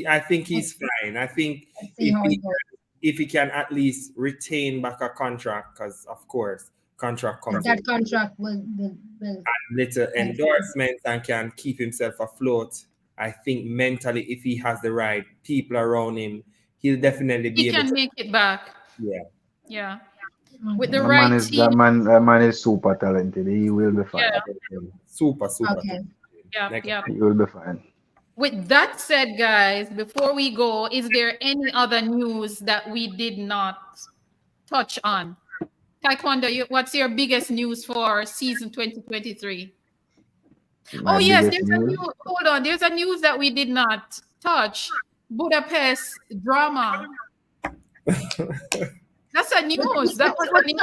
I think he's fine. I think if he can at least retain back a contract, because of course contract comes. That contract will little endorsements and can keep himself afloat. I think mentally, if he has the right people around him, he'll definitely be able to make it back. Yeah. With the right team. That man is super talented. He will be fine. Yeah. Super. Okay. Yeah. He will be fine. With that said, guys, before we go, is there any other news that we did not touch on? Taekwondo, what's your biggest news for season 2023? Yes, there's a news that we did not touch. Budapest drama. That's a news. That was a news. We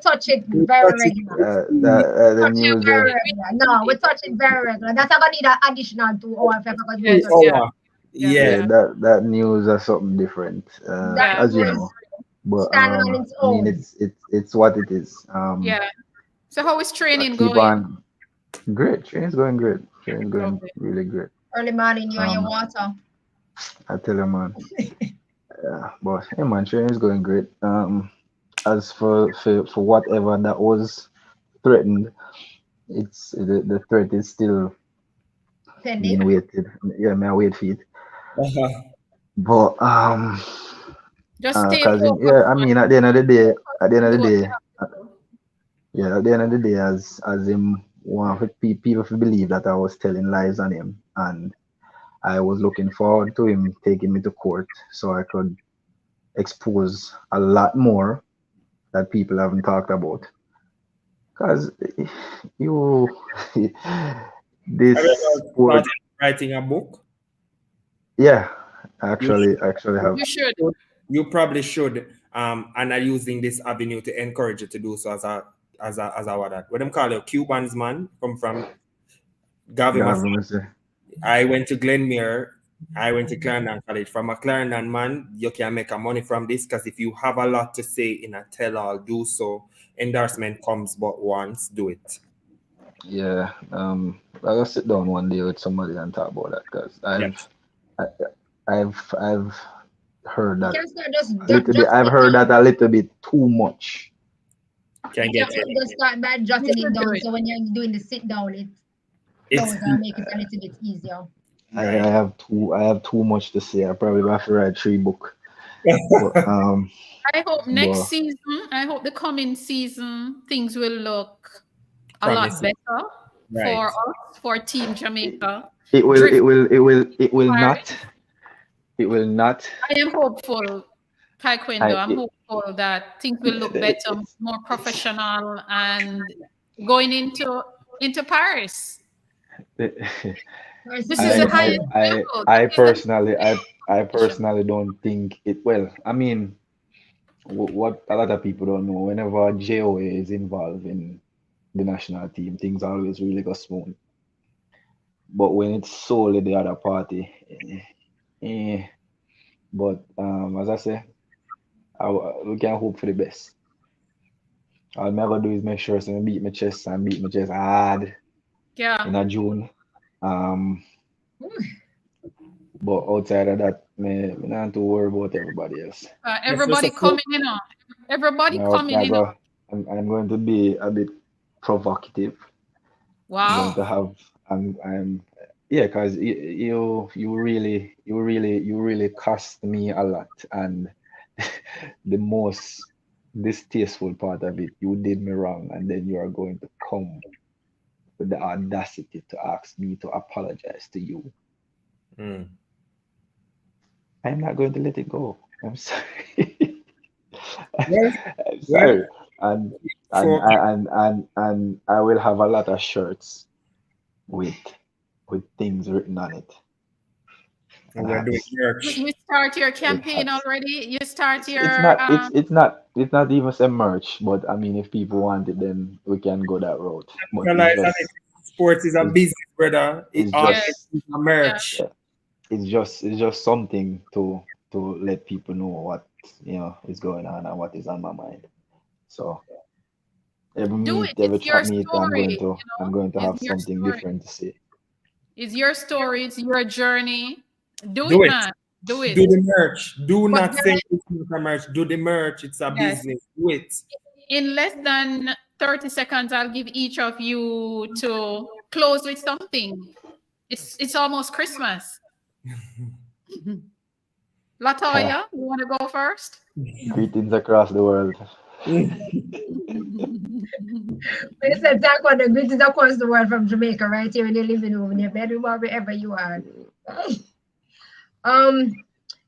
touch it very regular. No, we touch it very regular. That's gonna need an additional 2 hours. That news is something different, as you know. But I mean, it's what it is. So how is training going? Great. Training's going great. Training's going really great. Early morning, you and your water. I tell you, man. But hey, man, training's going great. As for whatever that was threatened, it's the threat is still being waited. Yeah, man, wait for it. But just stay focused. I mean, at the end of the day, as him. One of people believe that I was telling lies on him, and I was looking forward to him taking me to court so I could expose a lot more that people haven't talked about. Because you, this Have you ever sport, started writing a book? yeah, You actually have. You should. you probably should and are using this avenue to encourage you to do so as a what that what them call it Cubans man come from Gavi Mas- Government say, I went to Glenmere. I went to Clarendon College. From a Clarendon man, you can make a money from this because if you have a lot to say in a tell-all, do so. Endorsement comes but once, do it. yeah, I'll sit down one day with somebody and talk about that because Yes. I've heard You that can start just, a little bit. I've heard that a little bit too much. Can you get can it. just start by You jotting should it do down. it. So when you're doing the sit down, it It's flows and make it a little bit easier. I right. have too much to say. I probably have to write 3 books. But I hope next but season, I hope the coming season, things will look a lot Promising. better Right. for us, for Team Jamaica. it will Drift it will it will it will Fire. not it will not. I am hopeful, Taekwondo. I'm It, hopeful that things will look better, more professional, and going into Paris. First This of is the all, highest level. I This is the personally I personally don't think it. Well, I mean, what a lot of people don't know, whenever JOA is involved in the national team, things always really go smooth. But when it's solely the other party, eh. But as I say, we can hope for the best. All I'm gonna do is make sure so I beat my chest and beat my chest hard Yeah. in a June. But outside of that, me not have to worry about everybody else. Everybody just a coming in on. Everybody Now, coming in on. I'm going to be a bit provocative. I'm going Wow. to have I'm yeah, because you really cost me a lot, and the most distasteful part of it, you did me wrong, and then you are going to come with the audacity to ask me to apologize to you. Mm. I'm not going to let it go. I'm sorry. Well, I'm sorry. And for and I will have a lot of shirts with things written on it. And I we're have doing merch. You start your it campaign has already. You start it's your not it's not even some merch, but I mean if people want it then we can go that route. But Realize that sports is a it's business, brother. It it's all Yes. is a merch. yeah, it's just something to let people know what is going on and what is on my mind. So Do it. every It's your chat meet story. I'm going to have It's your something story. different to say. It's your story. It's your journey. Do Do it, it. man. Do it. Do the merch. Do But not say it's not a merch. Do the merch. It's a yes, business. Do it. in less than 30 seconds, I'll give each of you to close with something. It's almost Christmas. Latoya, you want to go first? Greetings across the world. It's a talk on the greatest across the world from Jamaica, right here in your living room, in your bedroom, or wherever you are.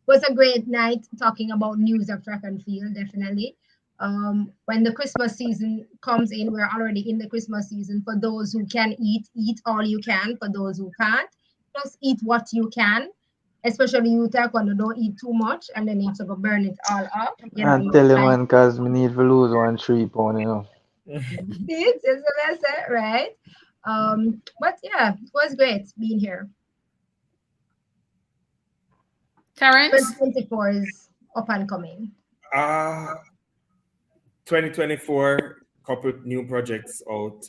Was a great night talking about news of track and field, definitely. When the Christmas season comes in, we're already in the Christmas season. For those who can eat all you can. For those who can't, just eat what you can. Especially you taekwondo, don't eat too much, and then you have to go burn it all up. And tell you man, cause me need to lose 1 3 pound, It's what I said, right? But yeah, it was great being here. Terrence? 2024 is up and coming. 2024, couple new projects out.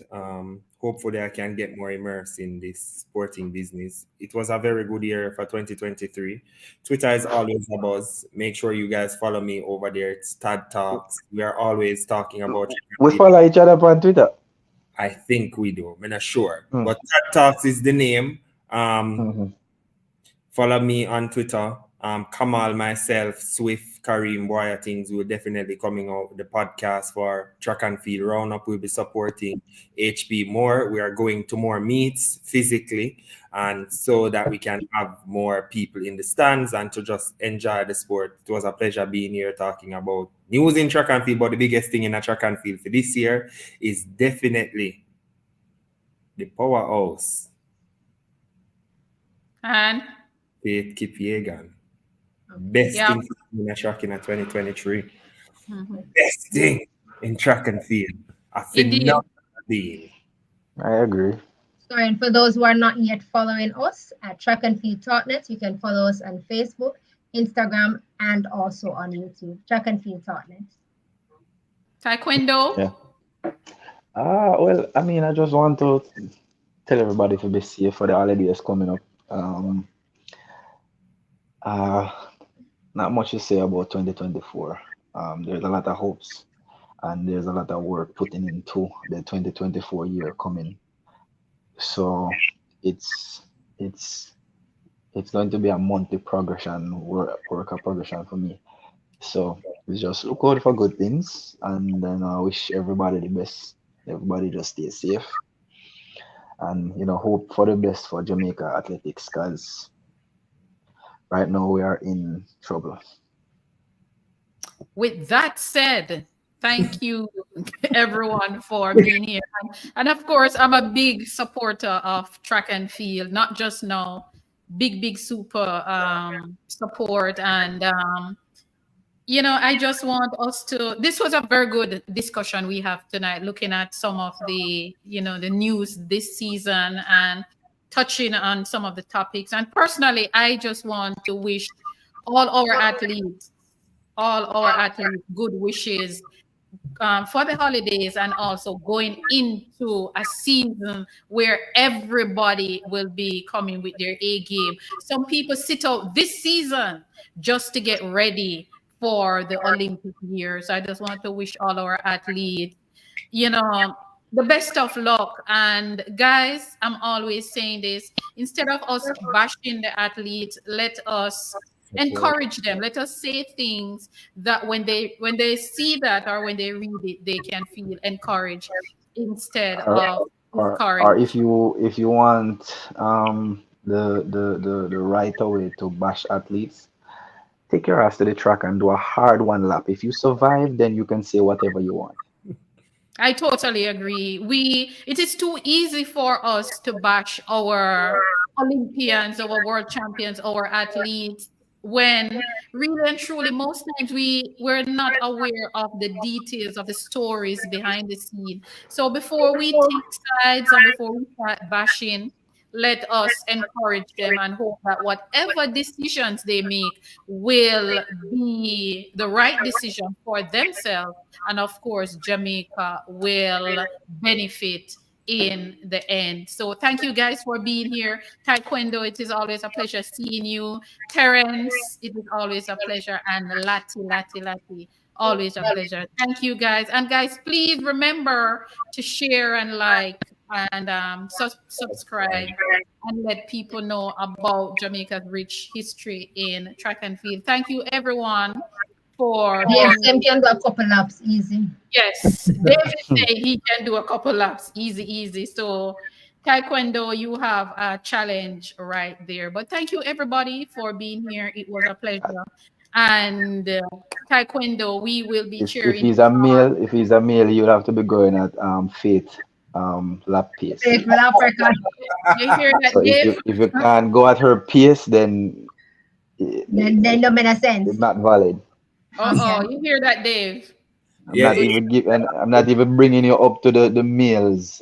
Hopefully, I can get more immersed in this sporting business. It was a very good year for 2023. Twitter is always a buzz. Make sure you guys follow me over there. It's Tad Talks. We are always talking about. We follow each other on Twitter. I think we do. I'm not sure, but Tad Talks is the name. Follow me on Twitter. Kamal, myself, Swift, Kareem, Boya things will definitely coming out with the podcast for track and field roundup. We'll be supporting HP more. We are going to more meets physically, and so that we can have more people in the stands and to just enjoy the sport. It was a pleasure being here talking about news in track and field. But the biggest thing in a track and field for this year is definitely the powerhouse, And Faith Kipyegon. Best yeah. thing in a track in a 2023. Mhm. Best thing in track and field. A Indeed. phenomenal being. I agree. So, and for those who are not yet following us at Track and Field Talknet, you can follow us on Facebook, Instagram, and also on YouTube. Track and Field Talknet. Taekwondo. Yeah. Well, I mean, I just want to tell everybody to be safe for the holidays coming up. Uh, Not much to say about 2024. There's a lot of hopes and there's a lot of work putting into the 2024 year coming. So it's it's it's going to be a monthly progression, work of progression for me. So we just look out for good things and then I wish everybody the best. Everybody just stay safe and hope for the best for Jamaica athletics because right now we are in trouble. With that said, thank you everyone for being here. And of course, I'm a big supporter of track and field, not just now, big super support. And I just want us to, this was a very good discussion we have tonight, looking at some of the, the news this season and touching on some of the topics. And personally, I just want to wish all our athletes, good wishes for the holidays and also going into a season where everybody will be coming with their A game. Some people sit out this season just to get ready for the Olympic years. I just want to wish all our athletes, the best of luck. And guys, I'm always saying this, instead of us bashing the athletes, let us encourage them. Let us say things that when they see that or when they read it, they can feel encouraged instead Or of or discouraged. if you want the right way to bash athletes, take your ass to the track and do a hard one lap. If you survive, then you can say whatever you want. I totally agree. It is too easy for us to bash our Olympians, our world champions, our athletes, when really and truly most times we're not aware of the details of the stories behind the scene. So before we take sides and before we start bashing, let us encourage them and hope that whatever decisions they make will be the right decision for themselves, and of course Jamaica will benefit in the end. So thank you guys for being here. Taekwondo, it is always a pleasure seeing you. Terence, it is always a pleasure. And Lati, always a pleasure. Thank you guys. And guys, please remember to share and like and subscribe and let people know about Jamaica's rich history in track and field. Thank you everyone for Dave being. Sam can do a couple laps easy. Yes, David say he can do a couple laps, easy. So, Taekwondo, you have a challenge right there. But thank you everybody for being here. It was a pleasure. And Taekwondo, we will be If cheering. he's a male, you'll have to be going at Faith lap pace. Faithful Africa. You hear that, So Dave? if you can't go at her pace, then Then no make sense. it's not valid. You hear that, Dave? Yeah, I'm not even bringing you up to the males.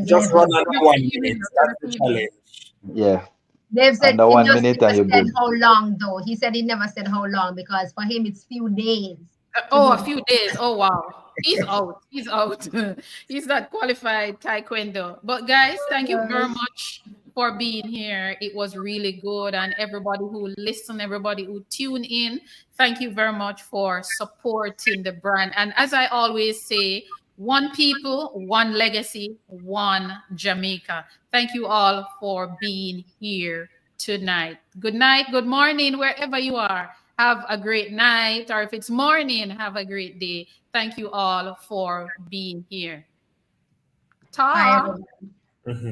just run under 1 minute. That's the challenge. Yeah, Dave said under he 1 just minute never and you're said good. how long though. He said he never said how long because for him it's few days. A few days. Oh wow. He's out. He's out. He's not qualified Taekwondo. But guys, thank you very much for being here. It was really good. And everybody who listened, everybody who tuned in, thank you very much for supporting the brand. And as I always say, one people, one legacy, one Jamaica. Thank you all for being here tonight. Good night, good morning, wherever you are. Have a great night, or if it's morning, have a great day. Thank you all for being here. Bye, Ta. everyone.